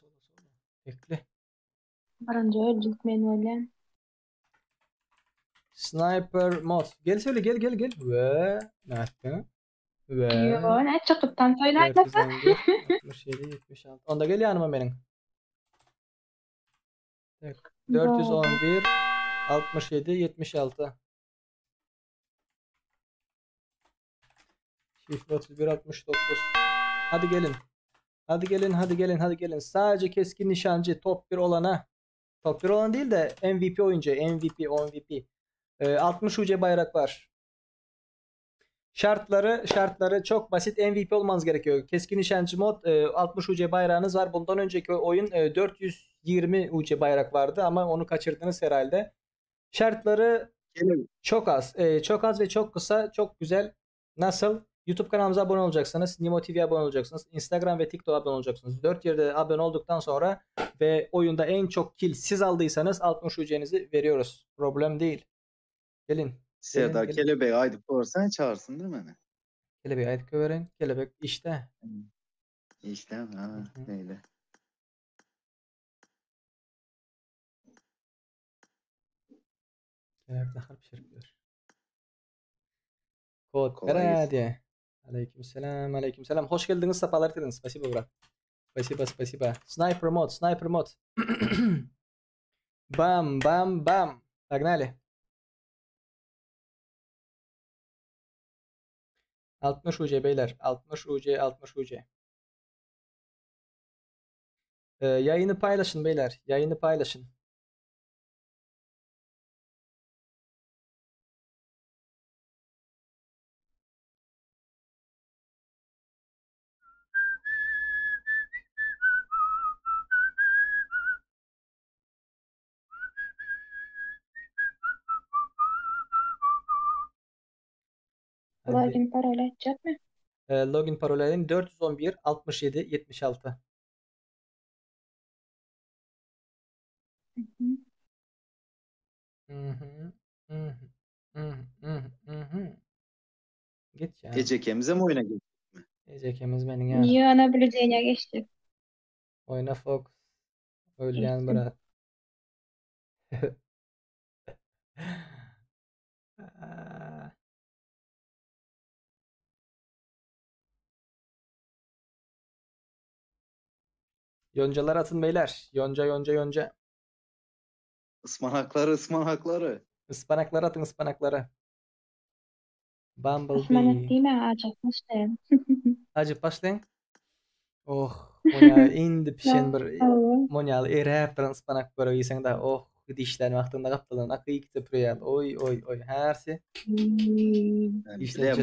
Bekle. Barınca öldük men öyle. Sniper mod. Gel söyle gel. Ve ne yaptın? Ve Yo ne çıkıptan söylersen. 67 76. Onda gel yanıma benim. 411 67 76. Şifre 31 69. Hadi gelin. Sadece keskin nişancı top 1 olana. Top 1 olan değil de MVP oyuncu. MVP. 60 UC bayrak var. Şartları çok basit. MVP olmanız gerekiyor. Keskin nişancı mod 60 UC bayrağınız var. Bundan önceki oyun 420 UC bayrak vardı ama onu kaçırdınız herhalde. Şartları çok az. Çok az ve çok kısa. Çok güzel. Nasıl? YouTube kanalımıza abone olacaksınız. Nimo TV'ye abone olacaksınız. Instagram ve TikTok'a abone olacaksınız. 4 yerde abone olduktan sonra ve oyunda en çok kill siz aldıysanız 60 UC'nizi veriyoruz. Problem değil. Gelin. Serdar kelebeği aydı korsan çağırsın değil mi? Hani? Kelebeği aydık överin. Kelebek işte. İşte ha neyle. Kelebek daha bir şey yapıyor. Kod Kolay gelsin. diye. Aleykümselam, aleykümselam. Hoş geldiniz, sefalar getirdiniz. Спасибо, брат. Спасибо. Sniper mod. Bam, bam, bam. Погнали. 60 UC beyler. 60 UC. Yayını paylaşın beyler. Yayını paylaşın. Login parol aytacak mı? Login parolerin 411 67 76. Git ya. Ecekemize mi oyuna girdik? Ecekemiz benim ya. Niye naблюдение geçti? Oyna Fox. Ölgen bırak. Yoncalar atın beyler. Yonca. Ispanakları. Ispanakları atın ıspanakları. Osman Bumblebee. değil mi? Acıkmıştım. Acı başlayın. Oh. Monya indi pişen bir. Allah. Monyalı erep duran ıspanak böyle yesen de oh. Dişler vaktinde kaptılan akı ikisi püreyal. Oy. Hersi. İşte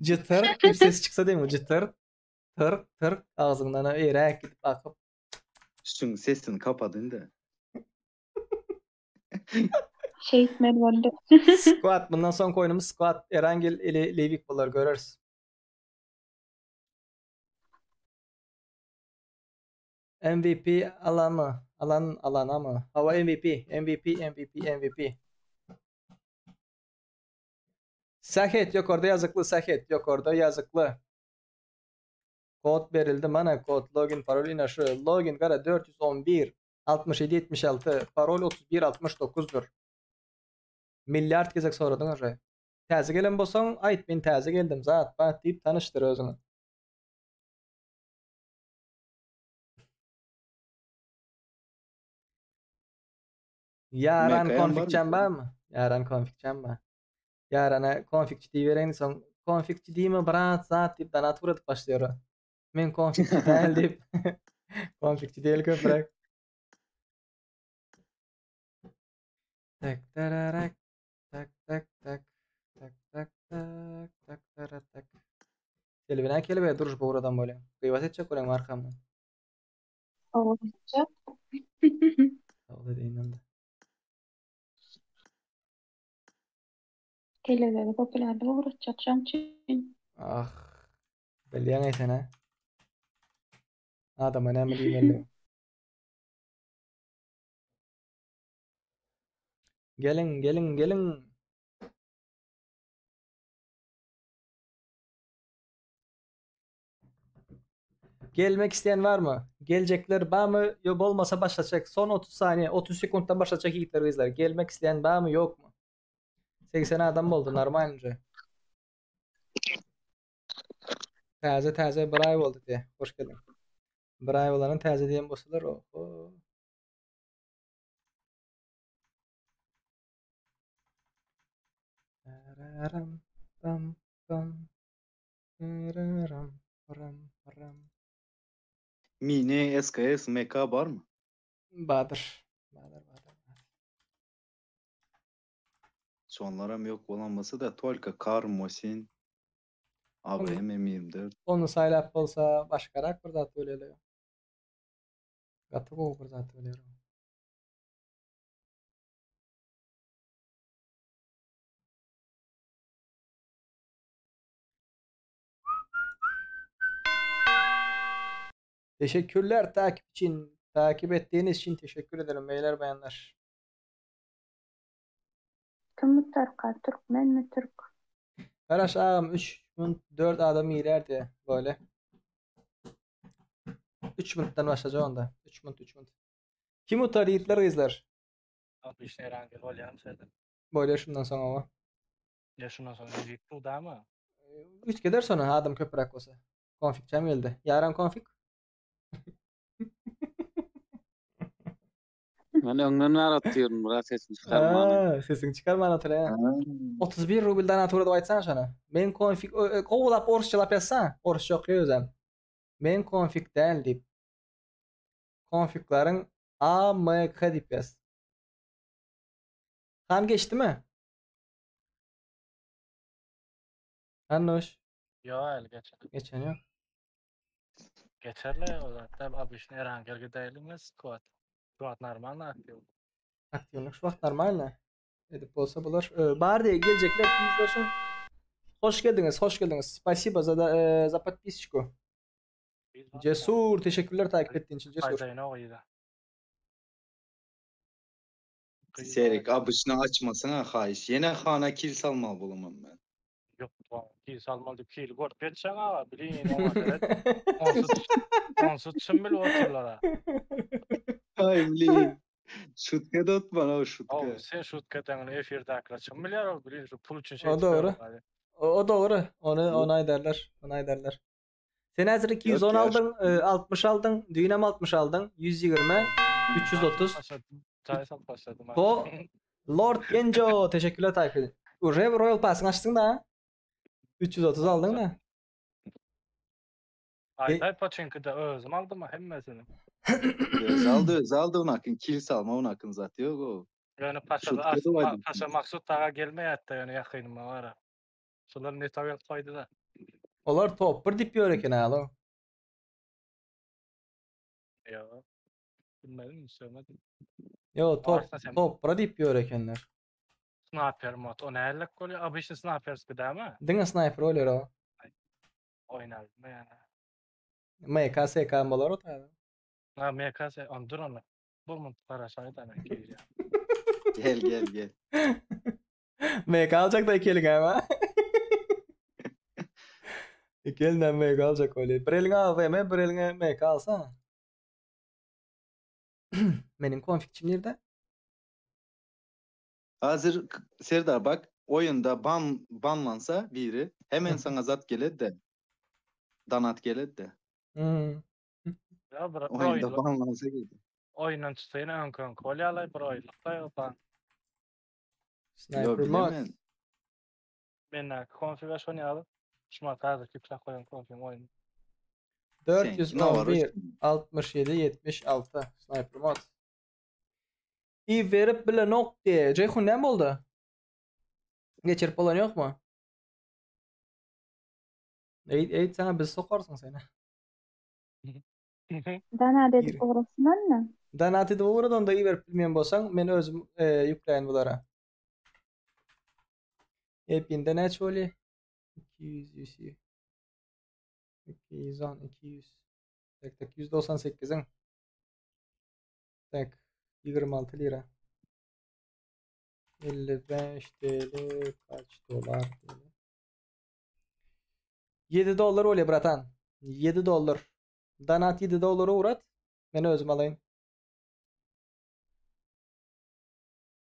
Cıtır. Bir ses çıksa değil mi? Cıtır. Tır. Ağzından erek gidip bakıp. Şunun sesini kapadın da. Şehitler oldu. Squat. Bundan son oyunumuz Squat. Erangel ile Levik bunlar görürüz. MVP alan mı? Alana mı? Hava MVP. Sahet yok orada yazıklı. Sahet yok orada yazıklı. Kod verildi bana kod. Login parol inaşı. Login gara 411 67 76. Parol 31 69'dur. Milyard gezek soradın oraya. Təzə gələn bolsan, ayt ben təzə geldim zat. Bat deyip tanıştır özünü. Yaran konfikçen var mı? Yaran konfikçen var. Yarana konfikçi deyiveren son konfikçi değil mi brat zat deyip danat vurup başlıyor. Men konfikçi değil deyip konfikçi değil köprek. Tak tararak tak. Kelebine duruş bu oradan böyle. Kıyvat edecek olan arkamdan. Olacak. Sağ dediğin anda. Teleleri popülerliğe uğratacak için. Ah. Belli neyse ne. Adam önemli değil belli. Gelin. Gelmek isteyen var mı? Gelecekler var mı? Yok olmasa başlayacak. Son 30 saniye, 30 sekunddan başlayacak yiğitler izler. Gelmek isteyen var mı yok mu? 80 adam oldu normal önce. Təzə bravo oldu diye. Hoş geldin. Bravo olanın təzə diyen bolsalar oho. Ram. Mini, SKS, MK var mı? Bahadır. Sonlara yok olanması da Tolka, Kar, Mosin, AVM M24. Onu saylap olsa başkarak burada öyle. Katı bu burada öyle. Teşekkürler takip için. Takip ettiğiniz için teşekkür ederim beyler bayanlar. Kim mi Türk? Türkmen mi Türk? Karaş ağam 4 adamı girerdi böyle. 3 minuttan başlayacak onda. 3 minut. Kim utar yiğitler izler? Abi işte herhangi rol yapsaydı. Böyle şundan sonra ama. Ya şundan sonra müzik bu da mı? 3 kadar sonra adam köpürek olsa. Konfig cam geldi. Yaran konfig. Ben öňden aratyyorum, biraz sesini çıkarmany. Sesini çıkarma anlatır ya. 31 rubildan atırdı aytsan şana. Men konfig kovulap orusçalap yazsa. Orusça okuyor özüm. Men konfig değil deyip. Konfiglerin AMK deyip yaz. Han geçti mi? Annoş. Yo el geçer. Geçen yok. Geçerli o zaten abi işte herhangi bir değilimiz squat. Squat normal aktif. Aktivlik şu vakt normal ne? Edip olsa bular. Bari gelecekler. Biz olsun. Hoş geldiniz. Spasibo za подписчику. Cesur, teşekkürler takip ettiğin için Cesur. Faydayına oydu. Serik abışını açmasına hayiş. Yine hana kil salma bulumam ben. Yok ki salmalı kil gor petçen ama bilin o kadar. Onsu çimbel oturlara. Ay bilin. Şutka da tutma o şutka. O sen şutkadan efirde akla çimbel o bilin şu pul için şey. O doğru. O doğru. Onu onay derler. Sen hazır 210 aldın, 60 aldın, düğünem 60 aldın, 120, 330. Çaysal başladım. O Lord Genjo teşekkürler takip edin. Rev Royal Pass'ını açtın da 330 aldın da. Ay Pachinko'da özüm aldım mı hemmesini. Zaldı onakın kil salma onakın zat yok o. Yani Paşa Maksut Tağa gelmeye hatta yani yakınıma var. Şunlar ne tabi koydu da. Olar top bir dip yoreken alo. Ya. Bilmedim söylemedim. Yo top bir dip yorekenler. Sniper mod o nelik oluyor? Abi işte sniper bir mi? Dinle sniper oluyor o. Oynadım yani. MKSK molar o tabi. Ha MKS ondur onu. Bu mu para şahit ana geliyor. Gel. MK alacak da ikili galiba. İkilinden MK alacak öyle. Bir eline AVM, bir eline MK alsana. Benim konfigçim nerede? Hazır Serdar bak oyunda banlansa biri hemen sana zat gelir de. Danat gelir de. Ya oyunda banlansa gelir. Oyunun çıtayını ön kontrolü alay bir oyunlukta yopan. Sniper mod. Ben konfigürasyonu alıp şuma tarzı küçük koyun konfigürasyon oyunu. 411 67 76 sniper mod. İyi verip bile nok diye. Ceyhun ne oldu? Geçirip olan yok mu? Eğit sana biz sokarsın seni. Dana dedik orasından mı? Dana dedik oradan da iyi verip bilmeyen bolsan men özüm yükleyin bulara. Hepinde ne çoli? 200 100 210 200 tek %98'in tek 26 lira 55 TL kaç dolar TL 7 dolar öyle bratan 7 dolar Danat 7 dolara uğrat beni özüm alayım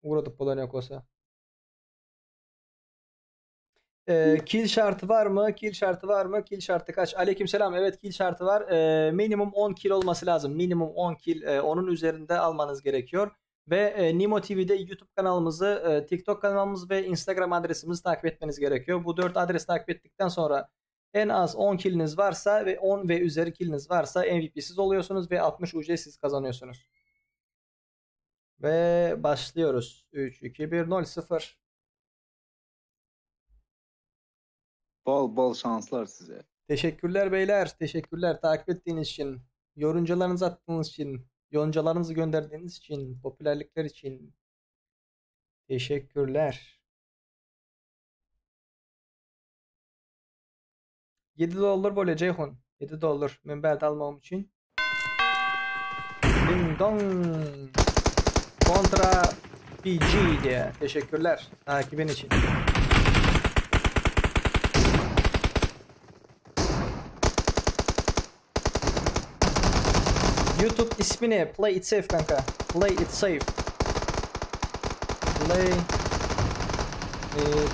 uğradıp bulan yok olsa kill şartı var mı? Kill şartı kaç? Aleykümselam. Evet kill şartı var. Minimum 10 kill olması lazım. Minimum 10 kill. Onun üzerinde almanız gerekiyor. Ve Nimo TV'de YouTube kanalımızı, TikTok kanalımızı ve Instagram adresimizi takip etmeniz gerekiyor. Bu 4 adresi takip ettikten sonra en az 10 killiniz varsa ve 10 ve üzeri killiniz varsa MVP'siz oluyorsunuz ve 60 UC'siz kazanıyorsunuz. Ve başlıyoruz. 3, 2, 1, 0, 0. Bol şanslar size. Teşekkürler beyler. Teşekkürler takip ettiğiniz için. Yorumcularınızı attığınız için. Yoncalarınızı gönderdiğiniz için. Popülerlikler için. Teşekkürler. 7 dolar böyle Ceyhun. 7 dolar. Ben belki almam için. Ding dong. Kontra PG diye. Teşekkürler takibin için. YouTube ismi ne? Play it safe kanka. Play it safe. Play it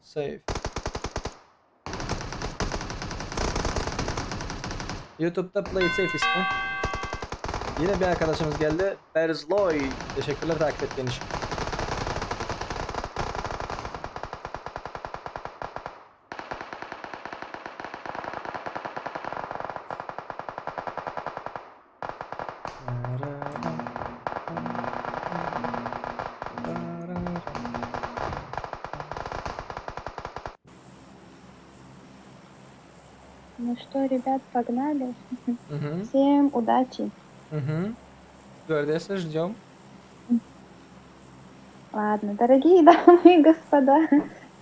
safe. YouTube'da Play it safe ismi. Yine bir arkadaşımız geldi. Berzloy. Teşekkürler takip ettiğin için. Ну что, ребят, погнали. Мгм. Всем удачи. Угу. Стюардесса, ждем. Ладно, дорогие дамы и господа.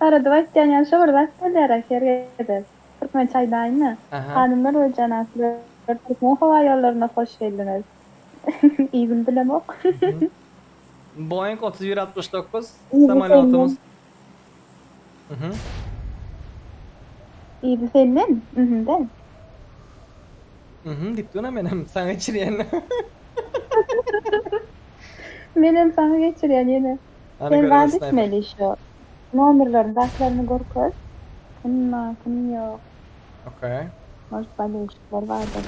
Sonra давайте şuradan kadar şeride. Türkmen çaydayını. Aha. Hanımlar ve canatlar. Türkmen hava yollarına hoş geldiniz. İyi gün bilem ok. Boeing 3169 İyi samolyotimiz. Hı hı. İyi bir senin. Hı hı de. Hı hı. Diptuna benim. Sana içiriyen. Benim sana geçiriyor yine. Ana Sen göre vaat sniper. etmeli şu. Номерлерин дашларını korkuz. Kim yok. Okay. Hoş balışlar vardır.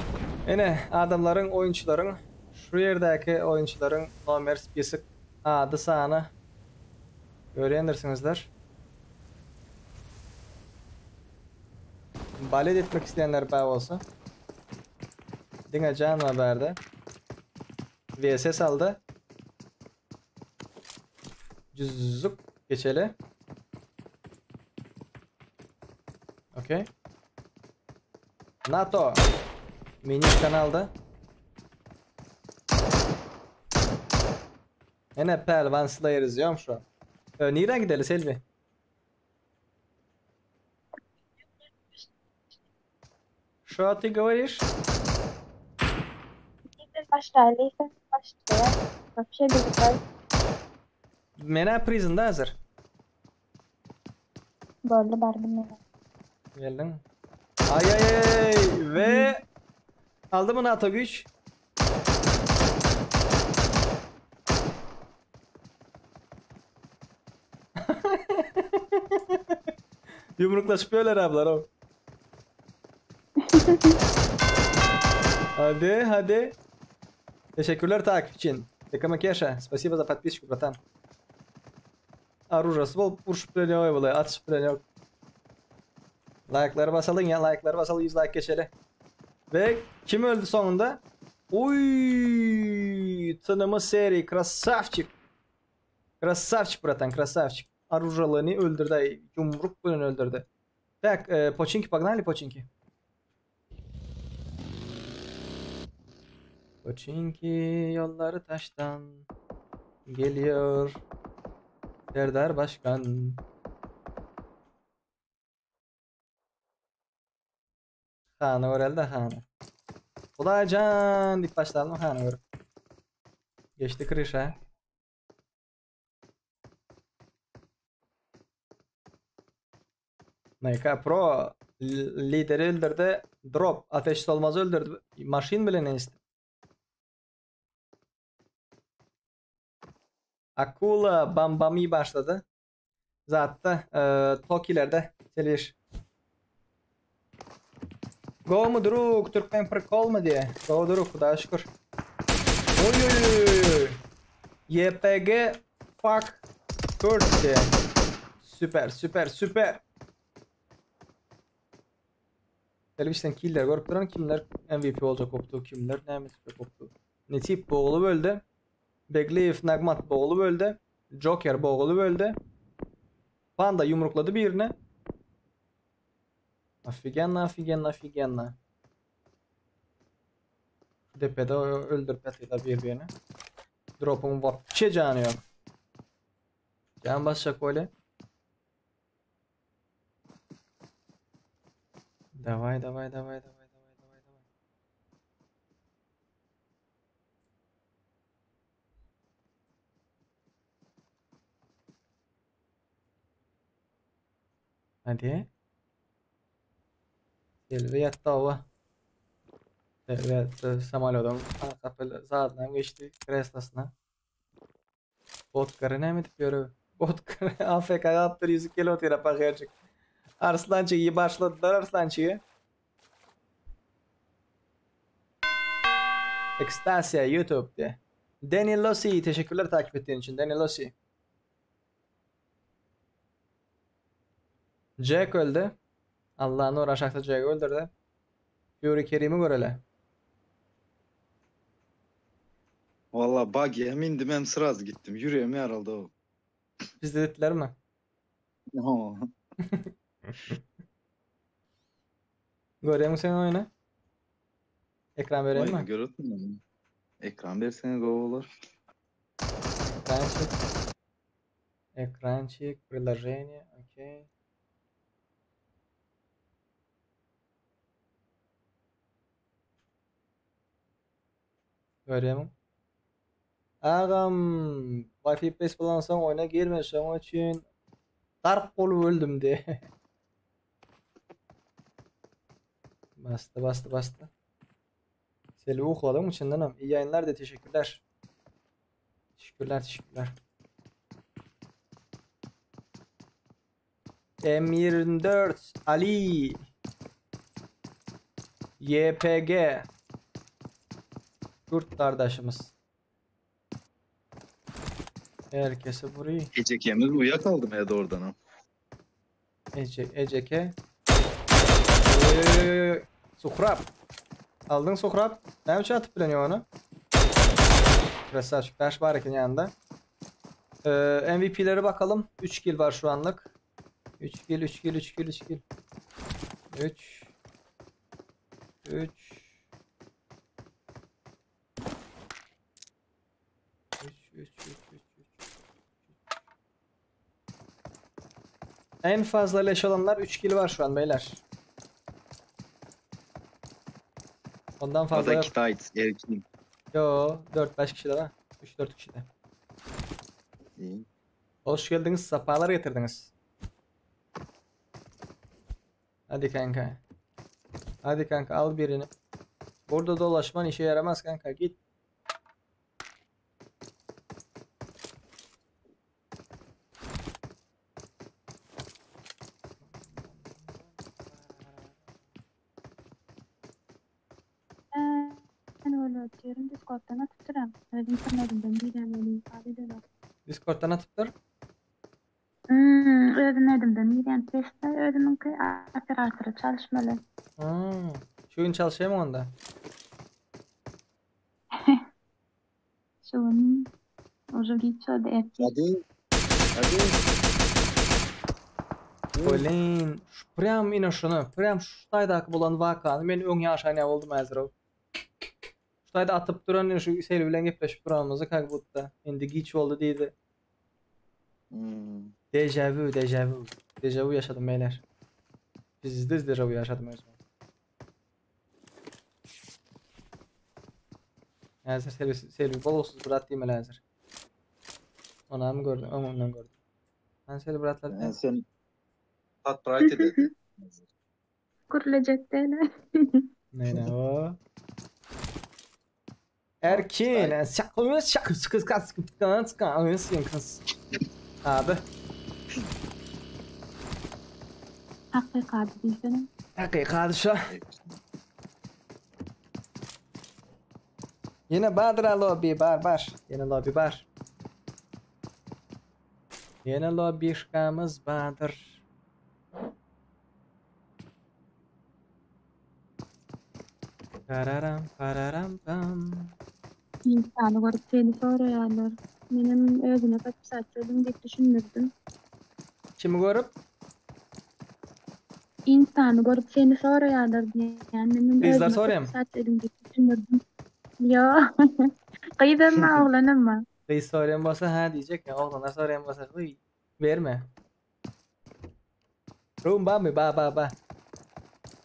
Yine adamların, oyuncuların, şu yerdeki oyuncuların nomer spesik adı sanı öğrenirsinizler. Balet etmek isteyenler bağ olsa. Dine can haberde. VSS aldı. Cüzzük geçeli. Okay. NATO. Mini kanalda. Yine Pelvan Slayer izliyorum şu an. Nereden gidelim Selvi? Что ты говоришь? Başlayalım. Başlayalım. Вообще без Mena prison'da hazır. Böyle bardım. Geldin. Ay ay ay ve aldı mı NATO güç? Yumruklaşıyorlar ablar o. Hadi hadi. Teşekkürler takip için. Tekamakeşa. Спасибо за подписку, братан. Оружие ствол, пуш пленёй было, atış plenёй. Like'ları basalım ya, like'ları basalım, 100 like geçeli. Ve kim öldü sonunda? Uy, tanımı seri, krasavчик. Krasavчик, bratан, krasavчик. Оружалыны öldürdü, yumruk bilen öldürdü. Так, починки, погнали, починки. Починki yolları taştan geliyor. Serdar Başkan. Hanı öğreldi hanı. Ulan dik başlayalım hanı öğren. Geçti kırışa. MK Pro lideri öldürdü. Drop ateşsiz olmaz öldürdü. Maşin bile ne isti. Akula Bambami başladı. Zaten Tokilerde gelir. Go mu Druk? Türkmen prikol mu diye. Go Druk daha şükür. Oy oy oy. YPG fuck 4 diye. Süper süper süper. Televizyon killer görüp duran kimler MVP olacak koptu, kimler ne MVP koptu. Netip boğulu böldü. Begleyev Nagmat boğulu böldü. Joker boğulu böldü. Panda yumrukladı birine. Офигенно, офигенно, офигенно. Depede öldür petıyla birbirini. Drop'un вообще canı yok. Can basacak öyle. Давай, давай, давай, давай, давай, давай, давай. Hadi. Selvi yattı ova. Selvi yattı. Samalodun kapılı zaten geçti kreslasına. Botkarı ne mi diyor? Botkarı AFK yaptır 100 kilo terapi gerçek. Arslançı iyi başladılar Arslançı'yı. Extasia YouTube'de. Daniel Lossi teşekkürler takip ettiğin için Daniel Lossi. Jack öldü. Allah'ın uğraşakta Jack öldürdü. Fury Kerim'i görele. Valla buggy'e mindim hem sıraz gittim. Yüreğim yaraldı o. Biz de dediler mi? Oo. Görüyor musun sen oyunu? Ekran vereyim Oyunu mi? görürdün mü? Ekran versene go olur. Ekran çık. Ekran çık. Приложение. Okey. Görüyor musun? Ağam Wi-Fi pes bulansam oyuna girmesem o için darp olup öldüm de. Bastı. Selvi ukladım içindenim. İyi yayınlar de teşekkürler. Teşekkürler. M24 Ali YPG Kürt kardeşimiz. Herkese burayı. Ecekemiz uyuyakaldım ya da oradan ha. Eceke. Suhrab. Aldın Suhrab. Ne için atıp bileniyor onu? Burası açık. Taş var iken yanında. MVP'lere bakalım. 3 kill var şu anlık. 3 kill. 3 En fazla leş olanlar 3 kill var şu an beyler. Ondan fazla yok. Erkin. Yo 4-5 kişi de var. 3-4 kişi de. İyi. Hoş geldiniz. Sapalar getirdiniz. Hadi kanka al birini. Burada dolaşman işe yaramaz kanka git. Ben öyle atıyorum. Discord'dan atıp duram. Özüm tanıdığımdan bir yani ifade ediyorum. Discord'dan atıp dur. Özüm edimden bir yani testler özümün ki artırı çalışmalı. Şu gün çalışayım mı onda? Şunun уже geçiyordu erkek. Hadi. Olin. Prям ina şunu. Prям şuydaki bulan vakanı. Men öň ýaşany oldum hazır o. Şuýda atıp duran şu Selvi bilen gepleşip duranymyzy kak butda. Endi giç oldu diýdi. Dejavu yaşadım beyler. Biz dejavu yaşadım özüm. Hazır Selvi bolosuz bırat diýmeli hazır. Onam gördüm, ondan gördüm. Ben Selvi bıratladım. Sen tat bright dedi. Kurulacak değil. Ne o? Erkin, abi. Hakikat bizden. Hakikat şu. Yine bardır lobby bar. Yine lobby bar. Yine lobby şkamız bardır. Pararam pam. İnsanı görüp seni soruyorlar. Benim özüne kaçıp saçladım diye düşünürdüm. Kimi görüp? İnsanı görüp seni soruyorlar diye. Yani benim Kızlar özüne soruyor mu? kaçıp saçladım diye düşünürdüm. Yo. Kıyıdan mı oğlanım mı? Kız soruyan bolsa ha diyecek ya. Oğlanlar soruyan bolsa verme. Rumba mı? Ba.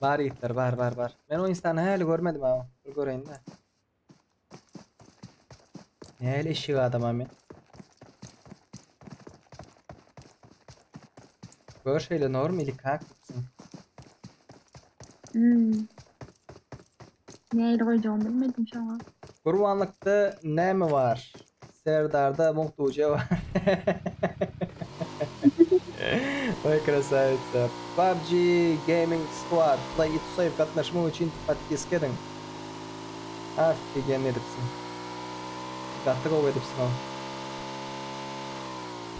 Var yiğitler var. Ben o insanı hali görmedim ama. Dur göreyim de. Ne hali eşiği adam ama. Gör şeyle norm ili kakıpsın. Neyle koyacağımı bilmedim şu an. Kurbanlıkta ne mi var? Serdar'da Muhtuce var. Ой, красавица. PUBG Gaming Squad. Play it safe. Katlaşma için подписка edin. Офигенно edipsin. Готов edipsin o.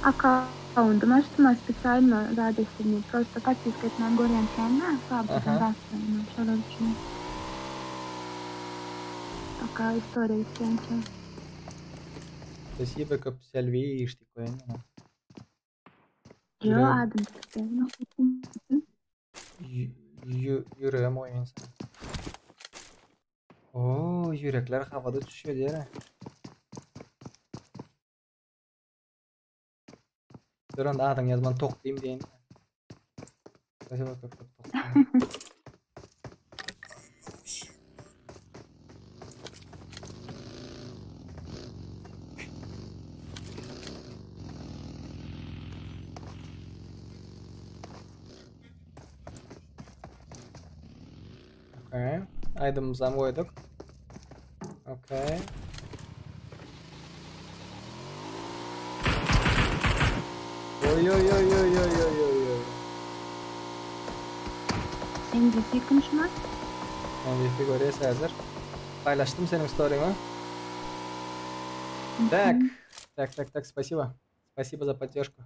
Аккаунтом açtım специально радостями. Просто подписка etmem görürken ne? PUBG'den rastlayayım. Şöyle düşünün. Такая история исчезла. Спасибо, как сальвиш такое. Yo adım çıktı. Yüreğim oyun sana. Oo, yürekler havada düşüyor diye. Dur anda adın yazman toklayayım diye. Acaba toklayayım. Okay. Item'ımızdan koyduk. Okay. Oy oy oy oy oy oy oy oy. MVP konuşmak. MVP görüyorsa hazır. Paylaştım senin story'ni. Так, спасибо. Спасибо за поддержку.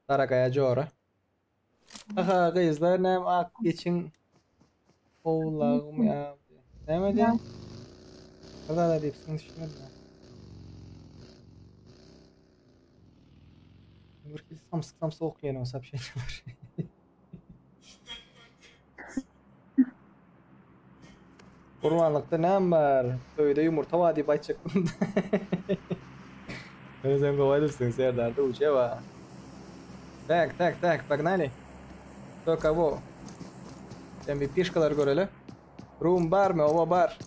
Дорогая Джора. Aha kızlar nem ak için oğlağım ya. Demedi. Kadar da hepsini düşünmedim. Bir samsık okuyan olsa bir şey var. Kurbanlıkta nem var? Köyde yumurta var diye bayçaklım. Sen ковалевсың, Сердар'da uçuya var. Так, погнали. Кто кого? MVP-шкалар görelim. Room bar mı? Ova bar.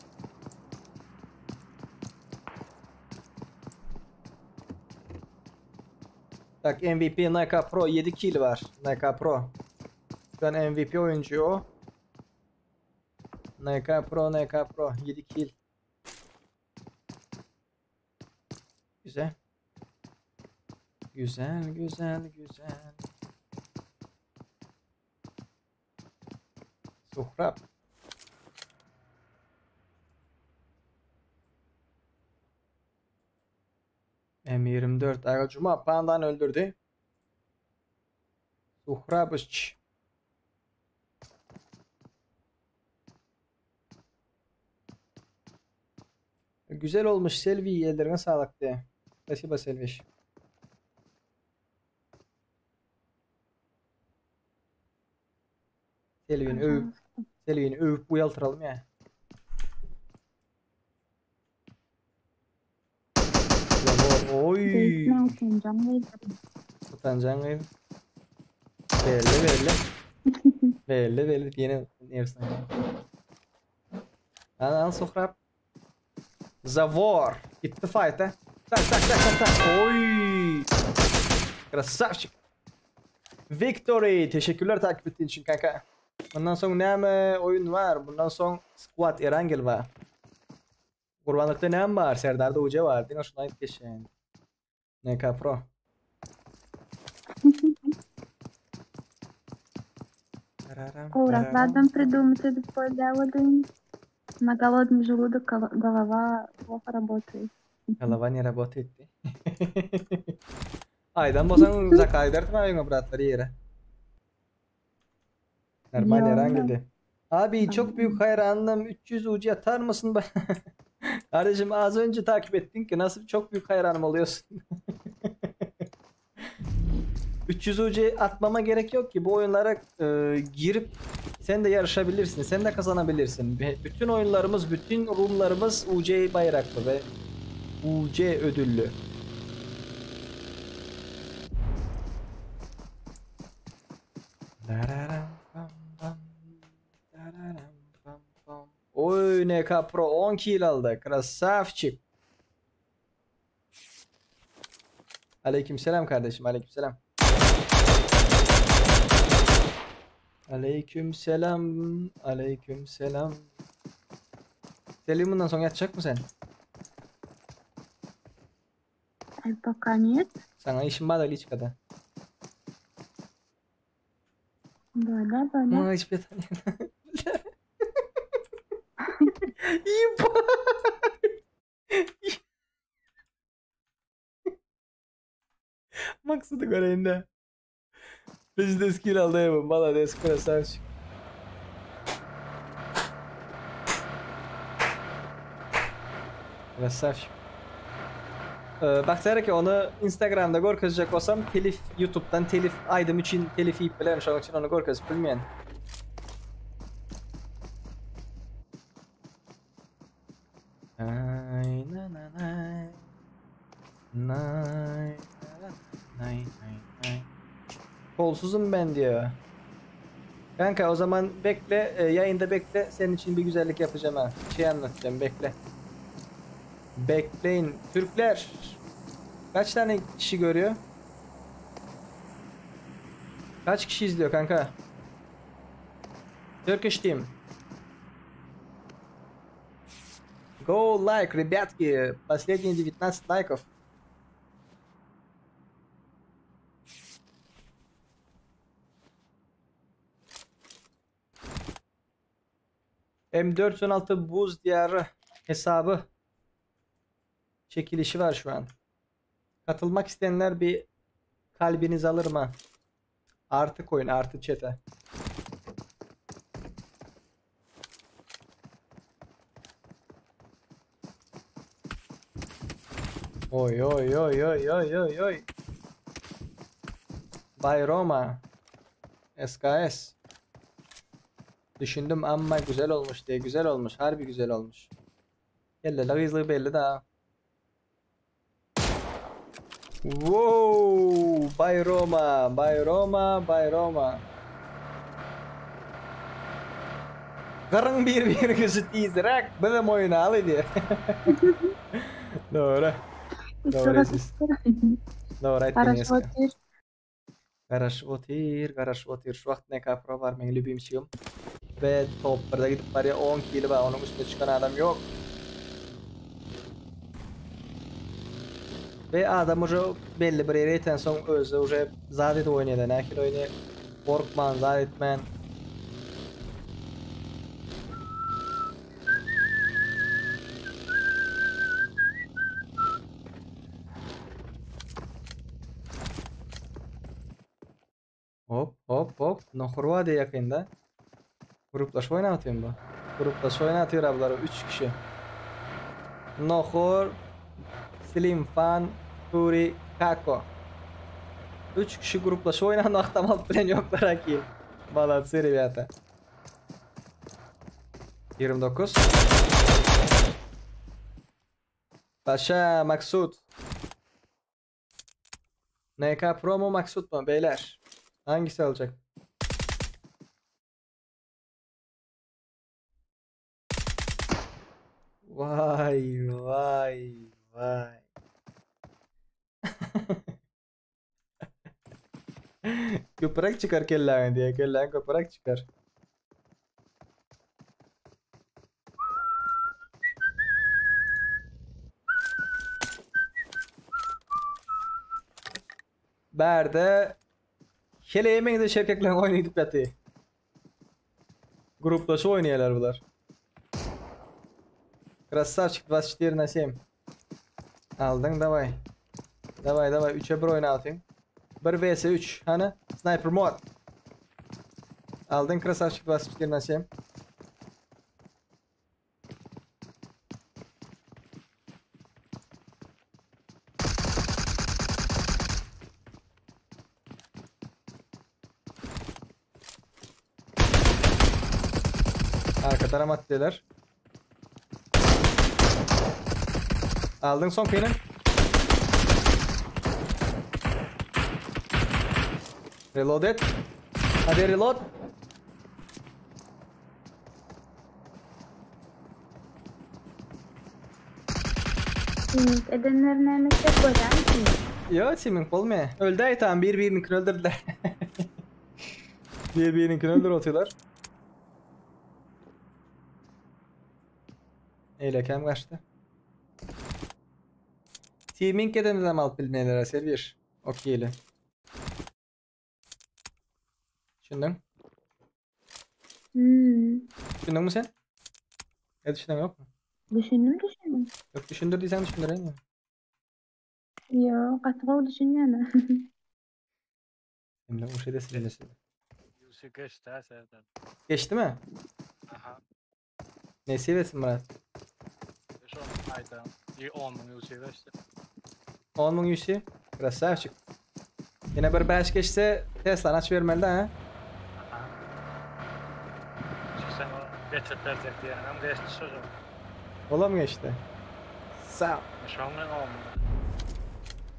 Tak MVP NK Pro 7 kill var. NK Pro. Şu an MVP oyuncu o. NK Pro 7 kill. Güzel. Güzel. Suhrab. M24 Aga Cuma Pandan öldürdü. Suhrabıç. Güzel olmuş Selvi, ellerine sağlık diye. Spasiba Selviş. Selvi'ni övüp uyaltıralım ya. Oy. Utancan gayb. Belli. Yine yersin. Al Suhrab. Zavor. Gitti fight'a. Tak. Oy. Krasavçık. Victory. Teşekkürler takip ettiğin için kanka. Bundan sonra ne oyun var? Bundan sonra Squad Erangel var. Kurbanlıkta ne var? Serdar'da Uca var. Dino şuna ait geçen. NK Pro. Надо придумать это поле. На голодный желудок голова плохо работает. Голова не работает. Aydan basan zakayder tmayın bratları yere. Normal herhangi. Abi çok büyük hayranım. 300 ucu atar mısın bana? Kardeşim az önce takip ettin ki nasıl çok büyük hayranım oluyorsun. 300 ucu atmama gerek yok ki bu oyunlara girip sen de yarışabilirsin, sen de kazanabilirsin. Bütün oyunlarımız, bütün roomlarımız UC bayraklı ve UC ödüllü. Oy NK Pro 10 kill aldı. Krasavçık. Aleykümselam kardeşim, aleykümselam. Aleyküm selam. Aleyküm selam. Selim bundan sonra yatacak mı sen? Пока нет. Sana işin var da Liçka'da. Да. Ama hiçbir tane. Максуду göreyinde. Biz de skill aldayım. Молодец, красавчик. Красавчик. Baksana ki onu Instagram'da görkezecek olsam telif YouTube'dan telif aydım için telif yiyip bilemiş onun için onu görkezip bilmeyen. Kolsuzum ben diyor. Kanka o zaman bekle, yayında bekle, senin için bir güzellik yapacağım ha. Bir şey anlatacağım, bekle. Bekleyin. Türkler kaç tane kişi görüyor? Kaç kişi izliyor kanka? Turkish team. Go like, ребятки. Последние 19 лайков. M416 Buz Diyarı hesabı çekilişi var şu an. Katılmak isteyenler bir kalbiniz alır mı? Artı coin, artı çete. Oy oy oy oy oy oy oy. Bay Roma. SKS. Düşündüm ama güzel olmuş diye. Güzel olmuş. Harbi güzel olmuş. Yelle hızlı belli daha. Wow, Bay Roma, Bay Roma, Bay Roma. Karın bir gözü tizrak bizim oyunu al diye. Doğru. Doğru siz. Doğru ettiniz. Garaj otir. Şu vakit ne kapra var benim любимчигim. Ve toplarda gidip var ya 10 kilo var. Onun üstüne çıkan adam yok. Ve adam уже belli bir yere iten son özü уже zadet oynayan. Nakil oynayan. Korkman, zadetmen. Hop. Nohurva diye yakında. Gruplaşma oynatıyorum bu. Gruplaşma oynatıyor abiler 3 kişi. Nohur, Slim Fan, Turi, Kako. 3 kişi gruplaşma oynayan aktamal plan yoklar aki. Молодцы, ребята. 29. Paşa, Maksut. NK Pro mu Maksut mu beyler? Hangisi alacak? Vay. Köpürek çıkar kelleğin diye. Kelleğin köpürek çıkar. Berde hele yemeği de şerkekle oynayıp yatı. Gruplaşa oynuyorlar bunlar. Красавчик 24 на 7. Aldın davay. Davay 3'e 1 oyna atayım. 1 vs 3 hani sniper mod. Aldın красавчик 24 на 7. Arkadan atlıyorlar. Aldın son kıyını. Reload et. Hadi reload. Edenlerin emekte koyar mısın? Yo timing olmuyor. Öldü ay tamam birbirini öldürdüler. Birbirininkini öldürüp atıyorlar. Eylekem kaçtı. Teaming edeniz alıp bilmeyenlere Servir. Okeyli. Düşündün? Düşündün mü sen? Ya düşünen yok mu? Düşündüm. Yok düşündürdüysen düşündüreyim mi? Yo, katı düşünmüyorum. Şimdi bu şeyde silinesi. Yusuf geçti ha Serdar. Geçti mi? Aha. Ne seviyesin Murat? Şu ayda 10.000 Yusuf geçti. 10.000 Yusuf. Krasavчик. Yine bir 5 geçse Tesla'nı aç vermeli ha. Şu sen o geçip verecekti yani. Hem geçti çocuk. Ola mı geçti? Sağ ol. Şu an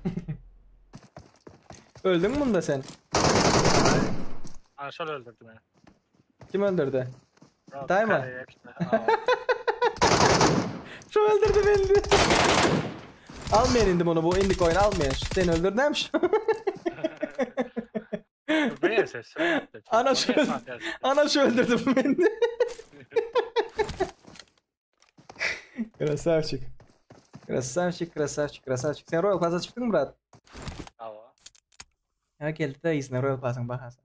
10.000. Öldün mü bunda sen? Ana şöyle öldürdü beni. Kim öldürdü? Yok, Day mı? kareye işte. Şu öldürdü beni. Almayan indim onu, bu indik oyunu almayan. Seni öldürdü hem şu. Buraya sesini yaptı. Ana şu öldürdü beni. Krasavчик. Krasavчик, krasavчик, krasavчик. Sen Royal Pass'a çıktın mı Murat? Ava. Ya geldi de izine Royal Pass'ın bahası.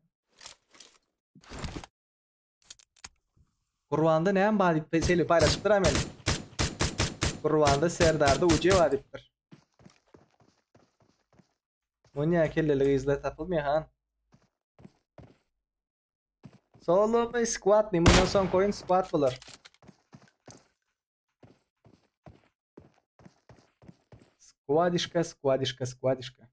Kurvanda neyem badi seni paylaşıptır hemen. Kurvanda Serdar'da ucu vadiptir. Bu niye kelleleri izle tapılmıyor han? Solo mu squad mi? Bundan son koyun squad bulur. Squadişka, squadişka, squadişka.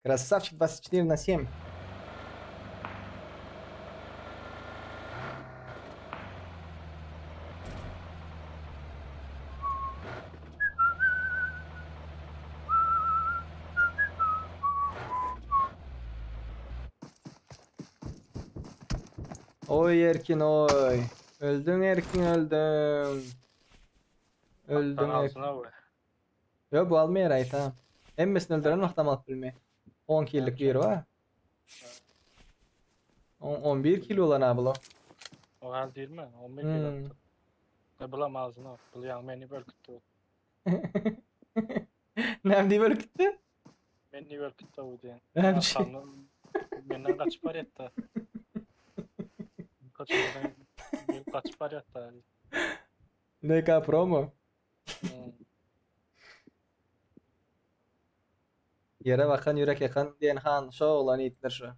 Красавчик 24/7. Oy Erkin oy. Öldün Erkin öldün. Öldün Erkin. Yo bu almaya ray tamam. Emmesini öldüren vaktam alıp bilmeye. 10 killik bir yeri var. 11 kilo olan abi lo. O hal değil mi? 11 kilo. Ne bulamazsın o. Bulayan beni bölküttü. Ne diye bölküttü? Beni bölküttü o diyen. Ne şey? Benden kaç par yattı. Kaç par yattı. NK Pro mu? Yere bakan yürek yakan diyen han şu olan itler şu.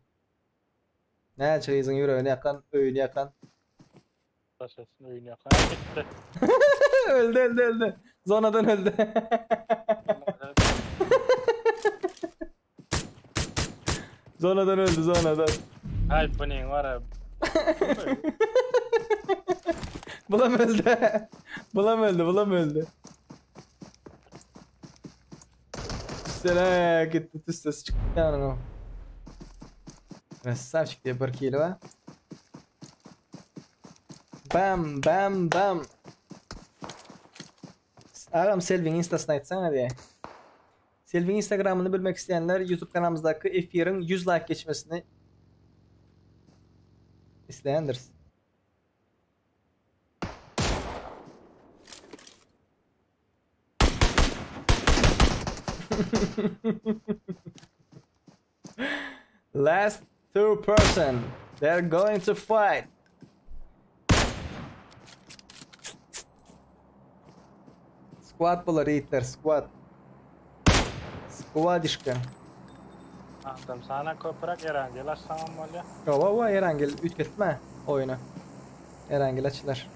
Ne çayızın yüreğini yakan, öğünü yakan. Başlasın öğünü yakan. Gitti. öldü. Zonadan öldü. Zonadan öldü zonadan. Ay bu neyin var abi. Bulam öldü. Bulam öldü. Üstüne gitti üstesi çıktı yani o. Красавчик diye bir kill var. Bam bam bam. Ağam Selvin instasını açsana diye. Selvin Instagram'ını bilmek isteyenler YouTube kanalımızdaki F1'in 100 like geçmesini isteyendir. Last two person. They're going to fight. Squad bular yiğitler squad. Squadişka. Adam sana köpürek Erangel açsam böyle. Ova Erangel 3 ketme oyunu. Erangel açılar.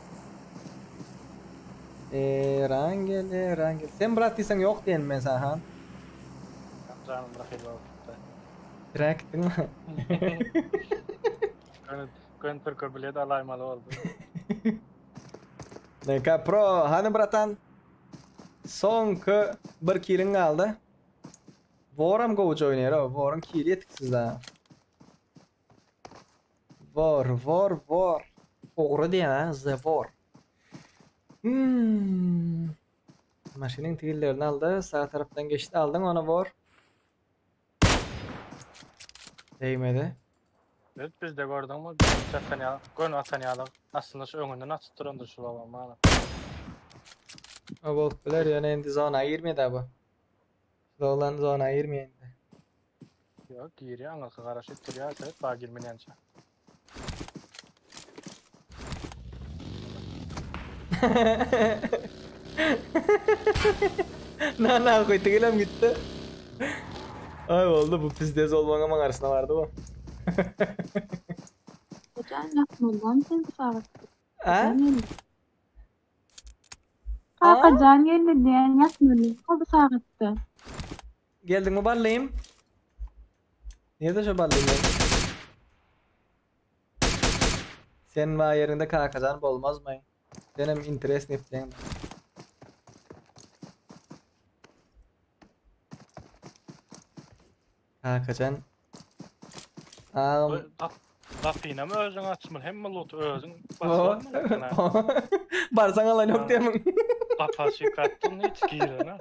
Erangel. Sen bıraktıysan yok diyen ben sana han. Canım bırakıyla oldu. Bıraktın mı? Kön Türk'ü bile de alaymalı oldu. NK Pro hani bratan? Sonki bir killin kaldı. Voram kovucu oynuyor o. Vor'un killi yetiksiz ha. Vor. Oğru diye ha. The Vor. Maşinin tigillerini aldı. Sağ taraftan geçti. Aldın onu vur. Değmedi. Evet, biz de gördün mü? Zaten ya, gön atan ya aslında şu önünden atıp durandır şu babam bana. O boltlar yani endi zona girmedi bu. Dolan zona girmedi. Yok, giriyor, anılkı karaşı duruyor, evet, bağ girmeyence. Na koy tigilam gitti. Ay oldu bu pizdez olmana man arasında vardı bu. Geçen yapmadan sen sağlık. Ha? Kalkacan geldi diyen yapmadı. Oldu sağlıktı. Geldin mi ballayayım? Niye de şu ballayayım ben? Sen var yerinde kalkacan olmaz mı? Benim interes neften. Kalkacan. Kapıyla mı özün açmıl, hem mi lotu özün basar mı? Barsan alan yok diye mi? Kapası yıkattın, hiç girin ha.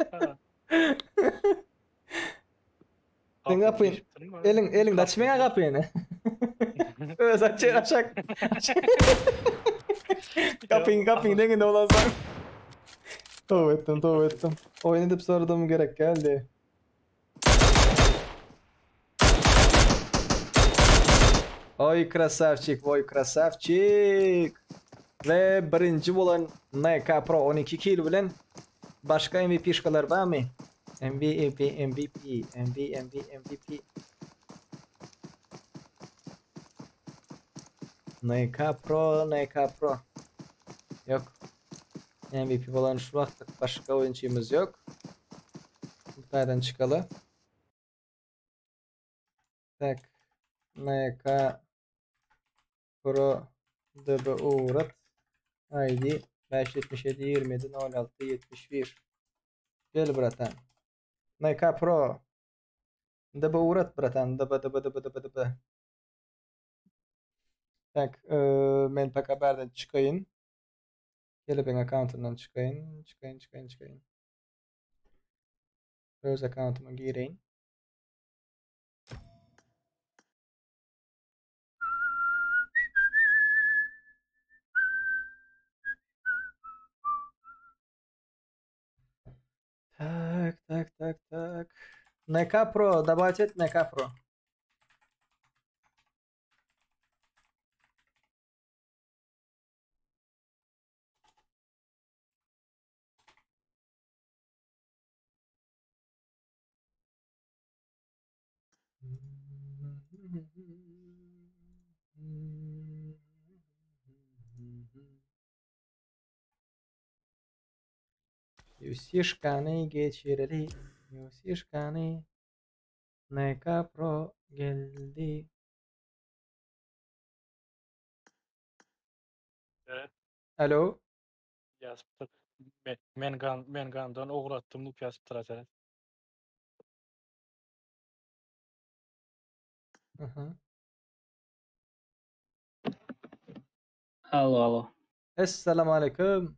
Sen kapıyın, elin açmaya kapıyını. Öz açak. Kapıyın denginde olansan. Tövbe ettim. Oyun edip sorduğum gerek geldi. Oy krasavчик. Ve birinci olan NK Pro 12 kill bilen başka MVP'şkalar var mı? MVP. NK Pro. Yok. MVP olan şu vakit başka oyuncumuz yok. Buradan çıkalı. Tak. NK Pro DB uğrat. ID 577 27 06 71. Gel bratan. NK Pro. DB uğrat bratan. DB. Tak. Men tak haberden çıkayın. Gelip account'undan çıkayın. Öz account'uma gireyim. Так. NK Pro, добавить NK Pro. Yusişkanı geçireli. Yusişkanı. NK Pro geldi. Evet. Alo. Yazıp men gandan uğrattım bu yazıp duracak. Alo. Esselamu aleyküm.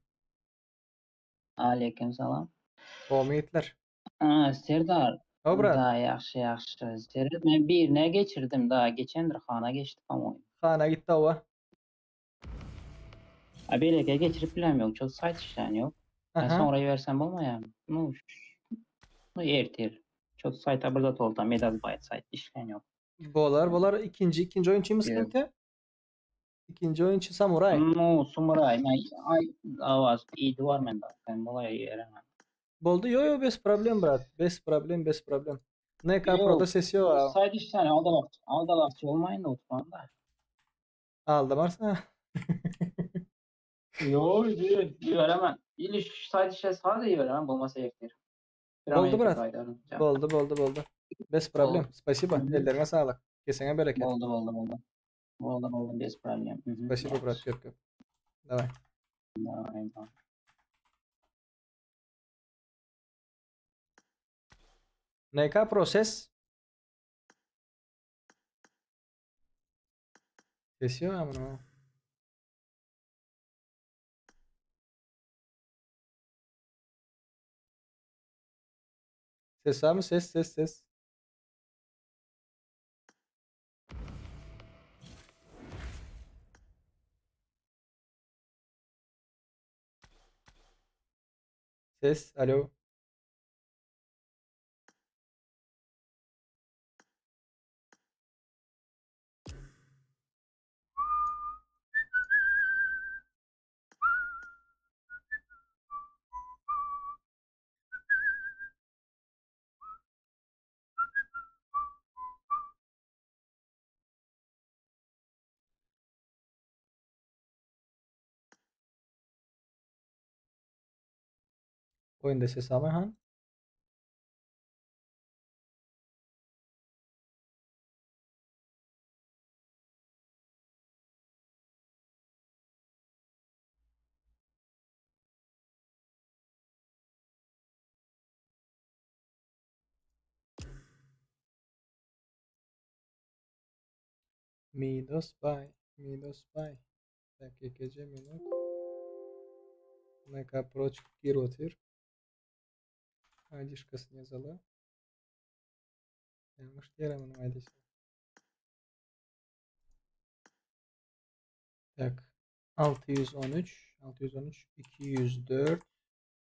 Aleykümselam. Umidler. Serdar. Obrat. Da yaxşı. Serdar ben birine geçirdim daha geçendir xana geçtim ama. Xana gitti ova. Belege geçirip bilem yok. Çok site işleni yok. Ben sonra versem olmayan. No ertir. Çok site burada tolda medal byte site işleni yok. Bolar ikinci oyuncu sıkıntı. İkinci oyuncu Samuray. No Samuray. Ay avaz iyi var mende. Ben bolaya yeremem. Boldu yo bez problem brat. Bez problem. NK Pro'da sesi yok. Site işleni aldalakçı olmayın da utman da. Aldım varsa. Yo, veremem. İliş sadece sadece veremem bulmasa yeter. Boldu brat. Boldu. Без проблем. Спасибо. Ellerine sağlık. Kesene bereket. Oldu. Без проблем. Спасибо, брат. Köp. Давай. Давай. NK Proses. Ses yok ama. Ses var mı? Ses. Ses, alo. Oyunda ses var mı han? Midos Bay. Dakika minut. Neka Pro çıkıp geri otur. Aydışkasını yazalım. Yanlış diyelim onun aydışı. Tak. 613, 204,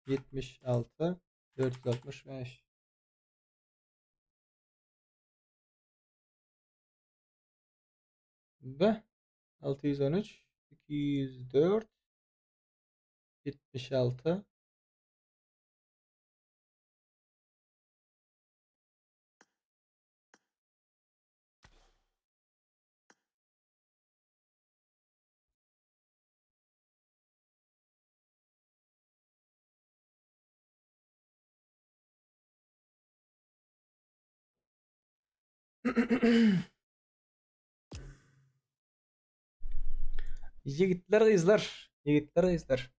76, 465. Ve 613, 204, 76. Yigitler izler.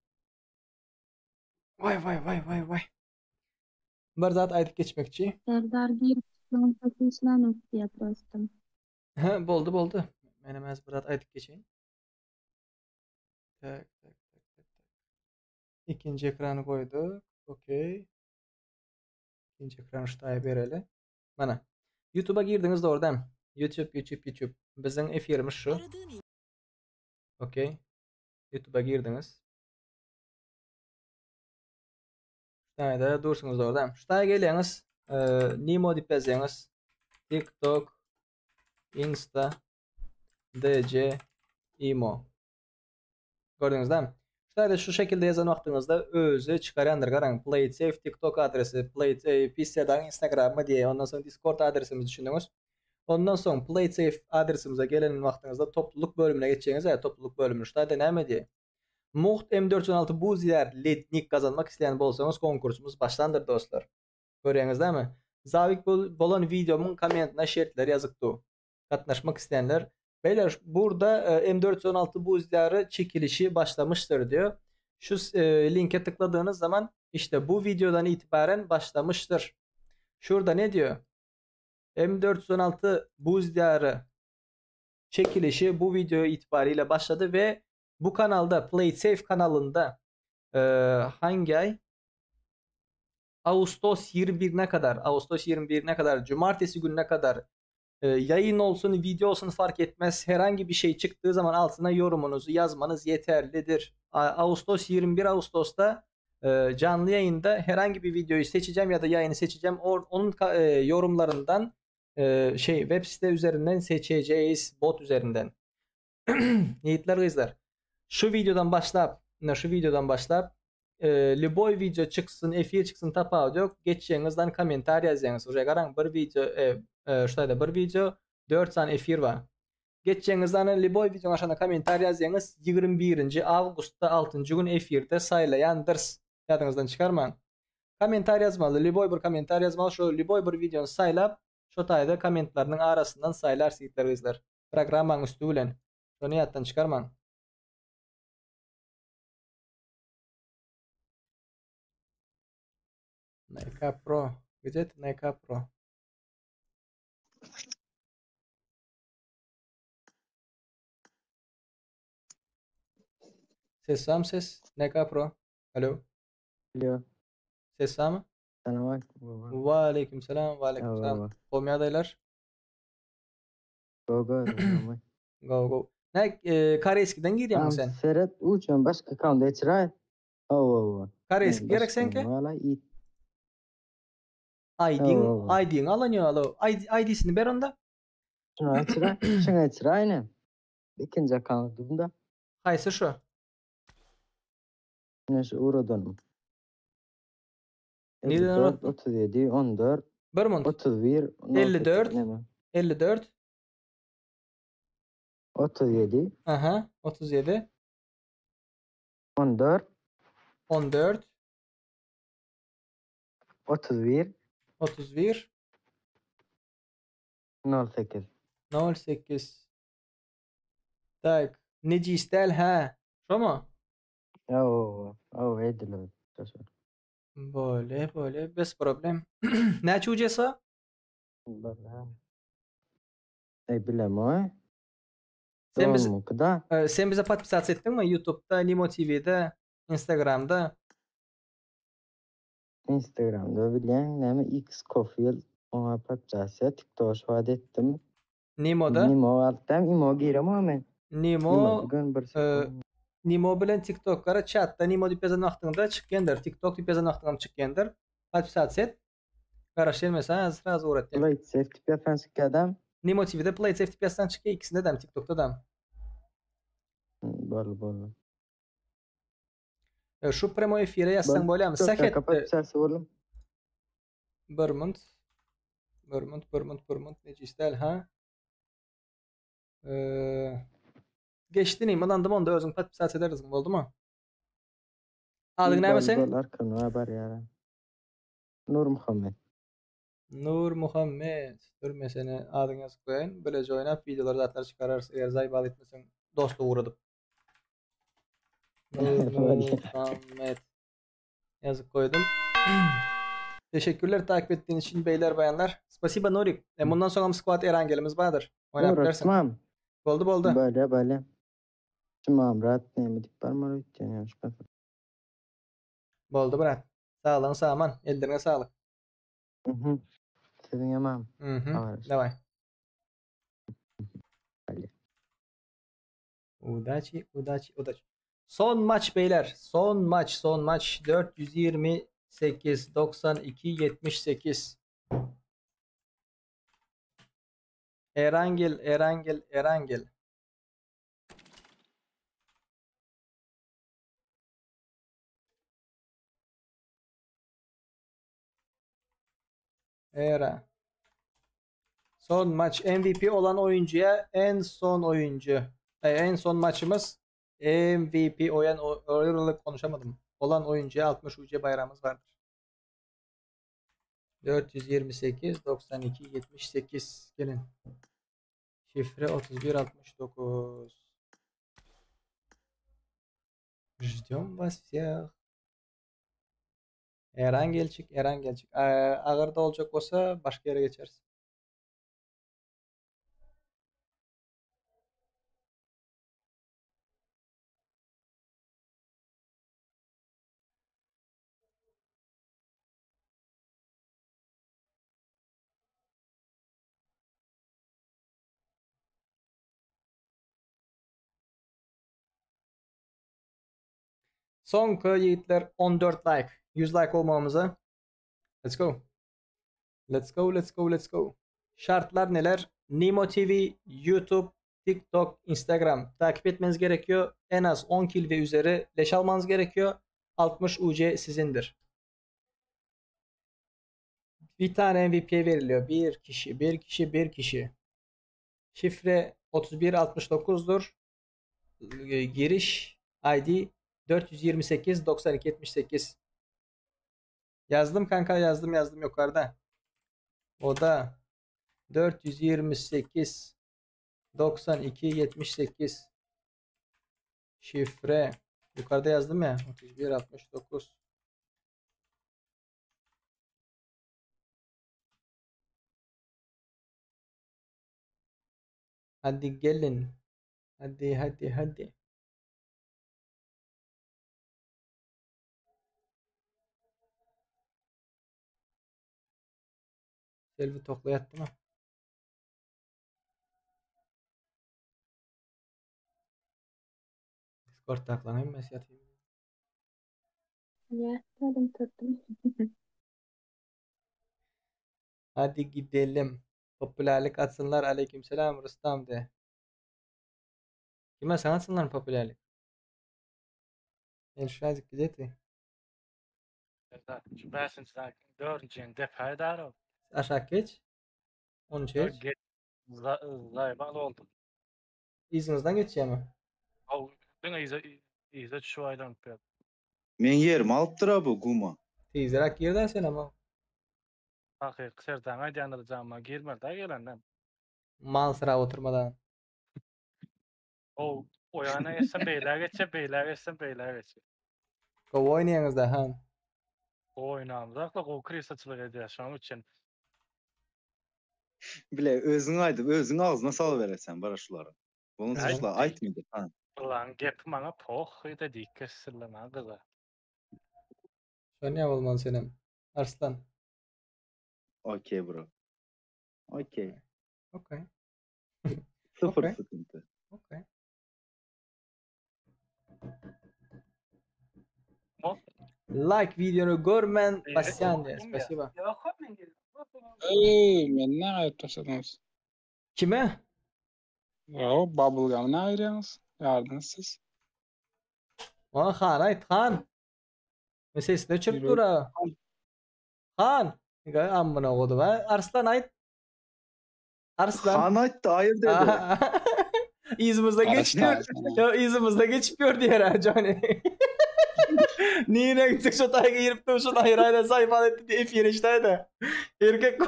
Vay. Bir zat aytıp geçmekçi. Serdar bir son takışlan istiyor просто. Boldu. Menem az bir zat aytıp geçeyim. Tak. İkinci ekranı koyduk. Okey. İkinci ekranı şutaya bereli. Mana. YouTube'a girdiniz de oradan. YouTube. Bizim efirimiz şu. Okey. YouTube'a girdiniz. Şutaya da dursunuz da oradan. Şutaya geliniz. Nimo dip yazınız. TikTok, Insta, DC, Imo. Gördünüz değil mi? Şutaya şu şekilde yazan vaxtınızda özü çıkarandır. Qarang, PlaySafe TikTok adresi, PC'den Instagram'ı diye. Ondan sonra Discord adresimizi düşündünüz. Ondan sonra PlaySafe adresimize gelen vaxtınızda topluluk bölümüne geçeceğiniz ya, topluluk bölümünü şutaya deneme diye. Muht M416 Buziler Letnik kazanmak isteyen bolsanız konkursumuz başlandır dostlar. Görüyorsunuz değil mi? Zavik bolan videomun komentine şertler yazıktı. Katlaşmak isteyenler. Beyler burada M416 Buziler'i çekilişi başlamıştır diyor. Şu linke tıkladığınız zaman işte bu videodan itibaren başlamıştır. Şurada ne diyor? M416 Buziler'i çekilişi bu video itibariyle başladı ve bu kanalda Play Safe kanalında hangi ay? Ağustos 21'ne kadar cumartesi gününe kadar yayın olsun, video olsun fark etmez. Herhangi bir şey çıktığı zaman altına yorumunuzu yazmanız yeterlidir. Ağustos 21 Ağustos'ta canlı yayında herhangi bir videoyu seçeceğim ya da yayını seçeceğim. Onun yorumlarından web site üzerinden seçeceğiz, bot üzerinden. Yiğitler kızlar. Şu videodan başlayıp Liboy video çıksın, efir çıksın tapağı yok. Geçeceğinizden komentar yazıyorsunuz. Oraya qarang bir video, şurada bir video, 4 tane efir var. Geçeceğinizden Liboy videonun aşağıda komentar yazıyorsunuz. 21. Avgust'ta 6. gün efirde saylayandır. Yadınızdan çıkarmayın. Komentar yazmalı. Liboy bir komentar yazmalı. Şu Liboy bir videonu saylap, şu tayda komentlarının arasından saylar yiğitler kızlar. Programın üstü bilen. Şunu yattan çıkarmayın. Neka Pro. Где ты Neka Pro? Ses var mı ses? Neka Pro. Alo. Alo. Ses var mı? Selamünaleyküm baba. Ve aleykümselam, ve aleykümselam. Baba. Komi adaylar. Go go. Go go. Ne kare eskiden gidiyorsun sen? Seret uçan başka kaldı içray. Oo. Kare eski gerek sen ki? Valla iyi. ID'in alanıyor alo. ID'sini ver onda. Şuna içray ne? İkinci kaldı da. Hayse şu. Neyse uğradım. Neden 54, 37, 14, 31, 54, 54, 37, aha, 37, 14, 14, 31, 31, 08. 08. Tak. Neci istel ha? Şu mu? Edilir. Böyle, bez problem. Ne çucesa? Bilmem. Sen bize подписаться ettin mi? YouTube'da, Nimo TV'de, Instagram'da. Instagram'da bilen nemi X Cofield ona подписаться TikTok şuad ettim. Nimo'da? Nimo alttım. Imo girem ama. Nimo bilen TikTok'lara chat'ta Nimo dip yazan vaqtında çıkkendir. TikTok dip yazan vaqtında çıkkendir. Подписаться et. Qarashlar mesela sразу öğrettim. Play safe dip yazan çıkadam. Nimo TV'de Play Safe dip yazan çıkıyor. İkisinde de TikTok'ta da. Bol. Şu premo efire yazsan böyle ama saket. Burmont neci istel ha? Geçti neyim alandım onda özün подписаться ederiz oldu mu? Adın ne sen? Haber ya. Nur Muhammed. Nur Muhammed. Dur mesela adın yazıp koyayım. Böylece oynayıp videoları zaten çıkarırız. Eğer zaybal etmesen dostluğu uğradık. Nur Muhammed. Yazıp koydum. Teşekkürler takip ettiğiniz için beyler bayanlar. Spasiba Nurik. Bundan sonra squad Erangel'imiz vardır. Oynayabilirsin. Tamam. Oldu. Böyle. Tamam rahat ne mi dik parmağı ihtiyacım yok. Oldu bırak. Sağ olun sağman. Ellerine sağlık. Senin yamam. Давай. Удачи. Son maç beyler. Son maç. 428 92 78. Erangel. Era. Son maç MVP olan oyuncuya en son oyuncu. En son maçımız MVP konuşamadım. Olan oyuncuya 60 UC bayrağımız vardır. 428 92 78 gelin. Şifre 3169. Ждем вас всех. Erangel. Ağırda olacak olsa başka yere geçeriz. Son yiğitler 14 like. 100 like olmamıza. Let's go. Şartlar neler? Nimo TV, YouTube, TikTok, Instagram takip etmeniz gerekiyor. En az 10 kill ve üzeri leş almanız gerekiyor. 60 UC sizindir. Bir tane MVP veriliyor. Bir kişi. Şifre 3169'dur. Giriş ID 428 92 78. Yazdım kanka yazdım yukarıda. O da 428 92 78. Şifre yukarıda yazdım ya 31 69. Hadi gelin. Hadi. Selvi toklayattı mı? Discord taklanayım mı? Yatayım. Ya, tadım tadım. Hadi gidelim. Popülerlik atsınlar. Aleykümselam Rustam de. Kime sana atsınlar popülerlik? Elşazik gideti. Şu 5-ci 4-cü defa darab. Aşağı geç. 13 geç. Zaybal oldu. İzinizden geçeceğim mi? Aw, ben ize şu aydan pek. Men yerim alıptıra bu guma. Teyzerak yerden sen ama. Hakyky serdan aýdandyrjama girmerde gelendem. Mal sıra oturmadan. O oyana geçse beyler geçse beyler geçse. Kov oynayanız da han. Oynamız. Akla o krisaçılık ediyor şu an için. Bile özüň aýdyp özüň agzyna salyberesen baraşulara. Bunu Ay- suçla aýtmaýdy. Ha. Ulan gep bana poh ýa-da dikkesirleme kıza. Şöyle olmalı senin. Arslan. Okey bro. Okey. Okay. Sıfır Okey. sıkıntı. Okay. Like videonu görmen pasyan de. Спасибо. Men ne ayıp taşıdınız? Kime? Ya bubblegum ne ayırıyorsunuz? Yardınız siz. Ona Han ayt Han. Meselesi de çırp Yürü. dura. Han. Ga amına kodu ha. Arslan ayt. Arslan. Han aýtdy, aýyr dedi. İzimizde geçmiyor. Ya izimizde geçmiyor diye ha Johnny. Niye gittik şu tayga girip de şu ayrayda sayfal etti diye F işte. Erkek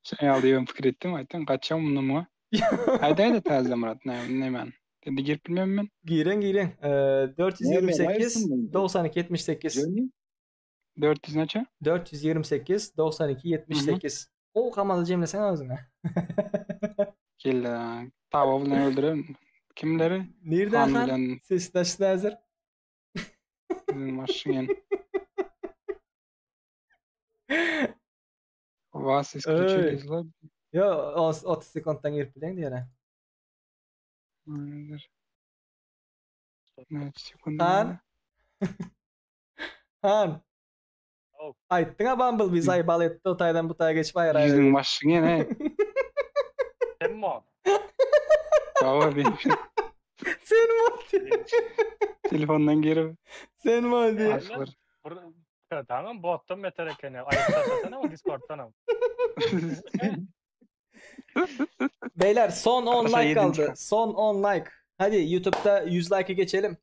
Şey alıyorum fikir ettim. Ayten kaçacağım bunu mu? Haydi tazele Murat. Ne men? Dedi girip bilmem ben. Giren. 428 92 78. 400 neçe? 428 92 78. O kamalı Cemile sen ağzına. Geldi. Tavavını öldürelim. Kimleri? Nereden Han Han? bilen Ses taşlı hazır. bizim maşın. Was ist kriçeliz Yo 30 sekunddan girip bilen diye. Ne sekund? Han. Han. Ayttın ha Bumblebee zaybal etti o taydan bu taya geçip ayır ayır. Bizim maşın ne? Sen mi o? Bravo benim. Sen mi? Telefondan geri. Sen mi diye. Tamam bottan beter eken ya. Ayıplasana ama Discord'dan. Beyler son 10 Arkadaşlar like yedinci kaldı. Son 10 like. Hadi YouTube'da 100 like'ı geçelim.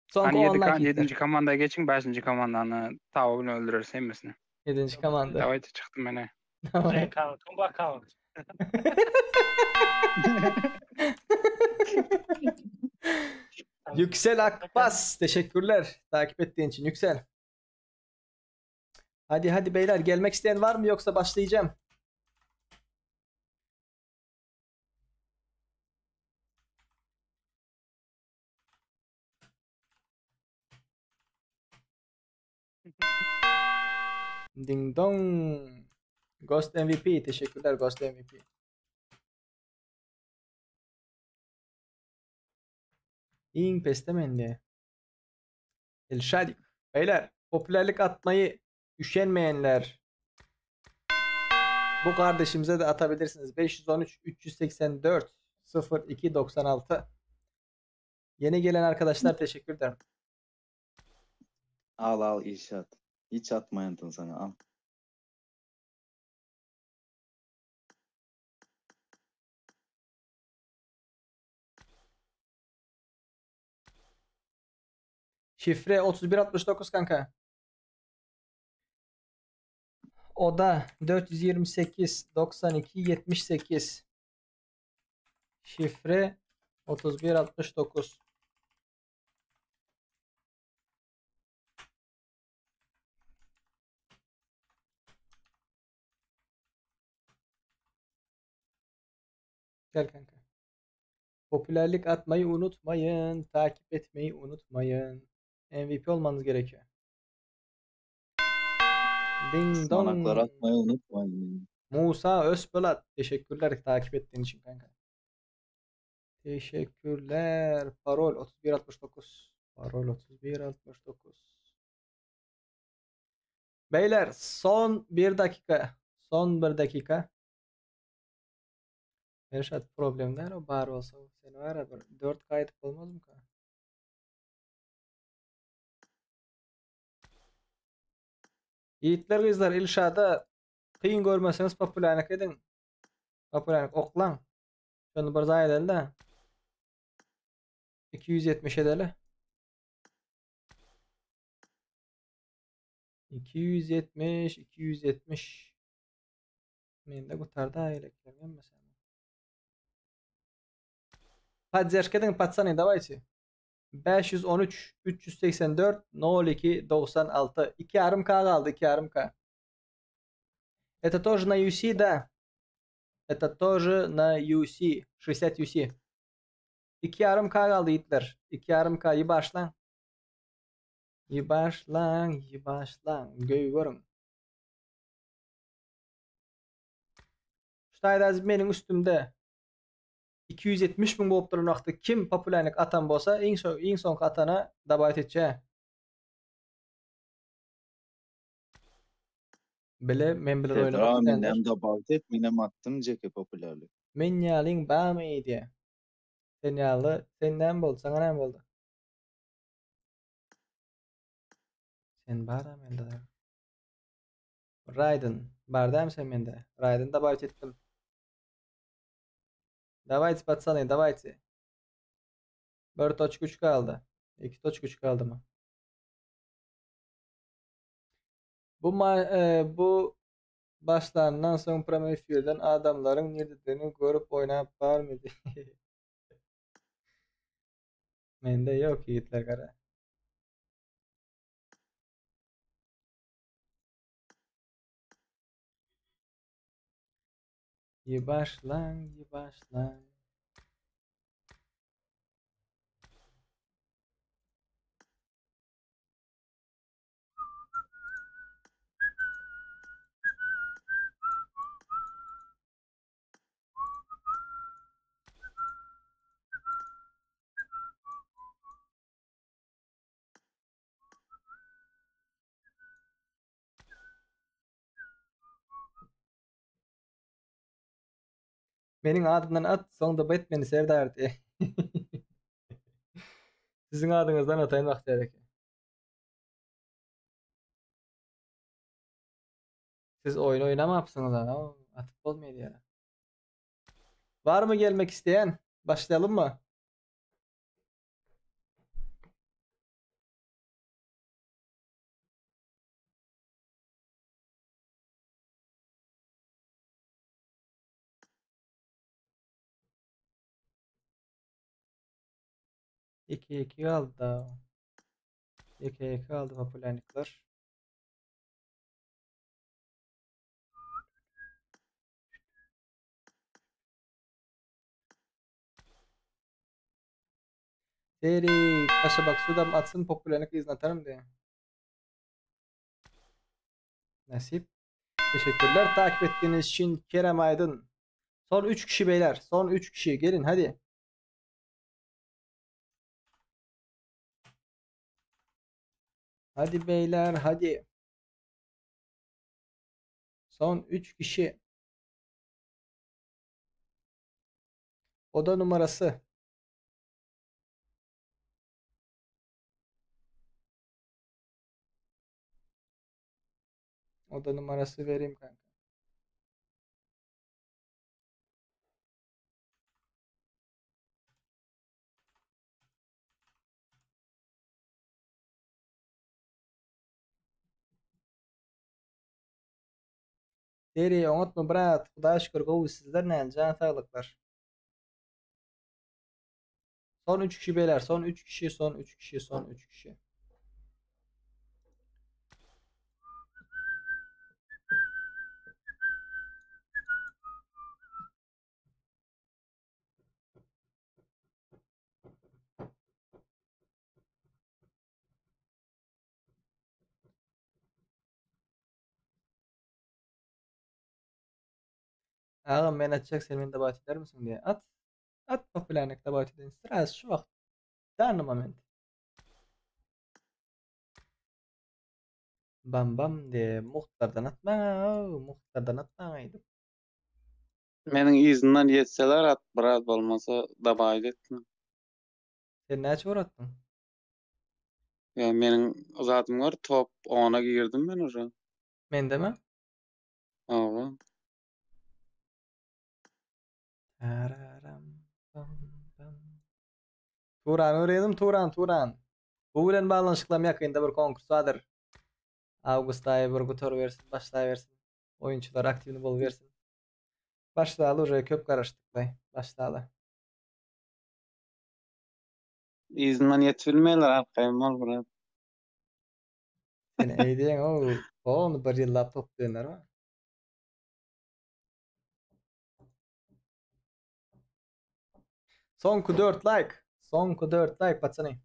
Son Hani 10 like. 7. komandaya geçin 5. komandanı tavavını öldürürsen misin? 7. komanda. Davayda çıktım ben. Sen kalkın bakalım. Yüksel Akbas. Teşekkürler. Takip ettiğin için Yüksel. Hadi beyler gelmek isteyen var mı yoksa başlayacağım. Ding dong. Ghost MVP. Teşekkürler Ghost MVP. İng pestemendi. Elşadik. Beyler popülerlik atmayı üşenmeyenler. Bu kardeşimize de atabilirsiniz. 513 384 02 96. Yeni gelen arkadaşlar teşekkür ederim. Al İrşad. Hiç atmayandın sana al. Şifre 3169 kanka. Oda 428 92 78. Şifre 3169. Gel kanka. Popülerlik atmayı unutmayın. Takip etmeyi unutmayın. MVP olmanız gerekiyor. Ding Ispanaklar dong. atmayı unutmayın. Musa Özpolat. Teşekkürler takip ettiğin için kanka. Teşekkürler. Parol 3169. Parol 3169. Beyler son bir dakika. Son bir dakika. Erşat problemler o bar olsa seni var ya 4 kayıt olmaz mı kanka? Yiğitler kızlar İlşada kıyın görmeseniz popülerlik edin. Popülerlik oklan. Şunu bir zay edelim de. 270 edelim. 270 270. Mende bu tarda eleklemem mesela. Поддержка edin patsani давайте. 513 384 02 96 2 yarım K kaldı 2 yarım K. Это тоже на UC, да. Это тоже на UC. 60 UC. 2 yarım K kaldı Hitler. 2 yarım K'yı başlan. İyi başlan, iyi başlan. Görün. Ştayda benim üstümde 270 bin bolup duran vaqtda kim popülerlik atan bolsa, eng soňky atana dabat etçe. Bile men bilen Serdar oynamak abi isteyenler. nem de balt et, minem attım ceke popülerlik. Men ýalyň bamy diye. Sen ýaly, senden boldy, sana näme boldy? Sen bara mende. Raiden, bardam sen mende. Raiden dabat etdim. Давайте, пацаны, давайте. 1.3 kaldı. 2.3 kaldı mı? Bu başlanandan soň Premier Field'den adamlaryň nerdedigini görüp oýnap barmydy? Mende ýok ýigitler gara. Ýybaşlaň, ýybaşlaň. Meniň adymdan at, soňda Batman'i Serdar diye. Siziň adyňyzdan ataýyn wagt gerek. Siz oyun oynamapsyňyz ha, atyp bolmaýdy ýa. Barmy gelmek isteyen? Başlayalım mı? İki kaldı daha. 2 kaldı popülerlikler. Seri paşa bak suda atsın popülerlik izin atarım diye. Nasip. Teşekkürler takip ettiğiniz için Kerem Aydın. Son 3 kişi beyler. Son 3 kişi gelin hadi. Hadi beyler hadi. Son 3 kişi. Oda numarası. Oda numarası vereyim kanka. Seri unutma brat. Hudağa şükür govu sizler ne? Can sağlıklar. Son 3 kişi beyler. Son 3 kişi. Son 3 kişi. Son 3 kişi. Ağam ben atacak sen beni davet eder misin diye. At popülerlik davet edin. Sırası şu vakt. Tanımam ben. Bam bam diye muhtardan atmaydı. Meniň izinden yetseler at biraz bolmasa dabaýdy etdim. Sen näçe uğrattın? Ya meniň zatym var top 10'a girdim ben ora. Mende mi? Awa. Tararam, bam, bam. Turan öğrendim Turan. Bu bilen bağlanışyklam ýakynda bir konkurs badyr. Awgust aýy bir gutor bersin, başlaýbersin. Oyunçular aktivni bolup bersin. Başlaýaly uje köp garaşdyklay. Başlaýaly. Izinden yetbilmeýler arkaýmal biraz. Sen eýdiň onu bir ýyllap toplanýar ba? Sonku 4 like. Sonku 4 like paçany.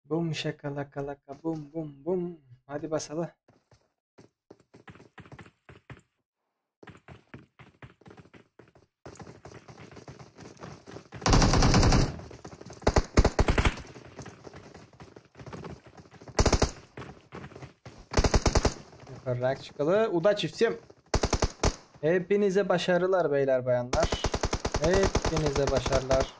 Bum şakalaka laka bum bum bum. Hadi basalı. Yukarırak çıkalı. Uda çiftim. Hepinize başarılar beyler bayanlar. Hepinize başarılar.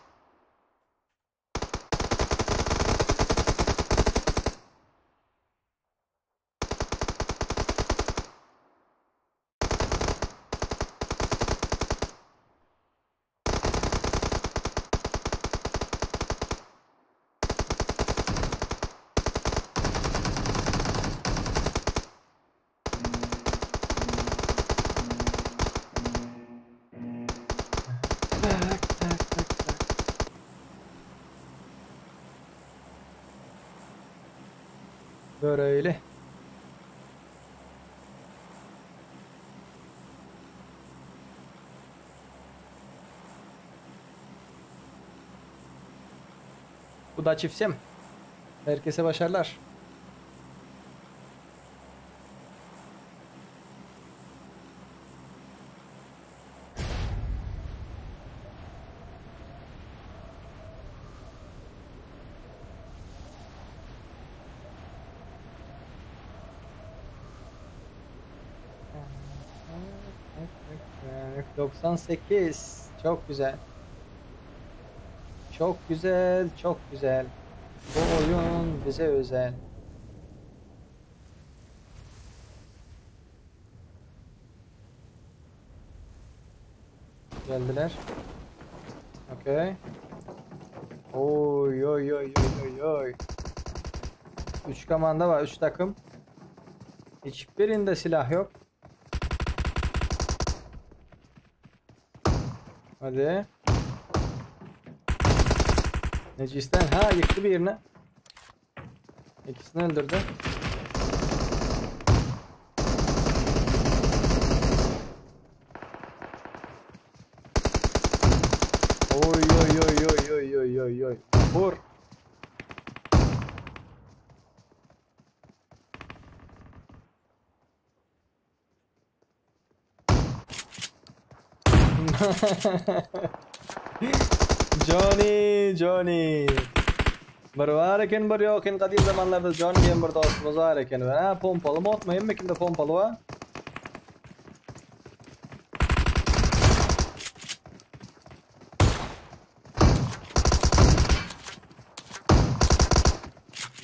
Böyle. Bu da çiftim. Herkese başarılar. Evet, 98. Çok güzel. Çok güzel, çok güzel. Bu oyun bize özel. Geldiler. Okay. Oy oy oy oy oy. 3 komanda var, 3 takım. Hiçbirinde silah yok. Hadi. Necisten yıktı birini. İkisini öldürdü. Oy oy oy oy oy oy oy oy. Vur. Johnny. Bir var eken bir yok eken kadim zamanlarda John diyen bir dostumuz var eken. Pompalı mı atmayın mı kimde pompalı var?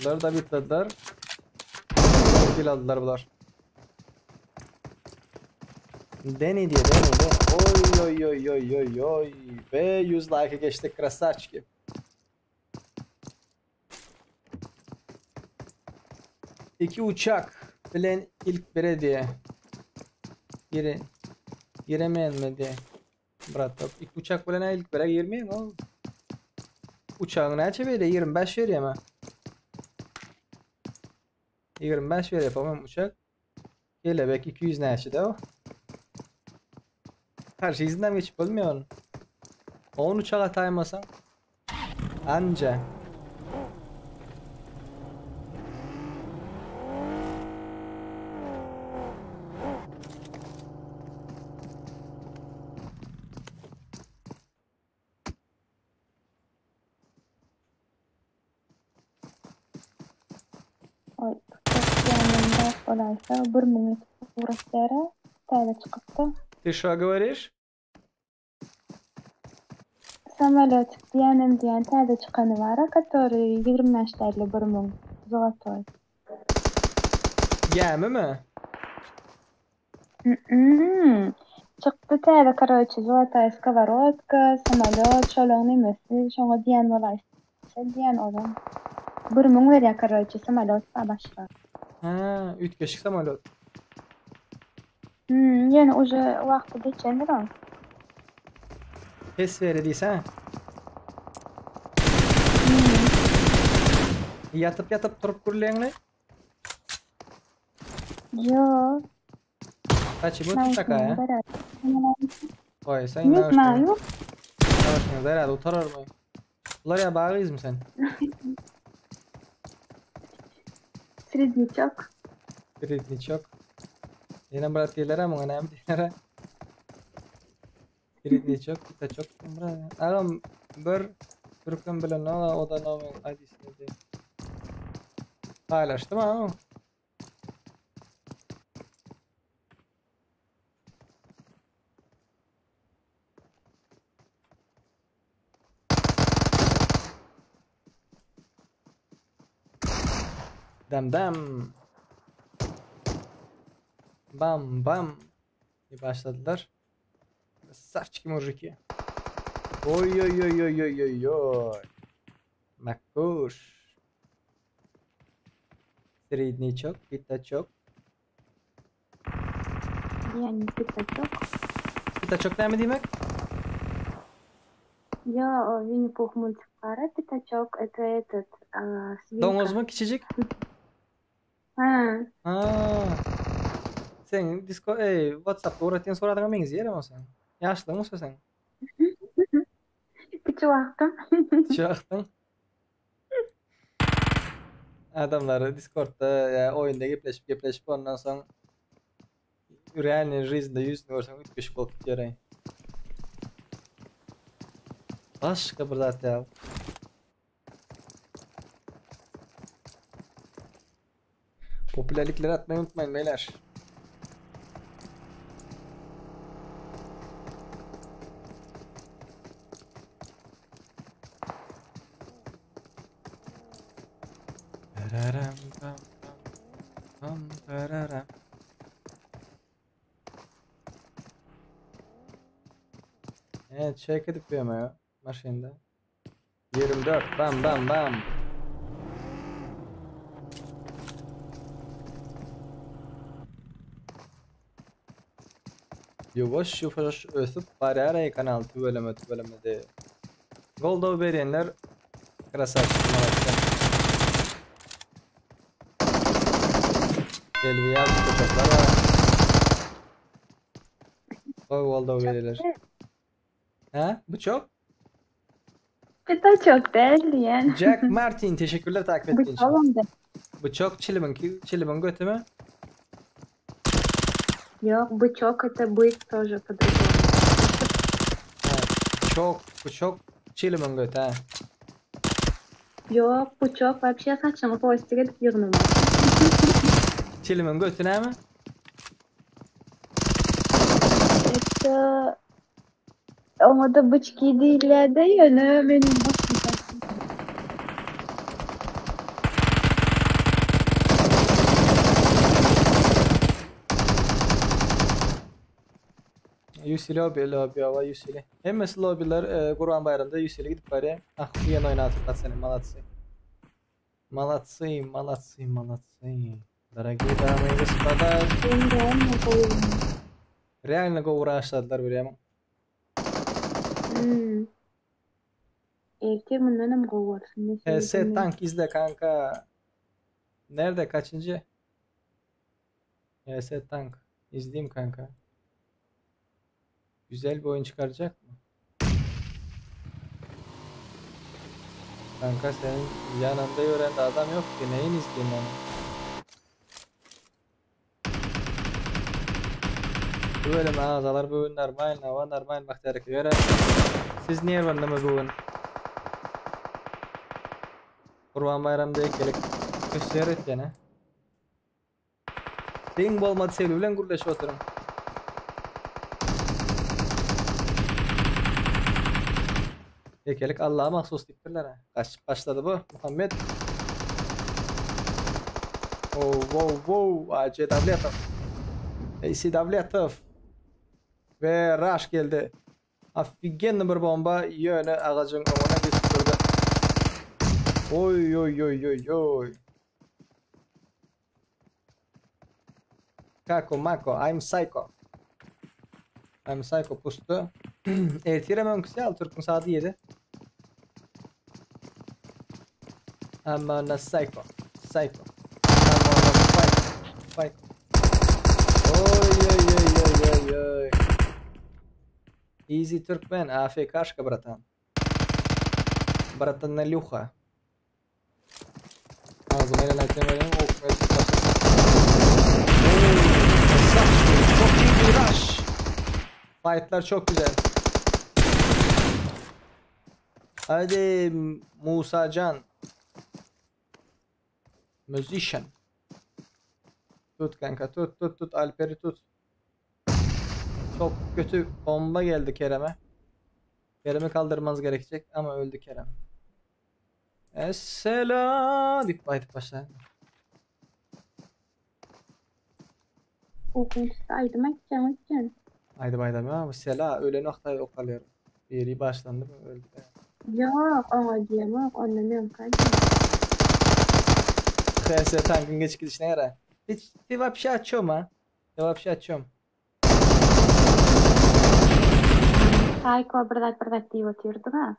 Bunlar da bitlediler. Kill aldılar bunlar. Deni diye. Oy oy oy oy oy oy. Ve 100 like'e geçtik krasavçiki. İki uçak bilen ilk bire diye. Giremeyen mi diye. Bırak İki uçak bilen ilk bire girmeyen oğlum. Uçağın neçe veriyor? 25 veriyor ama. 25 veriyor yapamam uçak. Kelebek 200 neçe de o. Karşı izinden geçip olmuyor onun. 10 uçak ataymasan anca. diýenden bolaysa 1000 uğraşlara täze çykypdy. Ты что говоришь? Самолет diýen täze çykany bar, который 20 yaşlarly 1000 zolotoy. Gemi mi? Çıktı täze короче, золотая сковородка, самолет, şolaň nemesi, şoňa diýen bolaysa diýen adam. 1000 berýär короче, самолет başlar. Ha, ütkeşik samolyot. Ýene уже wagty geçendir o. Pes verediyse. Yatıp turup gürleýäňli? Yok. Kaçı bu takaya? Oy, sen Не знаю. Nauşniňy zarad utararmy? Bular ya bagyzmy sen? Среднячок. Sredničok. Ýene bir diýerler ama näme diýerler? Sredničok, pitačok. Agam bir türkmen bilen o da näme aýdysy. Paylaşdym ha. Dam. Bam. Başladılar. Safçık mujiki. Oy. Makuş. Sredničok, pitačok. Yani pitačok. Pitačok näme diýmek? Я Винни-Пух мультикары, пятачок, это этот, свинка. Doňuz mu kiçijik? Sen WhatsApp'ta öğretdiğin soradan meňiz ýerem sen. Ýaşlyň mı sen? Küçük wagtym. Çaktın. Adamlar Discord'da oyunda gepleşip ondan soň realny жизньde ýüzüni görseň ütkeşik bolup gitýär. Başka bir zat ya. Popülerlikleri atmayı unutmayın beyler. Evet, check edip koyama ya maşinde. 24 bam. Yavaş ösüp bari kanal tüvelemedi. Golda berenler krasavçılar. Elviyat çocuklar var. Golda verirler. Ha? Bu çok? Pitačok değil yani. Jack Martin teşekkürler takip ettiğin için. Bu çok çilimin götü mü? Yok, бычок это бык тоже по-другому. Bu çok çilimin götü ha. Yok, бычок вообще saçını postik edip yığınım. Çilimin götü ne mi? Это... Ama da bıçkı değiller de yani benim başım. Yusili lobby hava Yusili. Hemmesi lobbyler Kurban Bayramı'nda Yusili gidip bari bu yan oynatıp at seni Malatsy. Дорогие дамы и господа. Реально uğraştılar böyle. Ertem'den govarsın. Set tank izle kanka. Nerede kaçıncı? Set tank izleyeyim kanka. Güzel bir oyun çıkaracak mı? Kanka senin yanında öğrendi adam yok ki neyin izleyeyim onu? Böyle mağazalar bugün normal baktara göre. Siz niye bende mi bugün? Kurban Bayramı'nda gelip gösteret gene. Ring bolmadı sevgili bilen gurleşip oturum. Ekelik Allah'a mahsus diptirler ha. Kaç başladı bu Muhammed. Oh wow wow ACW ataf. ACW ataf. Ve Rush geldi. Affigen bir bomba yönü ağacın önüne getirdi. Oy oy oy oy oy. Kako Mako, I'm Psycho. I'm Psycho pustu. Ertire mönküsü al Türk'ün saati 7. I'm on a Psycho. Psycho. I'm on a Psycho. Psycho. Oy oy oy oy oy oy. Easy Türkmen, AFK шка, братан. Братан Налюха. Ağzıma ele naklen verelim. Çok iyi bir rush. Fight'lar çok güzel. Hadi Musa Can. Musician. Tut kanka tut Alper'i tut. Çok kötü bomba geldi Kerem'e. Kerem'i kaldırmanız gerekecek ama öldü Kerem. Esselam. Deyip başlayalım. Okuntusu aydımak için. Haydi bayram ama Sela öyle noktayı okalıyorum. Biri başlandı mı öldü. Yok ama diyemem anlamıyorum kanka. HS tankın geç gidişine yarar. Hiç cevap şey açıyorum ha. Cevap şey açıyorum. Psycho bırdak diye oturuyordu ha.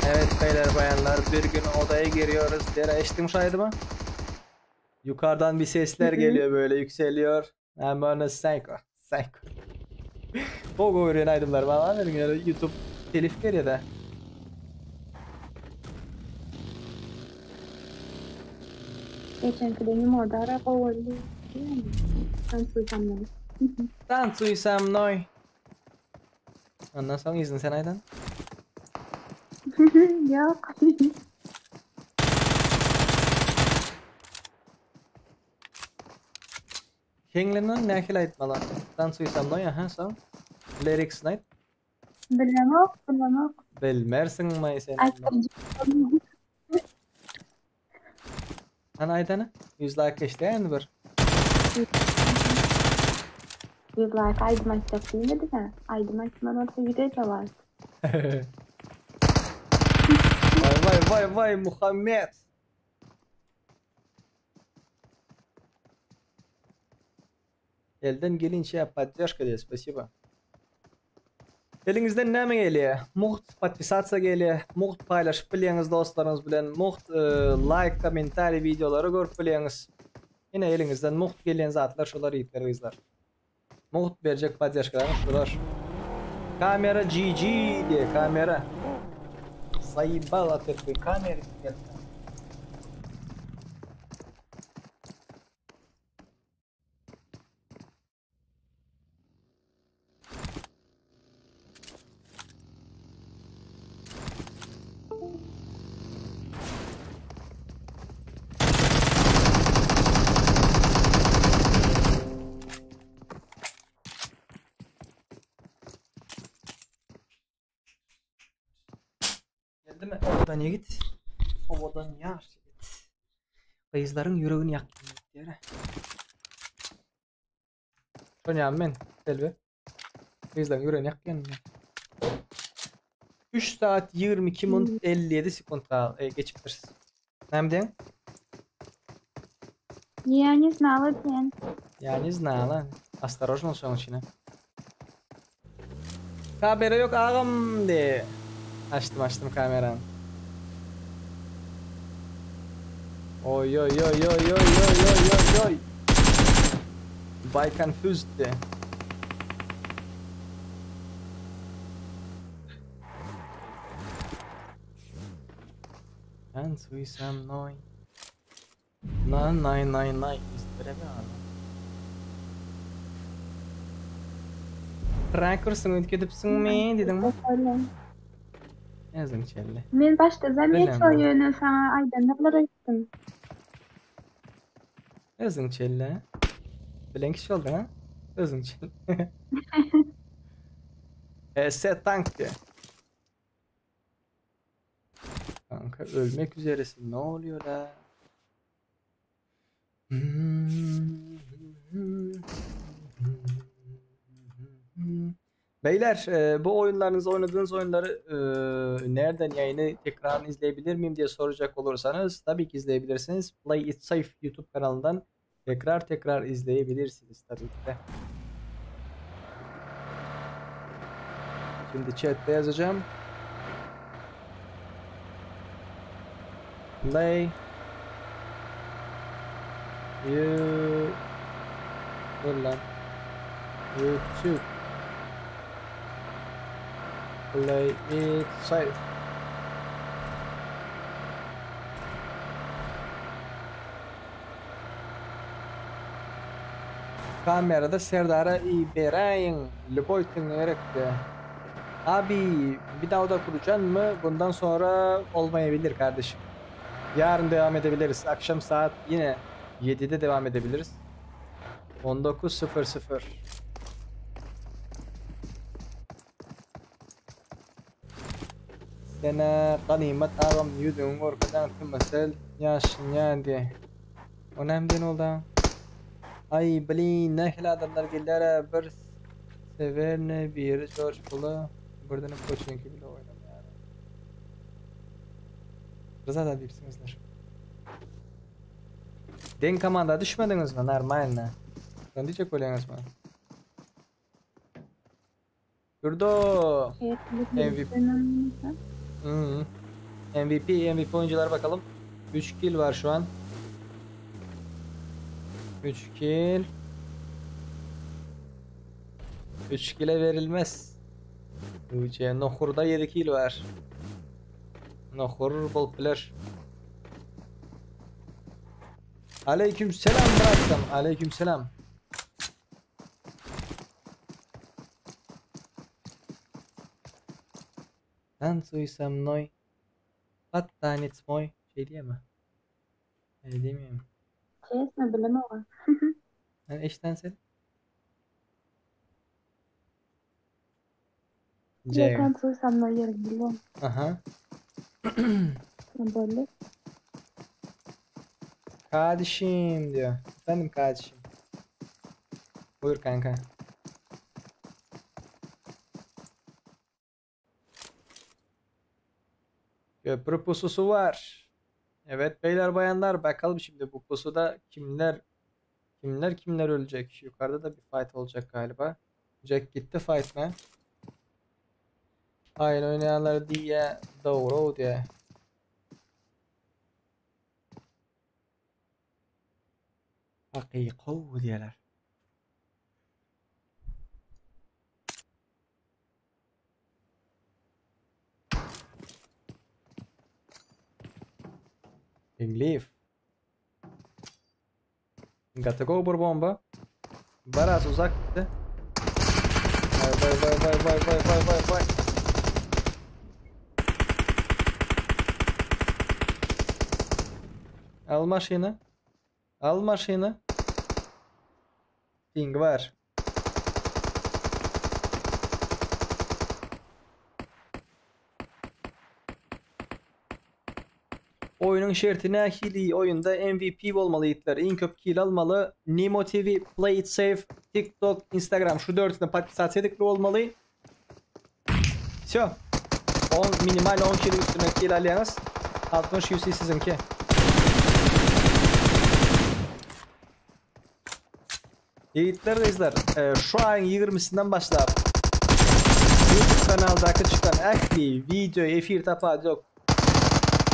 Evet beyler bayanlar bir gün odaya giriyoruz. Dere eştim şaydı mı? Yukarıdan bir sesler geliyor böyle yükseliyor. I'm on a Psycho. Psycho. Bogo öğren aydımlar bana verin ya YouTube telif veriyor da. Geçen benim orada araba oldu. Tansuysam noy. Ondan sonra izin sen aydan. Yok. Kenglerin ne akıl aytmalar? Tansuysam noy aha son. Lyrics night. Bilemem. Bilmersin may sen. Ana aydanı? 100 like işte yani bir. 100 like aydımak çok değil mi de? Aydımak bana da video da var. Vay Muhammed. Elden gelince поддержка diye спасибо. Elinizden ne mi geliyor? Muht подписаться geliyor. Muht paylaşıp bileniz dostlarınız bilen. Muht like, komentari videoları görüp bileniz. Yine elinizden muht gelen zatlar şular yiğitler izler. Muht verecek поддержкаlarını şular. Kamera GG diye kamera. Sayıbal atıp bir kamera geldi. Geldi mi? Oradan ya git. Ovadan ya git. Kızların yüreğini yaktın diye. Şöyle ben selvi. Kızların yüreğini yaktın. 3 saat 22 minut 57 sekund geçiptiririz. Ne diyorsun? Я не знала, блин. Я не знала. Осторожно şu an içine. Kamera yok ağam de. Açtım kameranı. Oy. By confused de. Ben suysam noy. Nay. İzdiremiyorum. Rakursunu ötküdüpsün mi dedim mi? Yazın çelle. Men başta zaten soyunu sana aydan ne kadar ettim. Yazın çelle. Bilen kişi oldu ha? Özün için. Set tank diye. Kanka ölmek üzeresin. Ne oluyor la? Beyler bu oyunlarınızı oynadığınız oyunları nereden yayını tekrar izleyebilir miyim diye soracak olursanız tabii ki izleyebilirsiniz. Play It Safe YouTube kanalından tekrar izleyebilirsiniz tabii ki de. Şimdi chat'te yazacağım. Play YouTube Play It Safe. Kamerada Serdar'a İbrahim Lipoyt'un gerekti. Abi bir daha oda kuracaksın mı? Bundan sonra olmayabilir kardeşim. Yarın devam edebiliriz. Akşam saat yine 7'de devam edebiliriz. 19.00. Sana qanimat aram yudun orkadan tımsal yaşın diye. Önemli ne oldu? Ay bilin ne adamlar geldiler bir sever ne bir George Bull'u buradan coaching bile oynamıyor. Rıza da değilsinizler. Den komanda düşmediniz mi? Normal ne? Ben diyecek oluyorsunuz mu? Yurdo. MVP. MVP oyuncular bakalım. 3 kill var şu an. 3 kill. 3 kill'e verilmez. Nohur'da 7 kill var. Nohur bol player. Aleykümselam bıraktım. Aleykümselam. Танцуй со мной, под танец мой. Şey diye mi? Öyle diyemiyorum. Честно, блин, Yani eşten sen. Я танцую со мной, Ергилон. Aha. Böyle. Kardeşim diyor. Efendim kardeşim. Buyur kanka. Köprü pususu var. Evet beyler bayanlar bakalım şimdi bu pusuda kimler ölecek. Yukarıda da bir fight olacak galiba. Jack gitti fight mı? Aynı oynayanlar diye doğru diye. Hakiko diyorlar. Leave. Gotta go bir bomba. Biraz uzak gitti. Vay. Al maşını. Al maşını. Ping var. Oyunun şerti nahili oyunda MVP olmalı yiğitler. En köp kill almalı. Nemo TV, Play It Safe, TikTok, Instagram şu dörtüne patisat edikli olmalı. Все. Minimal 10 kill üstüne kill alyanız. 60 UC sizinki. Yiğitler ve izler. Şu ayın 20'sinden başlayıp YouTube kanaldaki çıkan aktif video efir tapağı yok.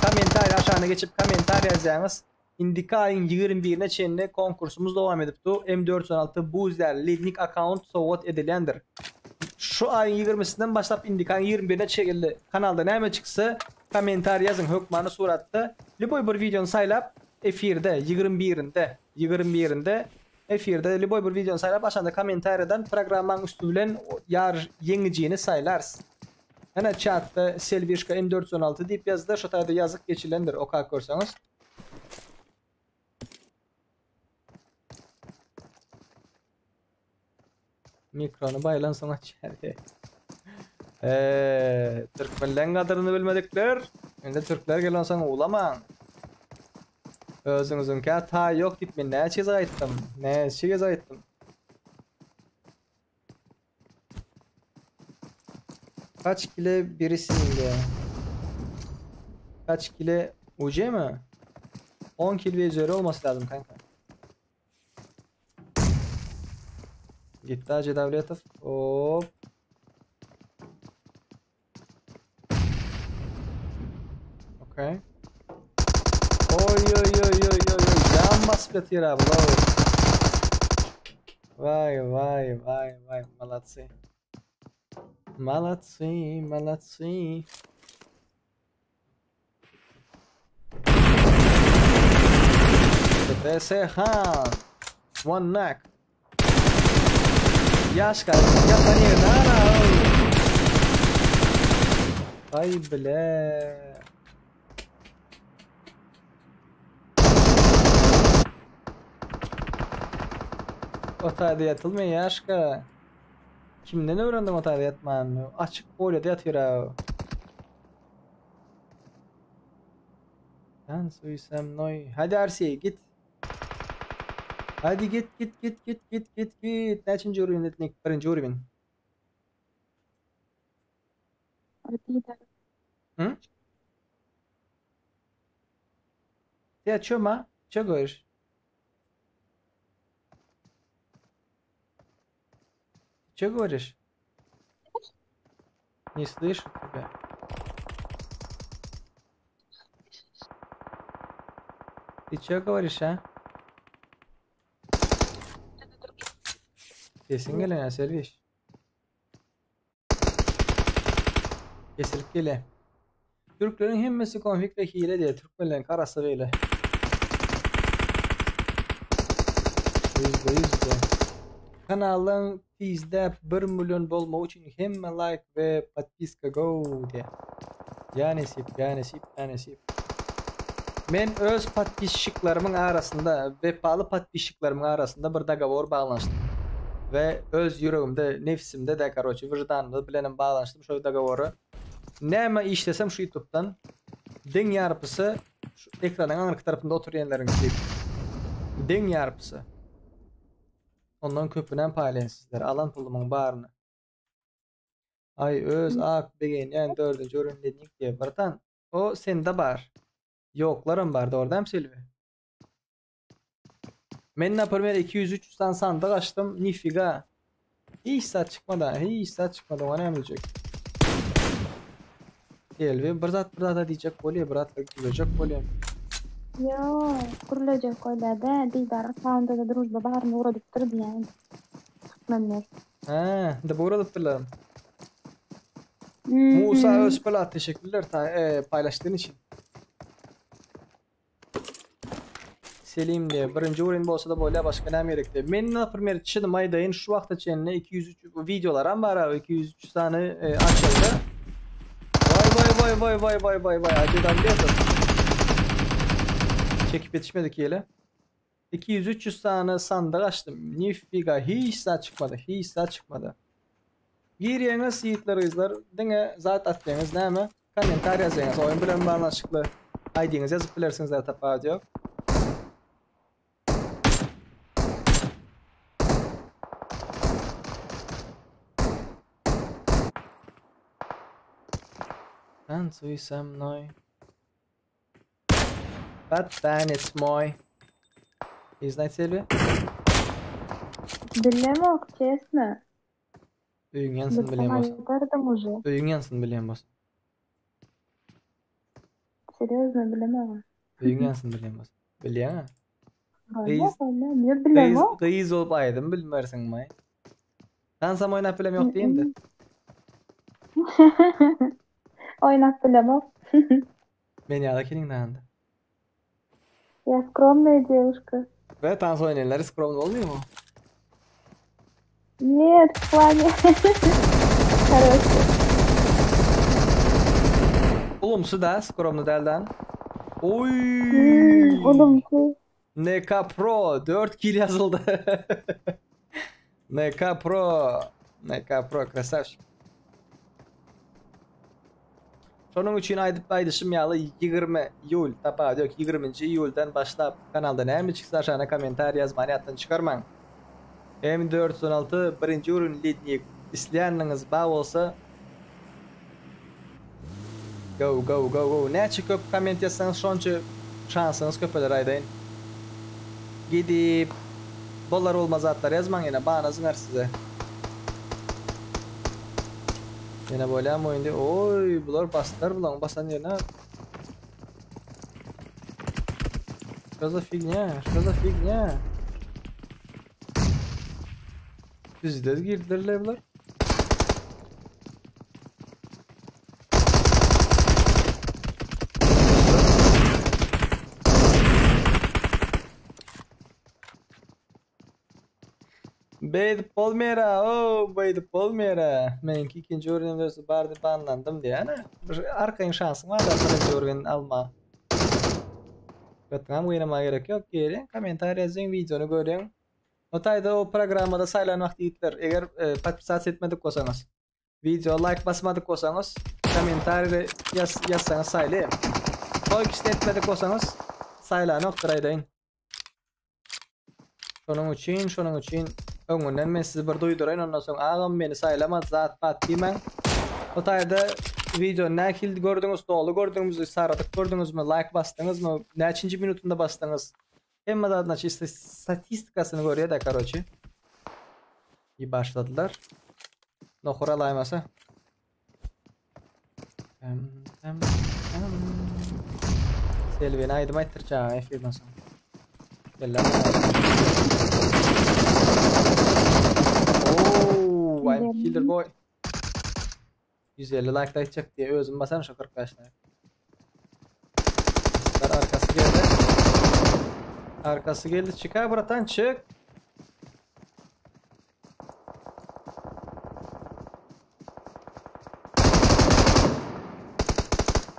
Komentar aşağına geçip komentar yazacağınız. İndika ayın 21'ine çenine konkursumuz devam edip M416 Boozer Lidnik account sovat edilendir. Şu ayın 20'sinden başlayıp Indika ayın 21'ine çekildi. Kanalda ne çıksa komentar yazın hükmanı suratta. Liboy bir videonu saylap efirde 21'inde efirde liboy bir videonu saylap aşağıda komentar eden programın üstünden yar yeniciğini saylarsın. Hani chatta Selvişka M416 deyip yazdı. Şu tayda yazık geçilendir. O kadar görsanız. Mikronu baylan sonra çeri. Türkmenlerin kadrini bilmedikler. Şimdi Türkler gelen sana ulaman. Özünüzün ta yok deyip men ne çiz aytdım. Ne çiz aytdım. Kaç kile birisin ya? Kaç kile UC mi? 10 kil ve üzeri olması lazım kanka. Gitti Hacı Davletov. Hop. Okay. Oy. Can basıp yatıyor abi. Vay. Молодцы. Молодцы. TS Han. One knock. Яшка, я понял. Ай, бля. Otayda yatılmıyor Yaşka. Kimden öğrendim otayda yatmanı? Açık polede yatıyor abi. Ben suysam noy. Hadi Arsiye git. Hadi git. Neçinci uğruvin etnik? Birinci uğruvin. Hı? Ya çöma. Çögör. Че говоришь? Не слышу тебя. Ты че говоришь, а? Sesin gelen ya Selviş. Kesilip gele. Türklerin hemmesi konflik ve hile diye Türkmenlerin karası böyle. %100 kanalın bizde 1 milyon bolma için hemme like ve подписка go diye. Ya nasip. Men öz подписчикlarımın arasında ve pahalı подписчикlarımın arasında bir dogovor bağlanıştım. Ve öz yüreğimde, nefsimde de karoçi vicdanımda bilenim bağlanıştım şu dogovoru. Neme işlesem şu YouTube'dan din yarpısı şu ekranın arka tarafında oturuyanların gibi. Din yarpısı. Ondan köpünen paylayın sizler. Alan pulumun barını. Ay öz ak begen yani 4. ürünledik diye baratan. O sende bar. Yoklarım vardı oradan Selvi. Men ne yapar 200-300 tane sandık açtım. Nifiga. Hiç saat çıkmadan ona emecek. Selvi bir zat diyecek bolye, bir zat gülecek bolye. Yo, kurulacak öyle de Diydar Sound'da da Drujba Bahar'ın uğradıktırdı yani. Tutmanlar. Da bu uğradıktırlar. Musa Özpelat teşekkürler paylaştığın için. Selim diye birinci uğrayın bolsa da böyle başka ne gerekti. Men ne yapayım çiğdim aydayın şu vakta çenine 203 videolar var abi 203 tane açıldı. Vay acıdan diyorsun. Çekip yetişmedik yele. 200-300 tane sandık açtım. Nifiga hiç saat çıkmadı. Giriyeniz yiğitleri izler. Dine zat atlayınız ne mi? Komentar yazayınız. Oyun bilen bağlanışıklı. ID'niz yazıp bilirsiniz de tapağı yok. Ben suysam noy. Battanец мой. И знать Selvi? Bilmem честно. Öğün yansın bileyim olsun. Ayıdardım уже. Öğün yansın bileyim olsun. Серьезно, bilemem. Öğün yansın bileyim olsun. Bileyim ha? Ne bilemem. Kıyız olup aydım bilmersin may. Sen sam oynap bilem yok diyeyim de. Oynap bilemem. Beni ya da kelin dağındı. Я скромная девушка. Ve dans oynayanlar скромно olmuyor mu? Нет, в плане. Хорошо. Olumsuz da скромно delden. Oy. Olumsuz. NK Pro 4 kill yazıldı. NK Pro. NK Pro krasavчик. Şonun üçün aydışım yalı 20 iyul tapa diyor ki 20. iyuldan başlap kanalda näme çıksa aşağına komentar yazmayı atın çıkarman. M416 birinci ürün lidnik isleyeniniz bağ olsa go. Ne çıkıp koment yazsanız şonca şansınız köpeler aydayın. Gidip dolar olmaz atlar yazman yine bağınızın var size. Yine böyle ama oyunda oy bunlar bastılar bulan basan yerine. Что за фигня? Bizde girdiler bunlar. Beydi Polmera. Menki ikinci öğrenimde bardı banlandım diye ana. Arkayın şansın var da birinci öğrenim alma. Götünem oynamaya gerek yok. Gelin komentar yazın videonu görün. Otayda o programda sayılan vakti gittiler. Eğer partisat etmedik olsanız. Video like basmadık olsanız. Komentar yazsanız sayılayım. O ikisini etmedik olsanız sayılan noktaydayın. Şunun için öngünden men sizi bir duydurayın ondan sonra ağam beni saylamaz zat pat diymen. O tayda video nakil gördünüz dolu gördünüz saradık gördünüz mü like bastınız mı neçinci minutunda bastınız. Hem de adına statistikasını görüyor da karoçi. İyi başladılar. Nohur alaymasa. Selveni aydım aytıracağım F1'den sonra. Gel I'm killer boy. 150 like da edecek diye özüm basan şu arkadaşlar. Arkası geldi çıkar buradan çık.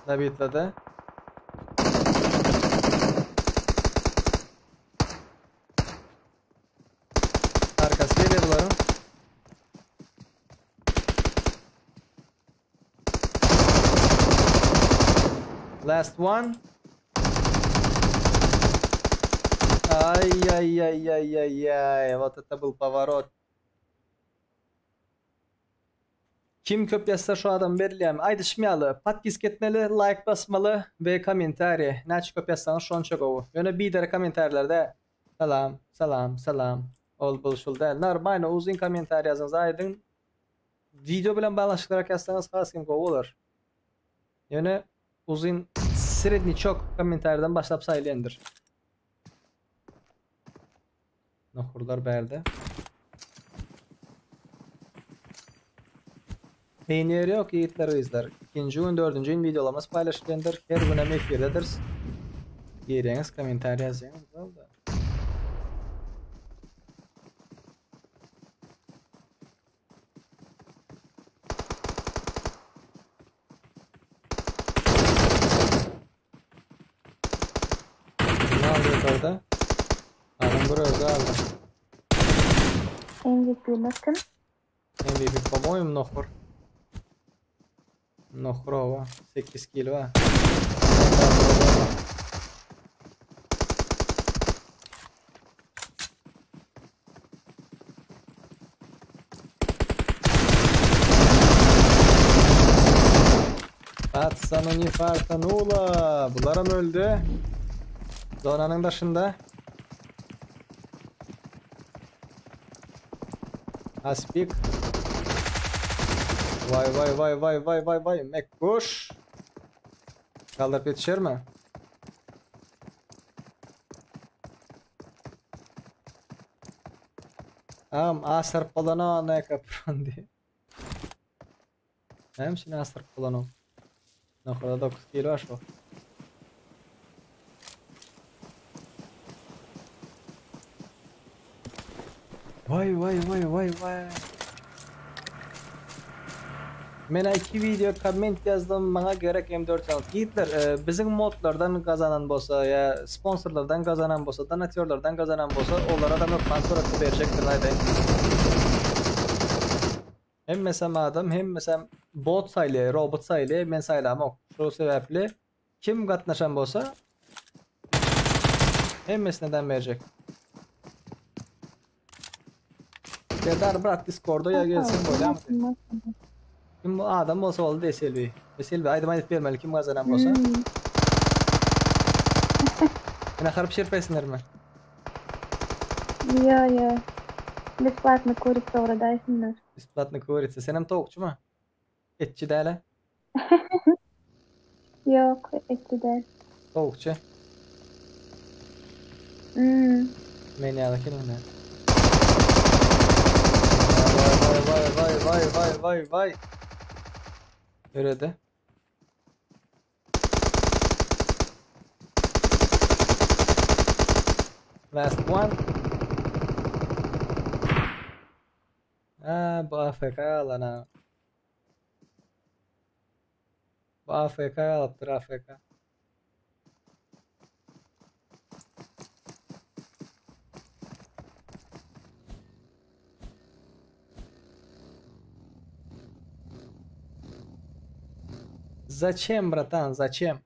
Da bitledi. Arkası geliyor bunların. Last one. Ай, вот это был поворот. Kim köp yazsa şu adam belirleyem. Aydışmayalı, patkisk etmeli, like basmalı ve komentari. Naçı köp yazsanız şu an çok ovu. Yöne bir dere komentarlarda salam. Ol buluşul değil. Normal uzun komentar yazınız aydın. Video bilen bağlaşıklarak yazsanız kaskim kovu olur. Yöne uzun sredni çok komentardan başlap sayılayandır. Nohurlar berde. Beğeniyor yok yiğitler izler. İkinci oyun, dördüncü oyun videolarımız paylaşılandır. Her gün M4'dedir. Giriniz komentar yazınız. Oldu. Orada. Alın buraya aldı. MVP kim? MVP по-моему Нохор. Нохрова 8 kill var. Atsanı ni fartanula. Bunlar mı öldü? Zonanın dışında. Aspik. Vay. Mekbuş. Kaldırıp yetişir mi? Asar polano ne kapıran diye. Hem şimdi asar polano. Ne kadar 9 kilo var şu. Vay. Men 2 video comment yazdım bana gerek M416. Yiğitler bizim modlardan kazanan bolsa ya sponsorlardan kazanan bolsa donatörlerden kazanan bolsa onlara da mı sponsor verecektir haydi. Hemmesem adam, hemmesem bot saýly, robot saýly, men saýlamok. Şo sebäpli kim gatnaşan bolsa hemmesinden berjek. Serdar bırak Discord'a ya gelsin boýam. Kim adam bolsa boldy Eselbi. Eselbi aýdym aýdyp bermeli kim gazanan bolsa. Ina harp şerpesinlermi? Yo. Бесплатно курица урадайсыңдар. Бесплатно курица. Sen hem tavukçu mu? Etçi de hele. Yok, etçi değil. Tavukçu. Meni ala kelime. Vay. Öyle de. Last one. Bu AFK lan ha. Bu AFK alıptır AFK. Зачем, братан, зачем?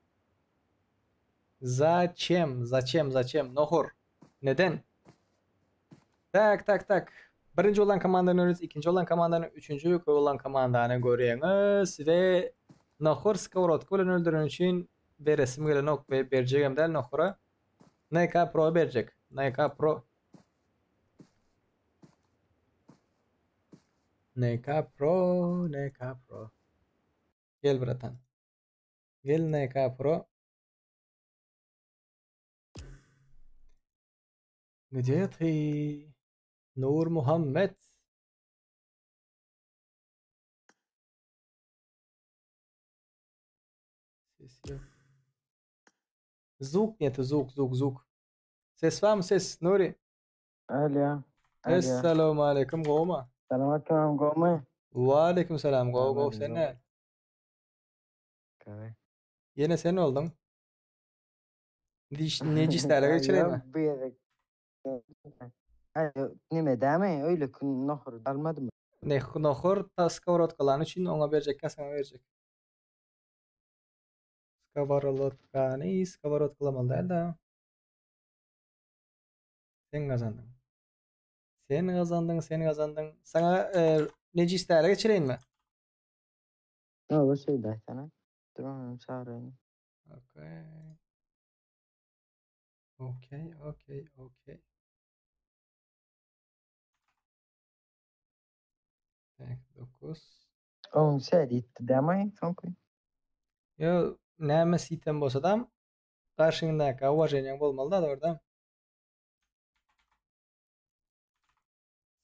Зачем? Nohur. Neden? Tak. Birinci olan komandanı önünüz, ikinci olan komandanı, üçüncü olan komandanı görüyorsunuz ve Nohur Skavrotka bilen öldürün için beresim gelen ok ve berjegem del Nohur'a NK Pro berjek. NK Pro. Gel bratan. Gel NK Pro. Gidiyati. Nur Muhammed. Ses yok. Звук нет, звук. Ses var mı ses Nuri? Alo. Esselamu aleyküm Goma. Selamünaleyküm Goma. Ve aleyküm selam Go sen ne? Yine sen oldun. Necislerle geçireyim mi? Bu yere. Nime deme öyle nohur dalmadı mı? Nohur Skavrotka kalan için ona verecek, sana verecek. Skavrotka kalamalı değil de. Sen kazandın. Sana necislerle geçireyim mi? Ne olur söyle sana. Durmam çağırayım. Okay. Tak 9. Oğlum sen itti demeyi sanki. Yo, näme sitem bolsa da karşındaki уважениň bolmaly da orada.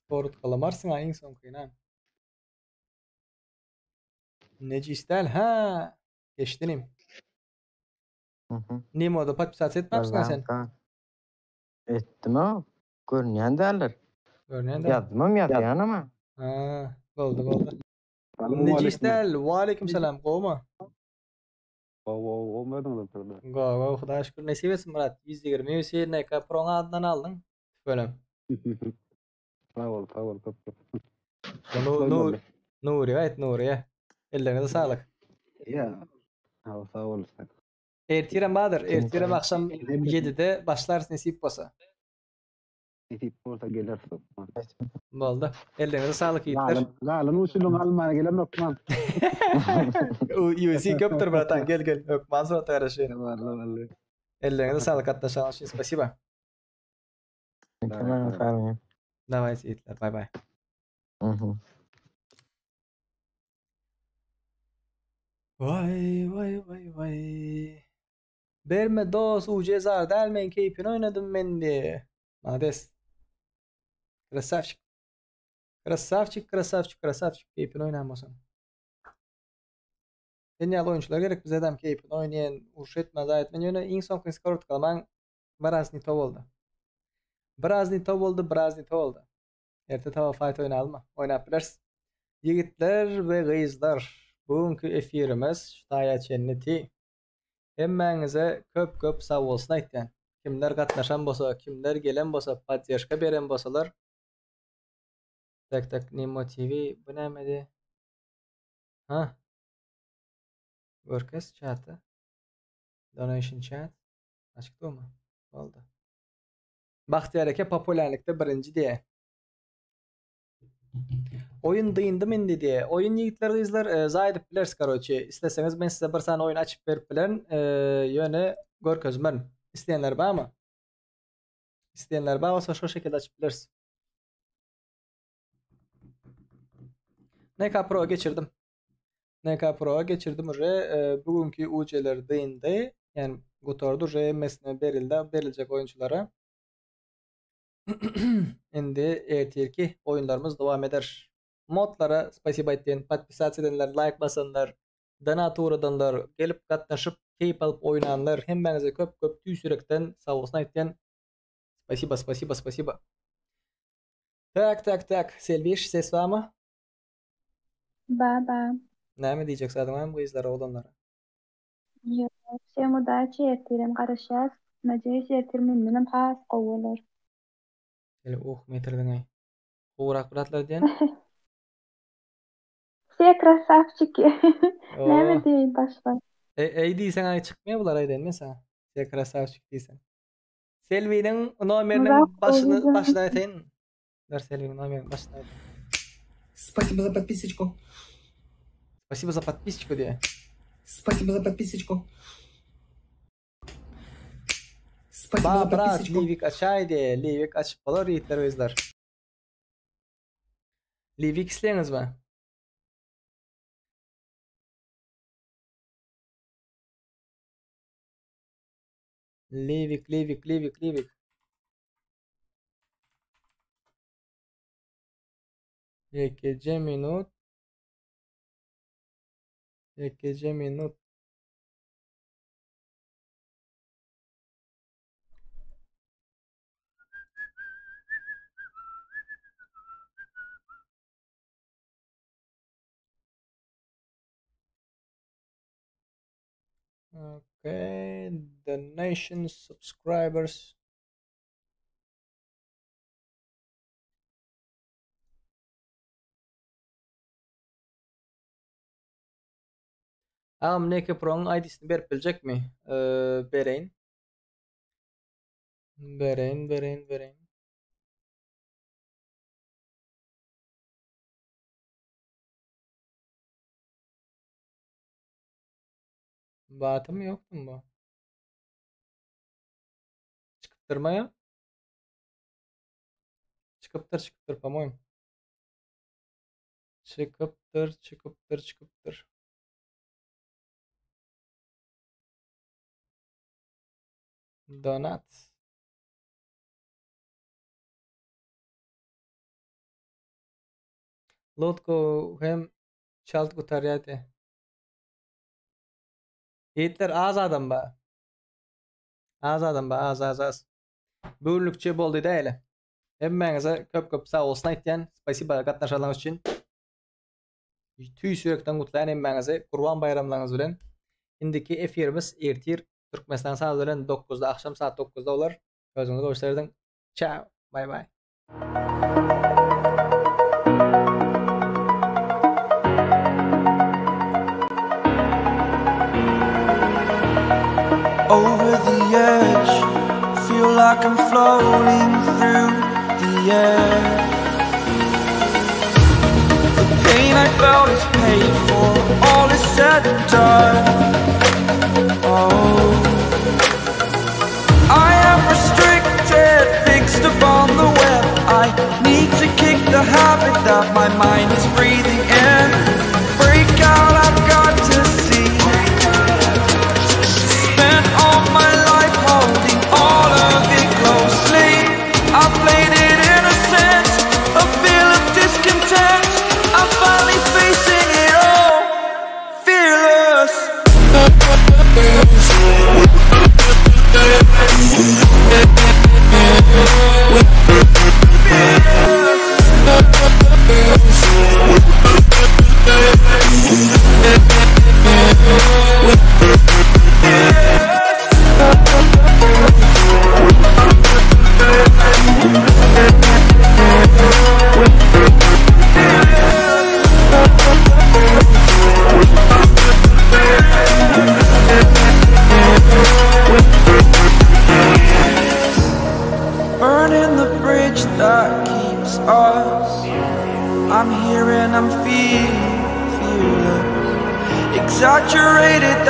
Sport kalamarsın aýyň soňkyna. Necistel ha geçtinim. Nemoda patpisat etmepsiň sen? Etdim o. Görünýän derler. Yazmam ýazýan ama. Ha, boldy. Necistel, we aleyküm selam. Gowma? Go, Hudaýa şükür nesip etsin Murat. 120 Hüseyin NK Pro'ňa adından aldın. Bölüm. Sağ ol. Nuri. Ellerine sağlık. Ya. Sağ ol. Ertirem Bahadır. Ertirem akşam 7'de başlar nesip bolsa. Nesip bolsa gelersin. Boldy. Ellerine sağlık yiğitler. Galan usulun almana gelem okman. UFC köptür bratan gel. Okman sonra tarışı. Ellerine sağlık atlaşan için spasiba. Tamam. Давай yiğitler. Bay. Vay. Berme dos uce zar delmeyin keyfini oynadım ben diye. Mades. Krasavçık keyfini oynamasan. Genial oyuncular gerek bize adam keyfini oynayan uğraş etmez ayetmen yöne insan kınskort kalman Brazni to oldu. Erte tava fight oynalma. Oynap bilers. Yigitler ve gıyızlar. Bugünkü efirimiz şutaya çenneti. Hemmeňize köp sağ bolsun aýtýan. Kimler gatnaşan bolsa, kimler gelen bolsa, podдержка beren bolsalar Tak Nemo TV bu nämedi? Ha. Workers chat'ı. Donation chat. Açıktı mı? Oldu. Bahtiyar eke popülerlikte birinci diye. Oyun dıyındım indi diye. Oyun yiğitleri izler zayıf bilers karoçi. İsteseniz ben size bir tane oyun açıp verip bilen yöne gör közmen. İsteyenler var mı? İsteyenler var olsa şu şekilde açıp bilers. NK Pro'ya geçirdim. NK Pro'ya geçirdim. Bugünkü UC'ler dıyındı. Yani Gutordu mesne berilecek oyunculara. Endi ertirki oyunlarımız devam eder. Modlara spasiba ettiğin, подписаться edenler, like basanlar, donator edenler, gelip katlaşıp keyif alıp oynanlar, hemmenize köp tüysürekten sağ olsun ettiğin. Spasiba. Tak. Selviş, ses var mı? Ba. Ne mi diyecek zaten bu izlere olanlara? Yok. Şemu da çertirim karışas. Mace çertirim benim has qovular. Metrden ay. Uğrak buratlar diyen? Все красавчики. Ne mi diyeyim başka? Ey deysen ay çıkmıyor bular ay denmese. Sen krasavçık deysen. Selvi'nin numarının başına eteyim. Ver Selvi'nin numarının başına eteyim. Спасибо за подписочку. Спасибо за подписочку diye. Спасибо за подписочку. Ba bırak Livik açaydı. Livik açıp alır yiğitler o izler. Livik isteyiniz mi? Livik. Yekece minut. Okay, donations, subscribers. Neke Pro'nun ID'sini berip bilecek mi? Bereyin. Batı mı yoktu mu bu? Çıkıptırmaya? Çıkıptır по-моему. Çıkıptır. Donat. Lotko hem çalt kutariyate. Yiğitler az adam ba. Az. Bölünükçe boldu değil. Hemmenize köp sağ olsun aytyan. Spasiba katnaşalığınız için. Tüy sürekten kutlayan hemmenize Kurban bayramlarınız bilen. Indiki efirimiz ertir Türkmenistan saat bilen 9'da akşam saat 9'da olur. Özünüzü gösterdin. Ciao. Bye. Over the edge, feel like I'm floating through the air. The pain I felt is paid for, all is said and done. Oh, I am restricted, fixed upon the web. I need to kick the habit that my mind is breathing in. Break out, I've got to see. Spent all my life holding all of it closely. I played it innocent, a feel of discontent. I'm finally facing it all, fearless. Fearless.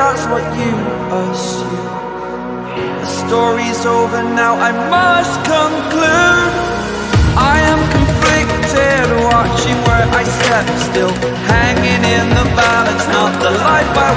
that's what you assume. The story's over now, I must conclude. I am conflicted, watching where I step still, hanging in the balance, not the life I